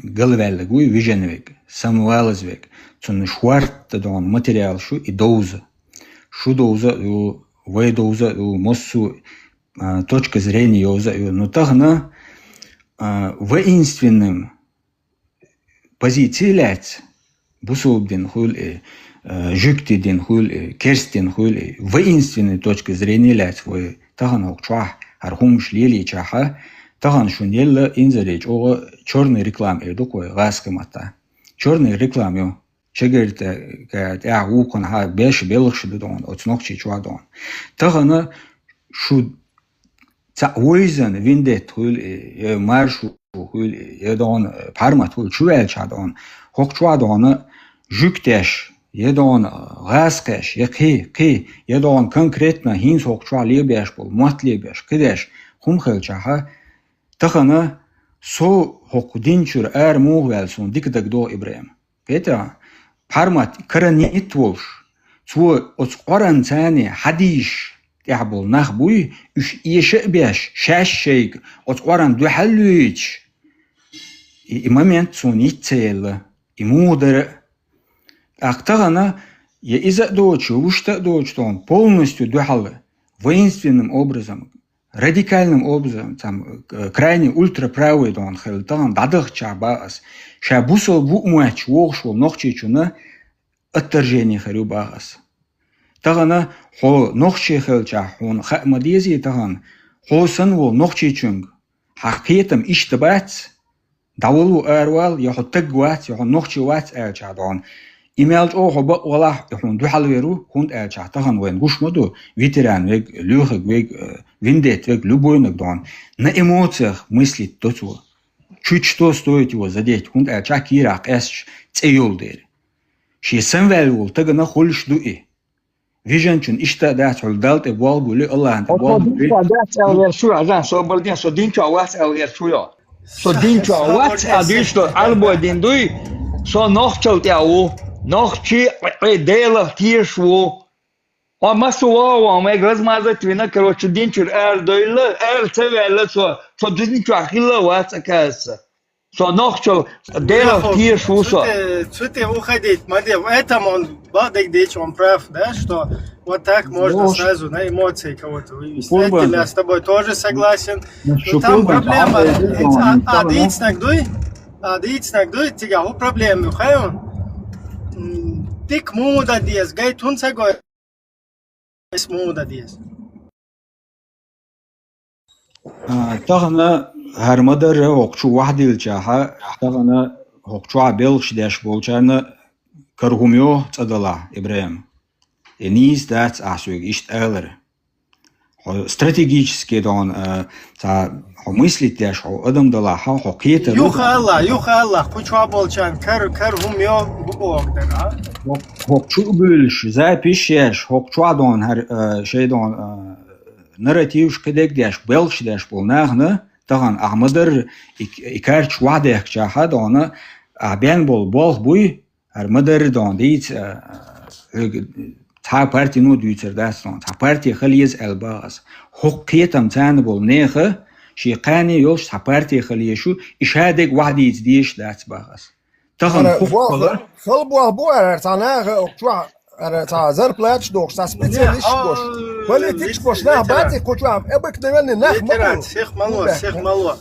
галвеллегуй виженвек самуэлзвек цун шварт дон материал шу и доуза шу доуза ю вей доуза ю моссу точка зрения йоза ю но тагна воинственным позиции лять бусубдин хул жуктидин хул керстин хул воинственной точки зрения лять вы тагна чуа архум шлили чаха таган шунелла инзалеч ого черный реклам такой гаскамата черный реклам чегерте я укон ха беш белхш дон оцнохчи чуадон тагана шу ца ойзен виндет хул маршу хул едон пармат хул чуэл чадон хокчуадон жуктеш едон гаскеш яки едон конкретно хин хокчуа лебеш бол матлебеш кидеш хумхелчаха тагана со хокдинчур эр мугвелсон дикдаг до Ибраим Петя пармат каранит волш цу оцқоран цани хадиш ябол нахбуй үш иеше беш шашшейг оцқоран духаллуич и момент сунит цел и мудер актагана я иза дочь ушта дочь он полностью духал воинственным образом радикальным образом там крайне ультраправый он хелтан дадах чабас шабусол бумач волшо нохчичуна отторжение харюбас тагана хо нохчи хелча он хамадизи таган хосан вол нохчичунг хакетам иштабац دولو أروال يحط جوات يحط نخش وات أرجعون إيميل أو هو ولا يحون دو حلويرو هون أرجعتهن وين وش مدو فيتران ويج لوخ ويج ويندت ويج لبوينك دون на эмоциях мыслить то чуть что стоит его задеть هون أرجع كيراق أسش تأيول دير شي سنفالول تجنا خلش دوئي فيجن چون إشتا دات حلدالت إبوال بولي الله أنت إبوال بولي دات أولير شو عزان سو بلدين سو دينچو وات أولير شو يا سو دينچو وات أديشتو ألبو دين دوي سو نوخچل تياو نوخچي ديلا تيشو وما سوا وما يغز مازا توينا كروچ دينچور دويلا تيويلا سو دينچو أخيلا وات أكاس سو نوخچل ديلا تيشو со Ты уходить, смотри, в этом он Бадык он прав, да, что вот так можно сразу на эмоции кого-то вывести. Я с тобой тоже согласен. Но там проблема, адыц нагдуй, тига у проблемы, хайон. Тик муда диес, гай тун сагой, муда диес. تغنا هرمدر وقشو واحد الجاها تغنا وقشو عبيلش داش بولشارنا كرهوميو تصدلا إبراهيم نيز دات أحسويك إشت أغلر стратегически дон та мыслить даш адам дала ха киета юха Аллах куча болчан кар богдара хокчу бөлүш запишеш хокчу дон хар шейдон нарратив кедек даш белш даш болнагны таган ахмадыр икарч вадех чаха дона абен бол буй армадыр дон дит تا پارتی نو دیوتر داستان تا پارتی خلیز الباز حقیقتم تان بول نیخه شیقانی یوش تا پارتی خلیشو اشادق وحدی دیش دات باز تاخن حقوق خلبوا بوار تانه اقتوا تا زر پلاچ دوش تا سپیشلیش دوش ولی تیچ باش نه بعدی کجا ابک نمیل نه شیخ مالو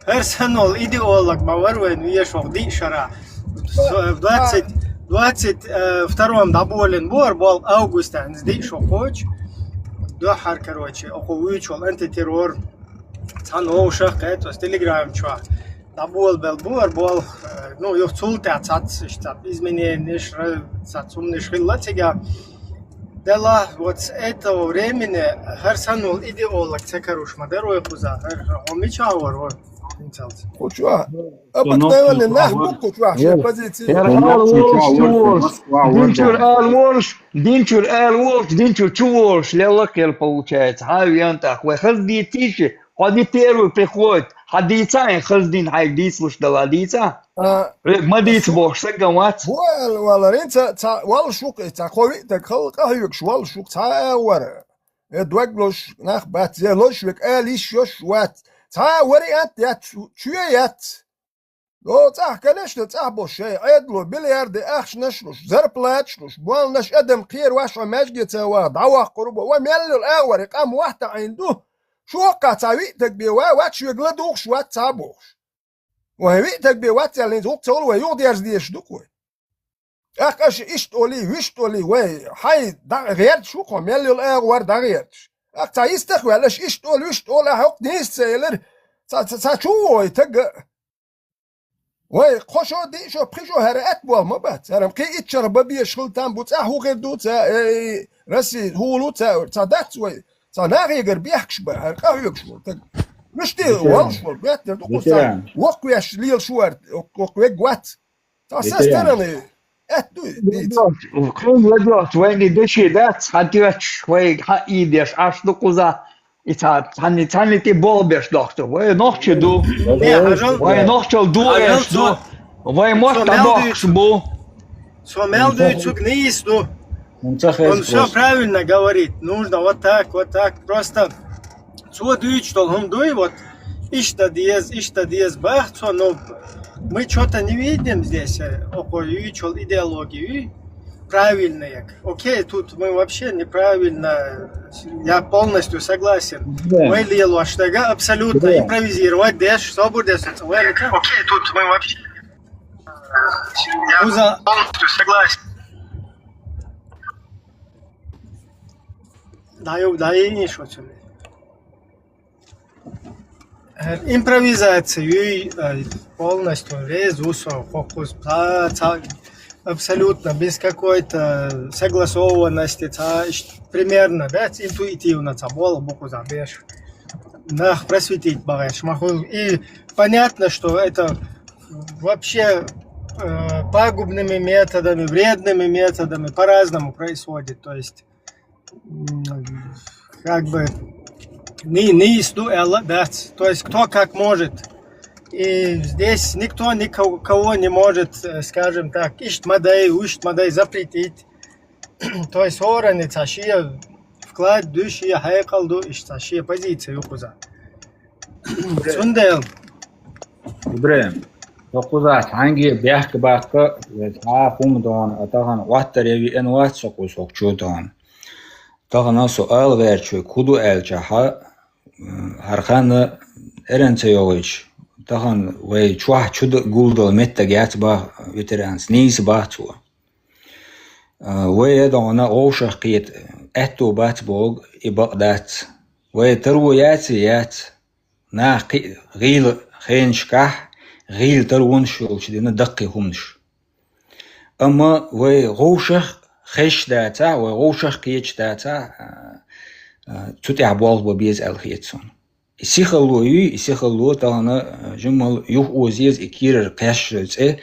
هر سنول ایدئولوگ باور و نیش وقتی شرع 22-м доболен был августа, здесь что хочешь, дохар, короче, охуючил антитеррор, цану шахка, это с телеграм чувак, добол был, ну, я цулте отцат, изменения, цумный шхиллатига, дела вот с этого времени, харсанул идеолог, цекаруш, мадерой хуза, омичауэр, вот. Куча, обыкновенный нахуй куча, все позиции. Динчур чуваш, лелакер получается. Хайвянтах, вы хазди тише, ходи первый приходит, ходи цай, хаздин хайди слуш дала дица. Мадиц бог, сагамат. Вал ринца, вал шук, цахови, так халка юкш, вал шук цаавар. Эдваглош нах бат, зелош век алиш yosh wat. تا وريات يات شويات لو تاع كلاش تاع بوشي عدلو بليارد اخش نشلوش زربلاتشلوش بوالناش ادم قير واش ماجي تاوا دعوه قربه وميلو الاول قام واحد عنده شو وقع تاويتك بيوا واتش يغلدوخ شو تابوش وهويتك بيوات اللي زوق تقول ويود يرزديش دوكوي اخش ايش تقولي ويش تقولي وي حي غيرت شو قام يلو الاول دا غيرتش تا يستخوي علاش ايش تقول ويش تقول حق نيس سيلر تا شو يتق وي خوشو دي شو بريشو هرات بو ما بات هرم كي يتشرب بي شغل تام بوت هو غير دو تا راسي هولو تا دات وي تا ناغي غير بيحكش بها قهوك شو مش دي والش بات دوك تا وقياش ليل شوار وقيا قوات تا سسترني كل لجوت وين دشي دات حديش وين حقيدش عشدو قزا إتات هني تي بولبش دكتور وين نوخش دو وين نوخش دو إيش دو وين موت دكش бу Сомелдуют гнезду. Он все правильно говорит. Нужно вот так. Просто цудуют, что он дует, вот ишта диез бахцо, но мы что-то не видим здесь, около идеологии. Правильные. Окей, тут мы вообще неправильно. Я полностью согласен. Мы лило штага абсолютно импровизировать, деш, что будет. Окей, тут мы вообще. Я полностью согласен. Да и не шо. импровизацию полностью резусо, фокус, абсолютно без какой-то согласованности, примерно, да, интуитивно, было боку забежь. Нах просветить багаж. И понятно, что это вообще пагубными методами, вредными методами по-разному происходит. То есть, как бы, не стоило, да, то есть кто как может. И здесь никто никого не может, скажем так, ищет модель запретить. То есть органы цашия вклад души хайкалду ищет цашия позиции укуза. Сундел. Ибраим. Yokuzat hangi biyahki bakı ta pumdon atahan vattarevi envat sokçudan. Tağına sual verçü kudu elçaha harxanı erençe yoğuç. Tağın ve çuah çudu guldol mette gatba veterans neyse bahçu. Ve dağına oşaqiyet etto batbog ibaqdat. Ve terwiyat yat na gil khinşkah غيل ترون شو شدينا دقي همش أما وغوشخ خش داتا وغوشخ كيش داتا تتع بالغ بيز الخيتسون يسيخلو تانا جمال يوح وزيز إكير قاش إيه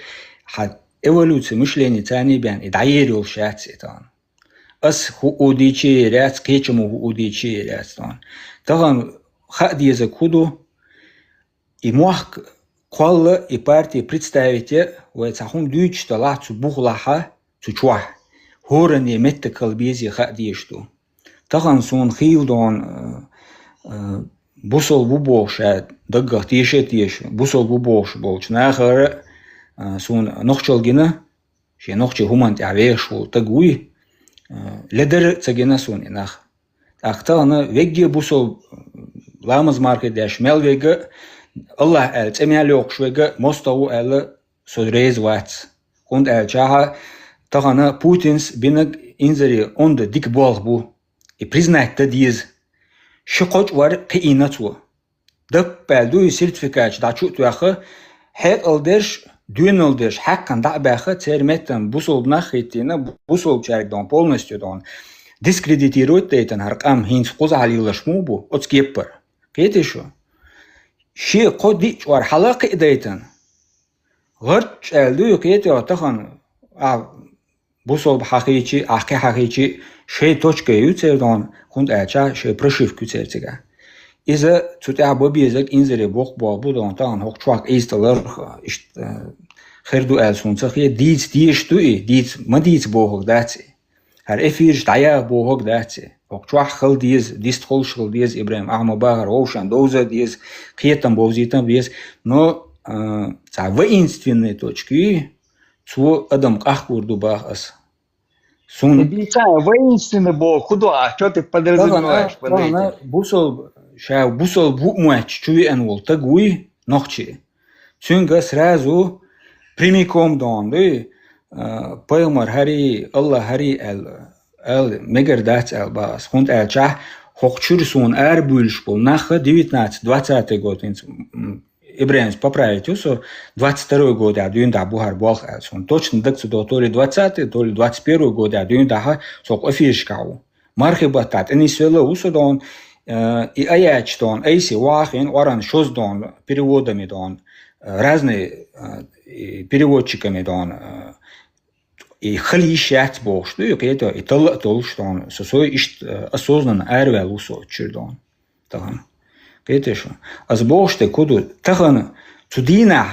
حد إيولوتي مش ليني تاني بان إدعير يوشات تان أس هو أوديشي رات كيشمو هو أوديشي رات تان خاديزا كودو إموحك Колла и партии представите, что цахун дюйч тала цу бухлаха цу чуах. Хорани метте калбези хадиешту. Тахан сон хилдон бусол бубоша дагга тиеш бусол бубош болч. Нахар сон нохчалгина ше нохче хумант авешул тагуи ледер цагина сон нах. Ахтана вегге бусол ламаз маркет даш мелвега الله قال تميال يوكشوغا مستوى قال سودريز وات كنت قال جاها تغانا بوتينس بينك انزري اند ديك بول بو и признать тадиз شقوج ور قيناتو دب بالدو سيرتيفيكات دا چوت واخه هيك الدرش دونالدرش حقا دا باخه ترمتن بوسول نخيتينا بوسول جاركدون полностью дон дискредитирует дейтен харкам хинс قوزاليلشمو بو اوتسكيبر كيت شو شيء قدي ور حلاقة دايتن غرش ألدو يقيت يعتقن بوصل بحقيقي أحكي حقيقي شيء توشك يوتيردون كنت أجا شيء برشيف كوتيرتيجا إذا تتع ببيزك إنزري بوق بابو دون تان هوك شواك إيستلر خيردو ألسون تخي ديت دوئي ديت ما ديت بوهوك داتي هر إفيرش دايا بوهوك داتي وقتوح خل ديز تخل شغل ديز إبراهيم أعمى باهر ووشان دوزا ديز قيتن بوزيتن ديز но воинственные точки цу адам ахкурду бахас сун обещаю воинственный бог куда что ты подразумеваешь под этим бусол бумач чуи анвол тагуи нохчи цунга сразу прямиком донды пайгамбар хари аллах хари мегер дать албас хунд элча хокчурсун эрбульш был наха 19-20 год Ибраимс поправить усо 22 год а дюнда бухар болх элсон точно дакцу до то ли 20 то ли 21 год а дюнда сок офишкау мархибатат они свела усо дон и аяч дон эйси вахин оран шоз дон переводами дон разные переводчиками дон и халишат бог что это и то что он сосой ищет осознанно арвел усо чурдон таган это что аз бог что куду таган цудина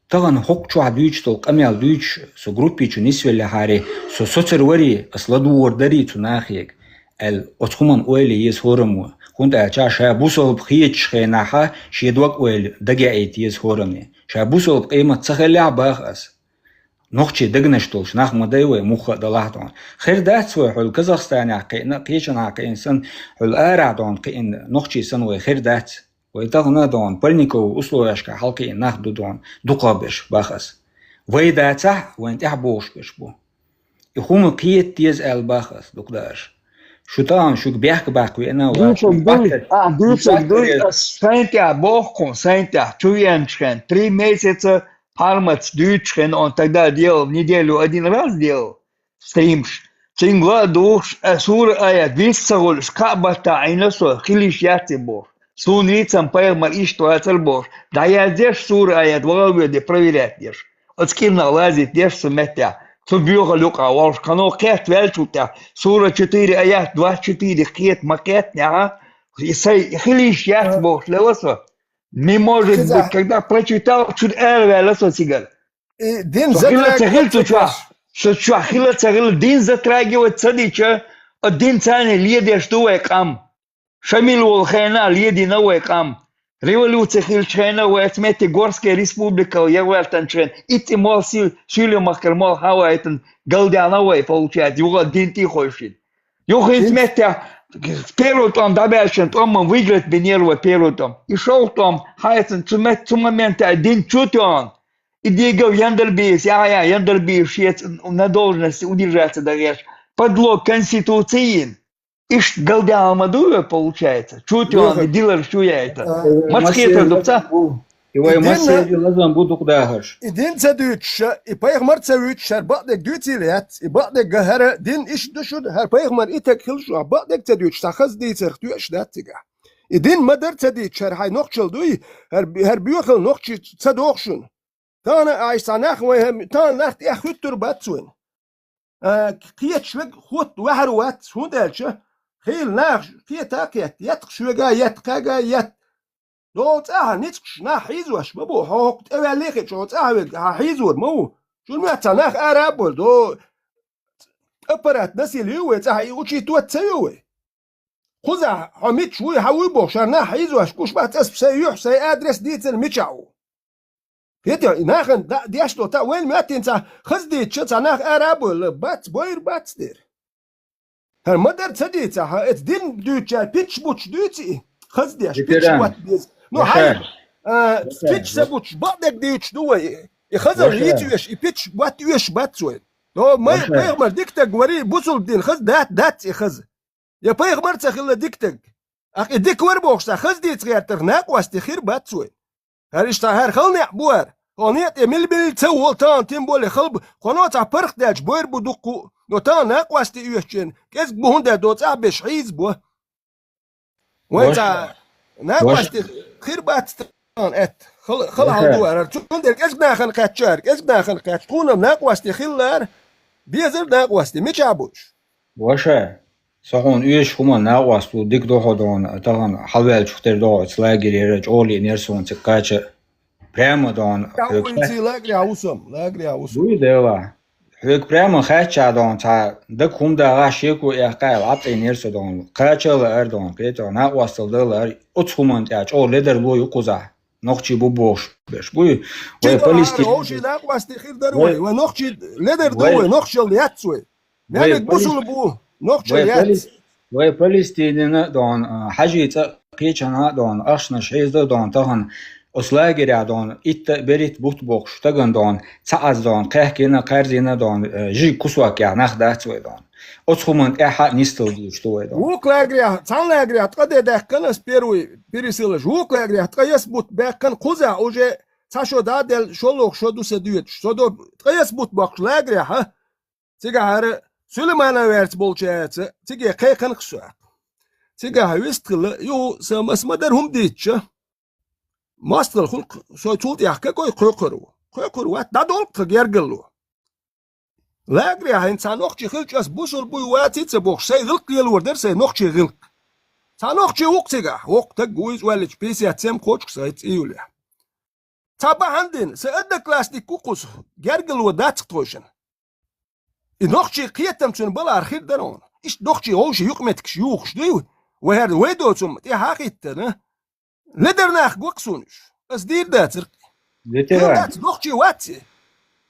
таган хокчу адуич то камял дуич со группе чунисвеле хари со соцервари асладу ордари цунахик ال отхуман оили ес хорому хунда чаша бусол бхич хенаха шедвак оил дагяит ес хорами ша бусол قيمه цахаля бахас نخشي دقنش طولش ناخ مدايوة مخ دلاحتون خير دات سوى حول كازاخستان عقينا قيشن عقين سن حول آرع دون قين نخشي سنوى خير دات ويتغنا دون بلنكو أسلو يشكا حلقين ناخدو دون دقابش باخس ويداتح وانت احبوش بشبو يخوم قيت تيز آل باخس دقداش شو طبعا شو بيحكي بحكي أنا Dušak duj, Saintja Bohkom, Saintja, Чуянчхан, 3 месяца Пармац Дючхан, он тогда делал в неделю 1 раз делал стримш. Чингла душ, сур аят, виссагул, шкабата, айнасо, хилиш яти бор. Сун лицам поймал ишту ацел бор. Да я здесь сур аят, воловеде проверять дешь. От скинна лазит дешь суметя. Субьюха люка, волш, кано кет вельчутя. Сура 4 аят, 24 кет макет, ага. Хилиш яти бор, левосо. Не может быть, когда прочитал, чуть эрвелосо сигал. Дин Что хила цагил дин затрагивает садича, один цане леди что кам. Шамил волхена леди на кам. Революция хилчена уэсмети горская республика являтанчен. Ити мол силе махер мол хава этен галдяновой получается. Его дин ти хочет. Юхин сметя первый том добавшен, том он выиграет Бенерова первый том. И шел том, хайцен цумет момента один чутон. И Дигов Яндербиевич, Яндербиевич на должности удержаться дальше. Подлог Конституции. Ишь Галдяна Мадуя получается. Чуть он, дилер шуяет. Мацкетер дупца. Его массе лазан буду куда гаш. И дин цадуч, и пайгмар цавуч, шарбатник дютилят, и батник гахара, дин иш душуд, хар пайгмар итак хилшу, батник цадуч, сахаз дийцер хтуяш датига. И дин мадар цадуч, хар хай нокчел дуй, хар бюхel нокчи цадокшун. تانا عيساناخ وهم تانا نخت يخوتر باتسوين قيت شوك خوت وحروات هون دالشة خيل ناخ قيت تاكيت يتق شوكا يتقاقا يت دوت نتقش نا حيزوش مبو حوق توليخي شوت حيزور مو شو المعتا ناخ أرابول دو أبرات نسي اليوه تاها وشي توت سيوه خوزا حميد شوي حوي بوشار نا حيزوش كوش بات اسب سيوح سي أدرس ديتل ميشاو Peter, nachen die sto ta wel matin sa khazdi chsa nach arabul bat boir bat der. Her modern sadit sa et din ducha pitch buch duti khazdi pitch wat biz. No hay pitch sa buch badek duch duwe. I khazar yitush i pitch wat yush bat so. No may paygmar dikta gwari busul din khaz dat i khaz. Ya paygmar sa khilla dikta. Akh dik war box sa khazdi tsgyater naq wasti khir bat so. هر خلني بور قنيت يمل بالتو تان تيمبول خلب قنات برخ داج بور بدقو نوتان ناقواستي يوشن كيس بهون دا دوت ابش حيز بو وانت ناقواستي خير بات ات خل هالدوار تون دير كيس ناخن كاتشار كيس ناخن كاتكون ناقواستي خلار بيزر ناقواستي ميشابوش واشا سخون üyeş kuma nağvastu dik dohodon tagan halvel çukter do slageri oli nerson çıkaçı prema don lagri ausum bu deva hök prema hacha don ta da kumda gaşeku yaqal at nerso don qaçalı erdon peto nağvastıldılar uçumun taç o leder loyu kuza noqchi bu boş beş bu ve polisti o nağvasti khir darwe ve noqchi leder darwe noqchi yatsu yani busul bu وي فلسطين دون حاجة قيشنا دون أشنا شيز دون تهن أصلاجر دون إت بريت بوت بوخش تجن دون تعز دون قهكنا قرزنا دون جي كسوك يعني نخدات وي دون أصخمن إحد نستل ديش توي دون وكلاجريا تانلاجريا تقدر ده كان سبيروي بيرسيلش وكلاجريا تقيسبوت بكن خوزا أوجه تاشو دادل شلوك شدو سديت شدو تقيسبوت بكلاجريا ها تيجا Süleyman'a verts bolçayatsa, tige qayqan qsuaq. Tige havistqılı, yo samasmadar hum ditça. Mastqıl xulq, soy tult yaqqa qoy qoquru. Qoquru wat dadolq gergillu. Lagri hayn sanoqchi xilchas busul bu watitsa box say gilq yelur derse noqchi gilq. Sanoqchi uqtiga, uqta guiz walch pisiatsem qochq sayt iyulya. Tabahandin, sa'adda klastik kuqus, gergil wadatq toşun. نقشي قيتم تون بلا أرخير درون إيش نقشي هوشي يقمتك شيوخ شديو وهذا ويدو تم تي حقيقة لدرنا قوقسونش بس دير داتر فيتران نقشي واتي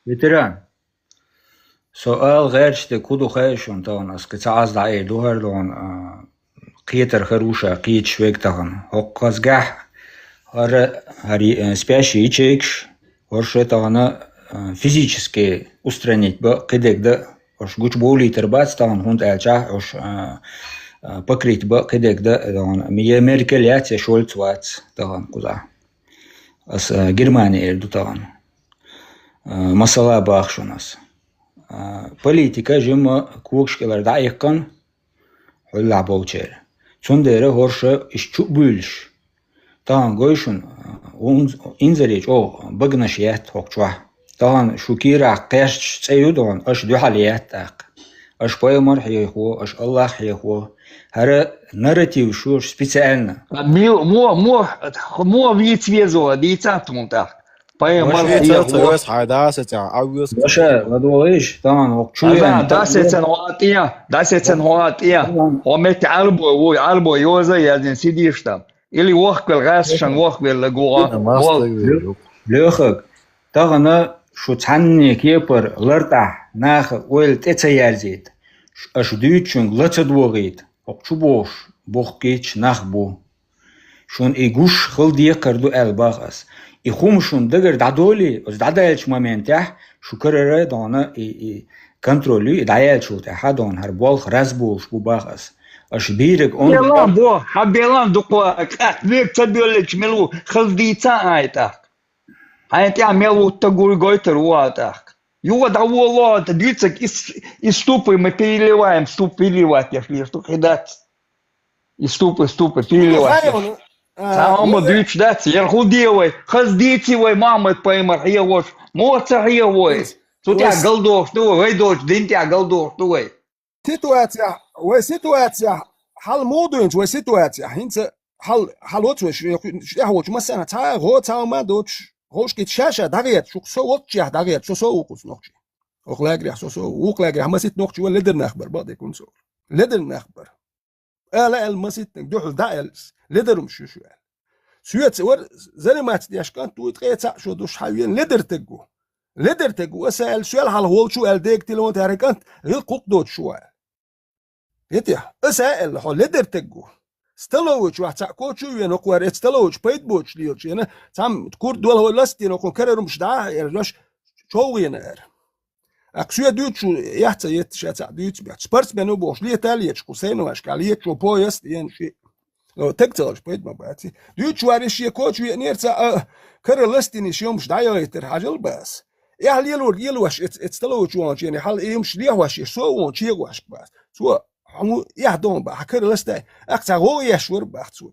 فيتران سؤال غير شتي كودو خيشون تون اسكت عاز دعي دوهر دون قيتر خروشة قيت شويك تغن هقاز قح هري سبيشي يتشيكش ورشي تغن физически устранить бо кедек да ош гуч боли тербац тан хунд элча ош покрыть кедек да мие Меркель яце Шольц вац таган куза ас Германия эрду таган масала бахш у нас политика жема кукшкалар да яккан холла болчер цундере хорша ишчу бүлш таган гойшун инзарич о багнаш ят хокчва таган шукира кэш цэюдон аш духалият так аш поэмар хиехо аш Аллах хиехо هذا ناراتيف شو специально. مو вицвезо дицатмун так. Баша, ладуиш, там окчуя. дасецен хоатия. Омет албо йоза язин сидишь там. Или вохквел гасшан вохквел лагуа. Лехак. Тагана шу цанни кепер ларта нах ойл тецаярзит. Аш дючун лацадвогит. Окчубош бохкич нахбу. Шун игуш хылдия карду элбагас. И хумшун дагер дадоли, дадайлч момент я, шукарere дона и контролю и даялчу те хадон хар болх разбулш бубагас. Аш бирек он. Белан бо, хабелан дуква, век цабелч мелу хылдица айтак. Айтя мелу тагур гойтер уатак. Его доволо, дицак из ступы мы переливаем, ступ переливать, если что, кидать. Из ступы переливать. Сама дичь дать, я худевой, хаздитевой мамы поймар, я вот, моца я вой. Тут я голдов, что вы дочь, динтя голдов, что вы. Ситуация, хал модуинч, ситуация, хинца, хал отвеш, я хочу, масана, та, гоца, ма, дочь. Hoşki şaşa dağıt şu soğukça dağıt şu soğukus nokçi. Oklagri so oklagri hamasit nokçi ve leder nakhbar bade kun so. Leder nakhbar. Ala el masit duhul da'el lederum şu. Süyet var zalimat yaşkan tu tqeça şu duş hayen leder tegu. Leder tegu asal sual hal hol şu el dek tilon harekant gil qudot şu. Yeti asal hol leder tegu. ستلوش واحد كوتشو ينقور ستلوش بيت بوش ليش يعني تام تكور دول هو لاستي نكون كررم مش دعاه يعني شو ينار أكسوة دوتشو يحتى يتشاتع دوتش بيت سبارت بينو بوش ليه تاليتش كوسينو واش كاليتش وبويست يعني شيء لو تكتلش بيت ما باتي دوتش وارش يكوتشو يعني تاع كرر لاستي نش يوم مش دعاه يتر حاجة بس يا هل يلوش ستلوش وانش يعني حال يمش ليه واش يسوي وانش يواش بس سو همو يهدون بقى كر لسته اقتغو يشور بحثو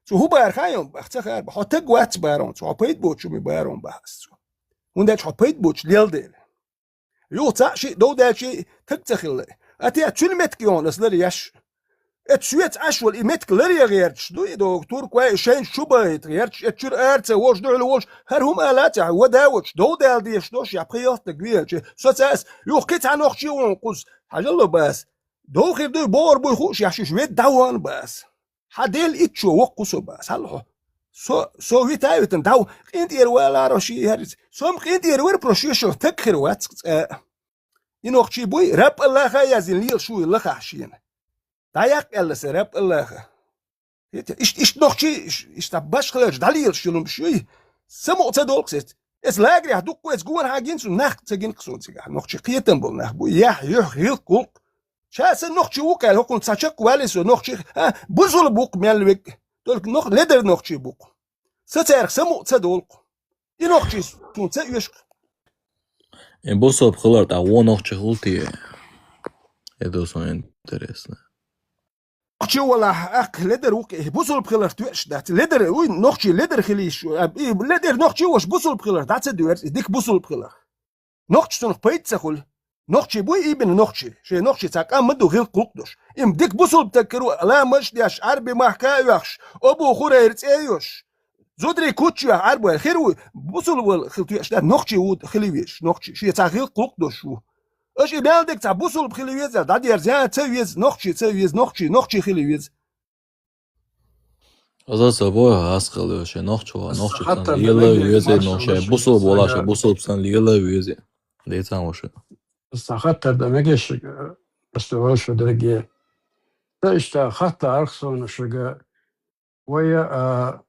شو هو بارخايم بحثخر بحط قوات بارون شو بيت بوتشو مي بارون بحث وندك شو بيت بوتش ليلدل يو تا شي دو دا شي تتخل اتي تشلمتكيون اسلري يش اتشويت اشول ايمتكلري غيرش دو دكتور كوي شين شو بايت غيرش اتشر ارت وش دو لوش هر هم الات وداوش دو دال ديش دوش يا بريوت غيرش سوتاس يو كيت انوخشي ونقص حاجه الله بس دو خير دو بور بو خوش يحشي شويت دوان بس حديل اتشو وقصو بس هلو سو ويتايتن داو انت ولا رشي هرز سوم انت ور بروشيشو تكخر وات ينوخشي بوي راب الله خيازين ليل شو الله خشين دايق الله سراب الله ايش نوخشي ايش تباش خلاص دليل شنو بشوي سمو تدولكست اس لاغري هدوك كويس جوان هاجين سو نخ تجين قصود سيغا نوخشي قيتن بول نخ بو يح هيلكو شاس نوخشي وكال هكون تشاك واليسو نوخشي بوزول بوك مالويك دولك نوخ ليدر نوخشي بوك ستير سمو تدولك ينوخشي تون تيش Босо пхылар та вонохчы хулти. Это очень интересно. نوخشي ولا اك ليدر وك بوزول بخلر توش دات ليدر وي نوخشي ليدر خليش ليدر نوخشي واش بوزول بخلر دات دوير ديك بوزول بخلر نوخشي تنخ بيتسخل نوخشي بوي ابن نوخشي شي نوخشي تاك امدو غير قلقدوش ام ديك بوصل بتكرو لا مش دياش عربي ما حكايوش ابو خريرت ايوش زودري كوتشي عربي خير بوصل والخلتيش ده نوخشي ود خليويش نوخشي شي تاع غير قلقدوش اش يبالدك تاع بوصل بخليويز دا دير زان تسويز نوخشي خليويز Аза собой асқалы ше нохчу сан лила везе ноше бусул болаша бусул сан лила везе дейтан оше حتى دمجش استوى درجة تاشتا حتى أرخصون شجع ويا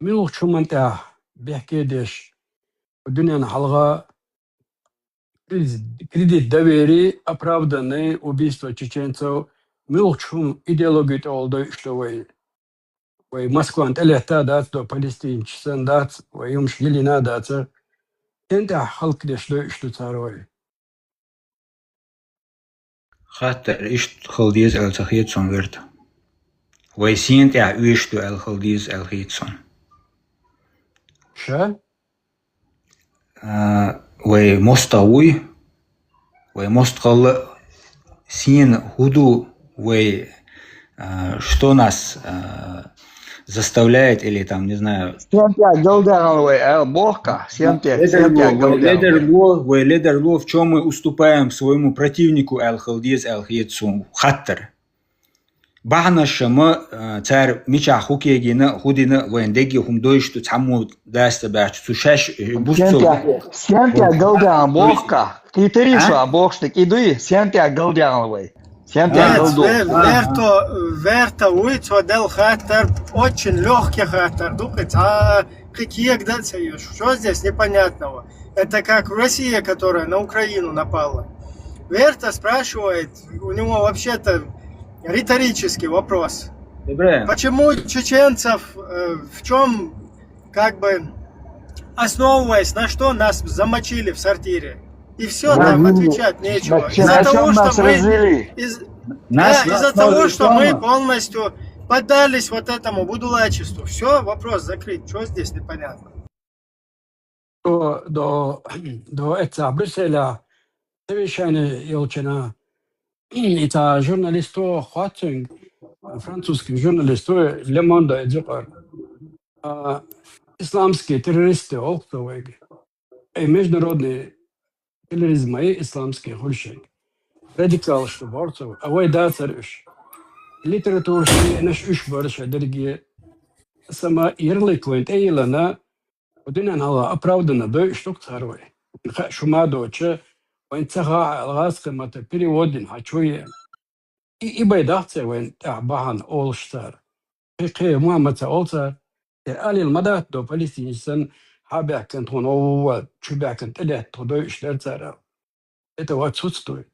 ملوك شو منتع بيحكي ديش الدنيا نحلقة كريديت دويري оправданные убийства чеченцев milchum ideologit oldu işte ve Moskvan telehta dat do Palestinçisin dat ve yumuş gelina dat kente halk deşlo işte taroy. خاطر إيش خلديز التخيتسون ورد ويسين تاع إيشتو الخلديز الخيتسون شا ومستوي ومستقل سين هدو что нас заставляет или там, не знаю... Лидер, в чем мы уступаем своему противнику Ал-Халдиз Ал-Хиетсун, Хаттер. Бахнаша мы царь Мича Хукегина, Худина, Вендеги, Хумдойшту, Цаму, Даста Бач, Сушаш, Бусту. Сентя Галдян Бохка, Китериша Бохштик, иди, Сентя Галдяновой. Верта уйцо дел хаттер, очень легкий хаттер. Думает, какие гда союз? Что здесь непонятного? Это как Россия, которая на Украину напала. Верта спрашивает, у него вообще-то риторический вопрос. Почему чеченцев, в чем, как бы, основываясь на что нас замочили в сортире? И все, там отвечать нечего. Из-за того, что мы полностью поддались вот этому будулачеству. Все, вопрос закрыт. Что здесь непонятно? До этого Брюсселя совещание Елчина и та журналисту Хватинг, французский журналист Le Monde Эдзюкар, исламские террористы, олктовые, и международные терроризм, и исламские хульши, радикал, что борцов, а вы да царюш. Литературщики наш больше, дорогие, сама ярлыкует эйлана, один она оправдана, да, что царвой. Шума доча, وين تغا الغاز مت переводين هاتشوية إبادات وين تعبان أول شتار في ما مت أولتر آلي المدات دو فلسطين حابع كنت هون أو شبع كنت إله تضيع إشتر ترى إتوات سوتستوي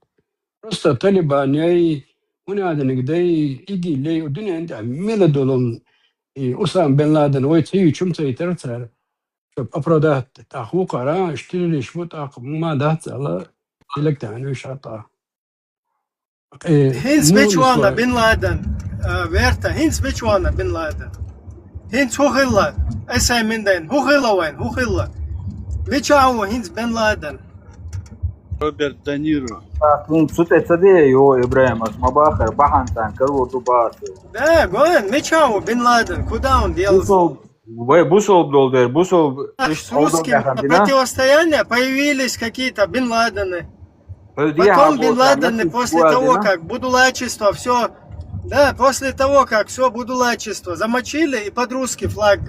رست طالبان ياي هنا هذا نقدي يجي لي والدنيا عندها ميلادولون أسامة بن لادن ويتهيو شو متى ترى شوف أفرادات تأخو قرا اشتري لي شو تأخو ما دات الله لك تعني شاطر. Hins Michwana Bin Laden, Verta, Hins Michwana Bin Laden. Hins Huhilla, Essay Minden, Huhilla Wen, Huhilla. Vichawa Hins Bin Laden. Роберт Де Ниро. Сute цаде его Ибраим Асмабахар, Бахантан, Карву Дубасу. Да, Гоэн, Мичао Бин Ладен, куда он делся? Бусол долдер, Бусол... С русским противостояние появились какие-то Бин Ладены. Потом Бин Ладены после того, как будулачество, все, да, после того, как все будулачество замочили и под русский флаг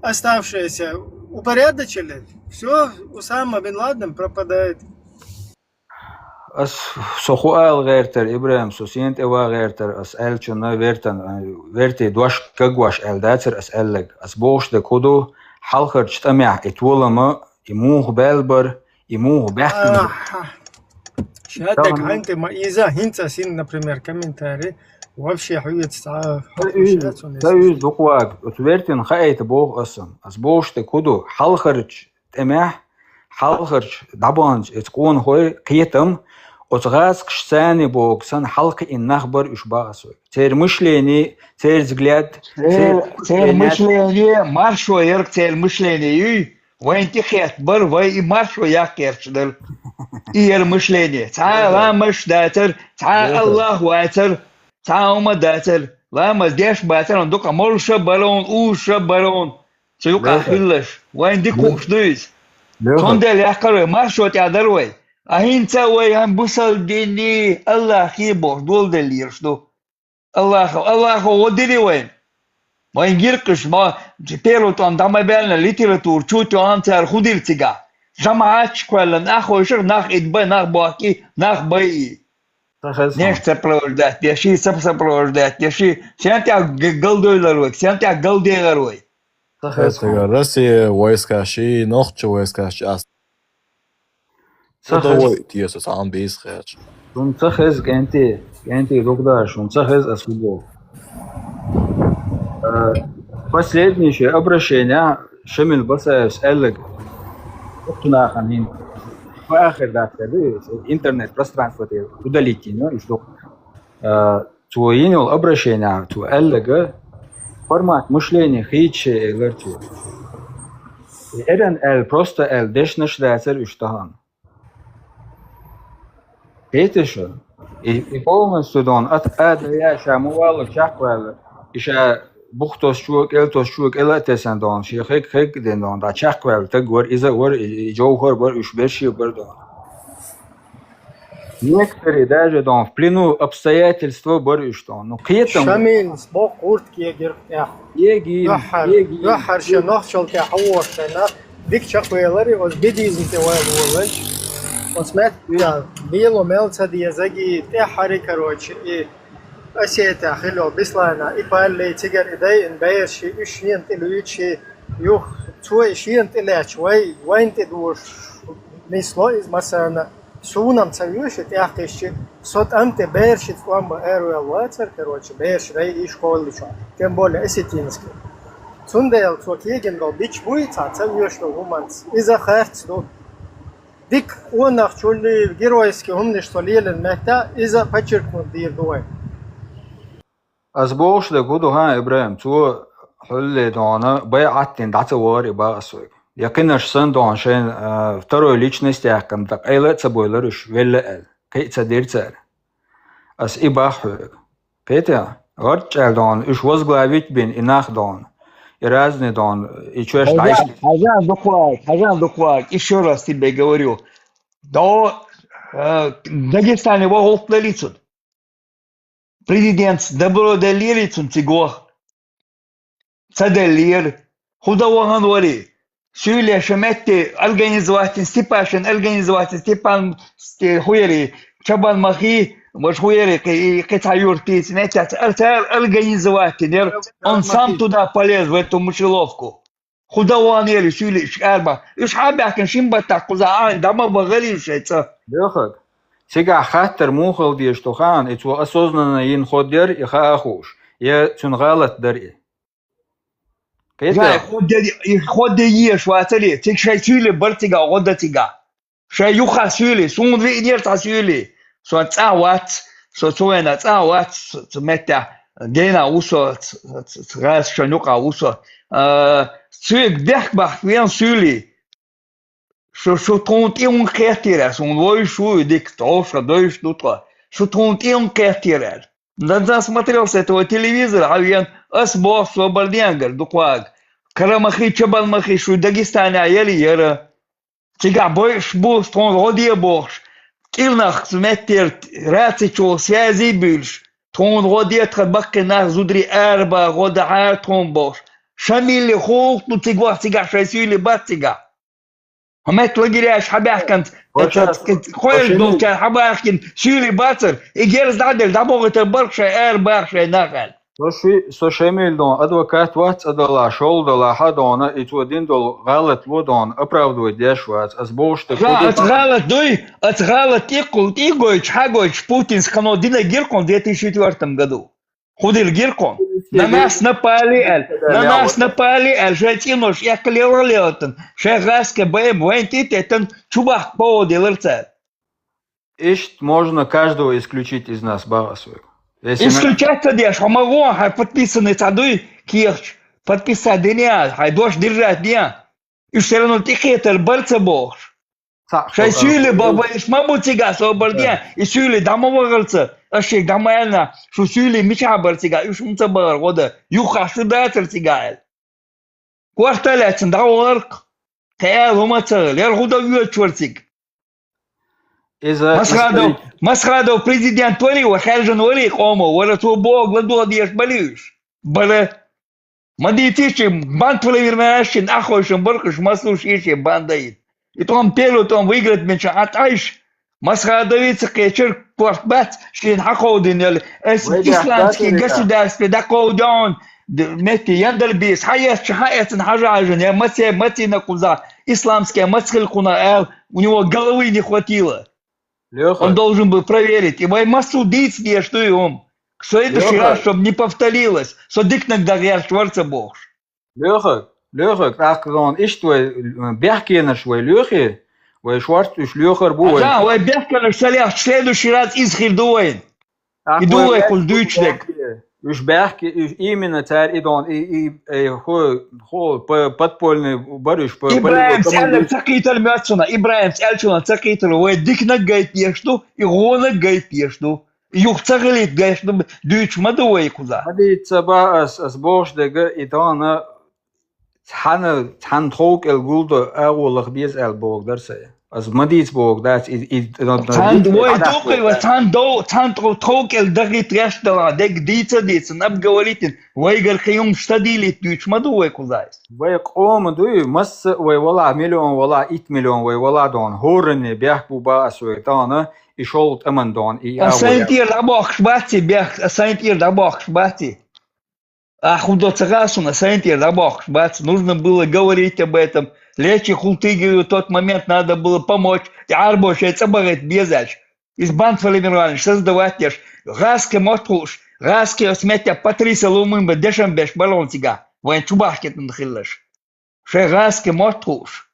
оставшиеся упорядочили, все, Усама Бин Ладен пропадает. As سخوال غيرتر إبراهيم سوسينت إوا غيرتر أس ألشنا verti دوش كجواش ألداتر أس ألق أس بوش دكودو حلقة جتمع إتولما يموه بالبر يموه بحكم شهادك أنت ما إذا هنت سين например комментарий вообще حويت تايز دقواق أتويرتين خايت بوه أسم أس بوش دكودو حلقة جتمع حلقة دبانج إتكون هوي قيتم أتغاز كشتاني بوك سن حلقة النخبر إشباسو تير مشليني تير زغلاد تير مشليني مارشو يرك تير مشليني وين تخيت بر وي مارشو ياكيرشدل إير مشليني تعال مش داتر تعال الله واتر تعال ما داتر لا ما ديش باتر دوكا مول شبالون او شبالون سيوكا خلش وين دي كوش دويز كوندل يحكر مارشو تعدروي أهين وي هم بوصل ديني الله كيبور دول دليرشدو الله وديري وين وينجيركش ما بيرو تان دام بالنا ليتراتور تشوتو انتر خوديل تيغا جماعات شكوالن اخو شر ناخ ادبا ناخ باكي ناخ باي نيشت بروجدات يشي سبروجدات يشي سنتي قلدولروي سنتي قلديغروي Россия войскаши, нохчу войскаши ас. Садовой тиесас амбис херч. Тун цахез генти Энти догдаш, он цахез асфутбол. Последнее обращение Шамиль Басаев Эллиг Тухтунаханин в ахер датады интернет-пространство удалите, но и что твоинил обращение ту Эллига формат мышления хейче элерту. Эден эл просто эл дешнеш датер уштахан. Петеше и полностью дон от я шамуал чахвал иша бухтос шук элтос шук элатесен дон хек ден дон да чахвал тагор иза ор джоухор бор ушбеши бор дон. Некоторые даже дон в плену обстоятельства борюштон. Ну кетам Шамил сбок куртки егер еги يحر شناخ شل كحوار شنا ديك شقويلري وز بديزم تواجولن وسمعت يا بيلو ملتا دي زجي تحري كروتش أسيتا خلو بسلانا إبالي تجر إداي إن باير شيء إشين تلويتشي يوخ توي إشين تلاش وين تدور مثلا إز مثلا سونام تسويش تأخذش صوت أنت باير شيء فهم بأرو الواتر كروتش باير شيء إيش كولي شو كم بوله أسيتينسكي Цундел цокиген дол бич буйца цевьёш дол гуманц. Иза херц дол. Дик онах чулли геройски умни что лелен мехта иза подчеркнут дир дуай. أسبوعش ده كده ها إبراهيم تو حل دانا بيعتين دعوة باسوي يقينش سن دان شين второй личности акам так эйле цабойлерыш велле эл кей цадирцер as ибахуг Петя горчал дан уж возглавить бин инах дан и разные дан и чуешь дальше Хажан доклад, еще раз тебе говорю, до Дагестана его голплелицут. Президент добро делирицун тиго. Цаделир. Худаван вари. Шуля шаметти организовать Степашин, организовать Степан хуери. Чабан махи, мож хуери, китаюр тиц, нетят, организовать. Он сам туда полез, в эту мышеловку. Худаван ели, шули, шарба. Иш хабяхен шимбата, кузаан, дама багарившается. Дехак. Сега хаттер мухал дي штохан اتو осознанно ин ходер и хаахуш. Я тюнгалат дари. Ja, خود يش واتلي تك شي سولي برتيغا غدتيغا شي يوخا سولي سون في دير تا سولي سو تاوات سو توينا تاوات متى دينا وسو راس شنوقا وسو سويك بيخبخ وين سولي شو 31 quartier son двое дик тоже дойш тут شو 31 quartier да смотрел с этого телевизора авиан асбов свободнягер дукваг карамахи чабалмахи шо Дагестане ели яра тига бойш бус тон родия бош килнах метр рацичо связи бильш тон родия трабакна зудри арба года тон бош шамили хол тут тига шайсули батига همت لقيلاش حباحكنت خويش دول كان حباحكن شيلي باتر إجارز دعدل دعبوغة البرشة برشة نغل سو شميل دون أدوكات وات أدلا شول دلا حدونا إتودين دول غلط لودون أبراودو ديشوات أزبوش تكودي أتغلط دوي أتغلط إيغويش حاجويش بوتين سخنو دينا جيركون 2004 году خودي الجيركون ناس напали жертинош я клевролетен шагаске бэм вентитетен чубах поводелерца. Ищет можно каждого исключить из нас баласуек. Исключать-то дешь, а могу, хай подписанный цадуй кирч, подписать дня, хай дождь держать дня. И все равно ты хитер, бальца бог. Шайсюли баба, мабу тига, собордня, и сюли дамоварца. Ашек дамайна, шусюли мича бартига, и шумца бар, года, юха шудатер тигаэл. Кварталятин дауарк, каял умацал, яр гуда вьючвартик. Масхадов президент вали, вахальжан вали, комо, вала твой бог, ладу одеш балиш. Бала, мадитичи, банд плавернашин, ахойшин, баркаш, маслушиши, бандаит. И там пелу, там выиграть мяча, атайш. Масхадовица кечер квартбат, шин хакодин, исламский государство, дакодон, мети яндальбис, хаятин хажажин, я мати на куза, исламская мацхалькуна, у него головы не хватило. Он должен был проверить. И войма судить не, что и он. В следующий раз, чтобы не повторилось. Содик нагда я шварца бог. Лёха, как он иштвай бяхкенаш вай лёхи, вай шварц уж лёхар буй. Да, вай бяхкенаш салях в следующий раз изхильдуин. И дуай кульдучник. Уж бяхки, именно царь идон, и хо подпольный барыш. Ибраим сялер цакитер мёцуна, Ибраим сялчуна цакитер, вай дикнак гайт ешну, и гонак гайт ешну. Юх цагалит гайшну, дүйч мадуай куда. Мадит цаба as бош дега идона Тхан тог эл гулдо агулах без эл бог дарсе. As мадит бог дат Тхан двой токой, тхан тог эл дагит яштала, дег дица, наб говоритин, вайгар хаюм штадилит дүйч мадуай куда. Вай қом дуй мас вай вала миллион вала 8 миллион вай вала дон хорне бях буба асуй дона и шолт аман дон и Асантир дабах шбати бях, асантир дабах шбати. А худоцарасуна, сантир дабах шбати. Нужно было говорить об этом. Лечи хултыгию в тот момент надо было помочь. И арбош, это говорит безач. Из банфалимирования создавать ешь. Газки мотхуш, газки сметя Патриса Лумымба, дешамбеш балон тига. Вайн чубахкет нахилаш. Ше газки мотхуш.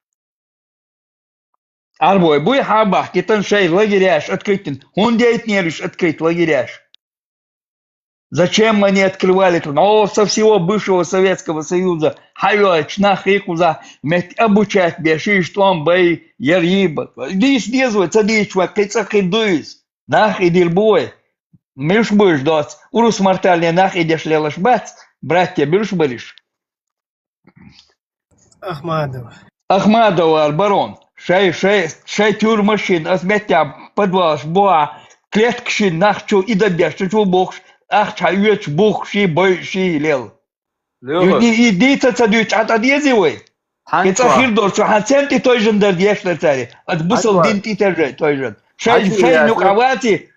Арбой, буй хабах, китан шей лагеряш открытен. Он деет не лишь открыть лагеряш. Зачем они открывали тут? О, со всего бывшего Советского Союза. Хайоч, нахикуза, мет обучать беши, что он бей, яриба. Дис дезвой, цадичва, кайцах идуис. Нах идил бой. Миш будешь дос. Урус мартальня нах идешь лелаш бац. Братья, бирш бариш. Ахмадова, барон. Шей тюр машин, азметя подвалш, боа. Клеткшин, нахчу и добеш, чу бог. Ах, чайвеч бух ши бой ши лел. И дица цадюч атадезивой. Это хирдор, что хаценти той же дердешна цари. Отбусал динти теже той же. Шей нюкавати,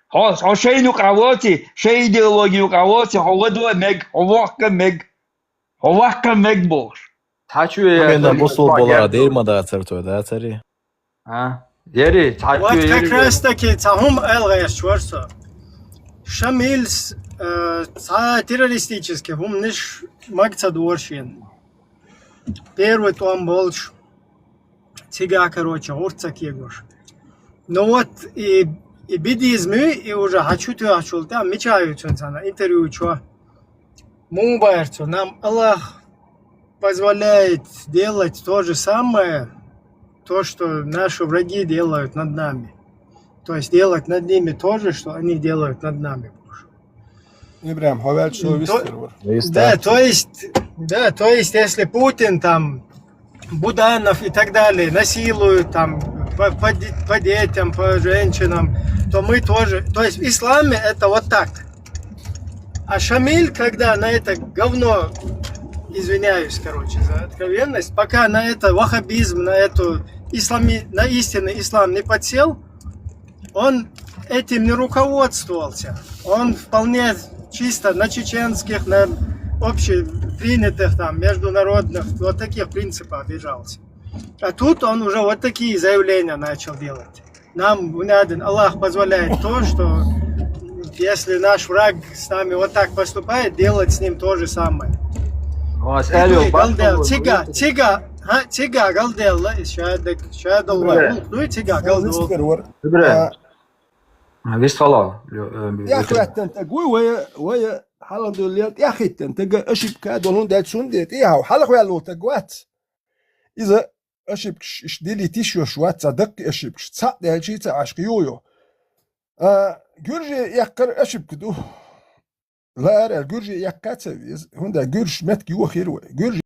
шей нюкавати, шей идеологию кавати, ховадуа мег, ховахка мег богш. Мен bu sol bola değil mi da цертой, да, цари? Ери, вот как раз таки цахум элгаяш чварсо. Шамильс террористических умныш магца дворшин. Первый том больше тига, короче, урцак егош. Но вот и бидизмы, и уже хочу там мечаются на интервью, что мубайрцу, нам Аллах позволяет делать то же самое, то, что наши враги делают над нами. То есть делать над ними то же, что они делают над нами. Ибрам, да, то есть, если Путин там, Буданов и так далее насилуют там по детям, по женщинам, то мы тоже, то есть в исламе это вот так. А Шамиль, когда на это говно, извиняюсь, короче, за откровенность, пока на это ваххабизм, на эту на истинный ислам не подсел, он этим не руководствовался. Он вполне чисто на чеченских, на общепринятых там, международных, вот таких принципах держался. А тут он уже вот такие заявления начал делать. Нам, Аллах позволяет то, что если наш враг с нами вот так поступает, делать с ним то же самое. Тига, галделла, тига, галделла. Вестфала. يا اخي انت ويا الحمد لله يا اخي انت اشيب كادون دال شون ديت ايه هو حلق ويا لو تقوات اذا اشيب اش ديلي تيشو شوات صدق اشيب تصا دال شي تاع عشقيويو جورجي يقر اشيب كدو لا ار جورجي يقات هوندا جورج مات كيو خير جورجي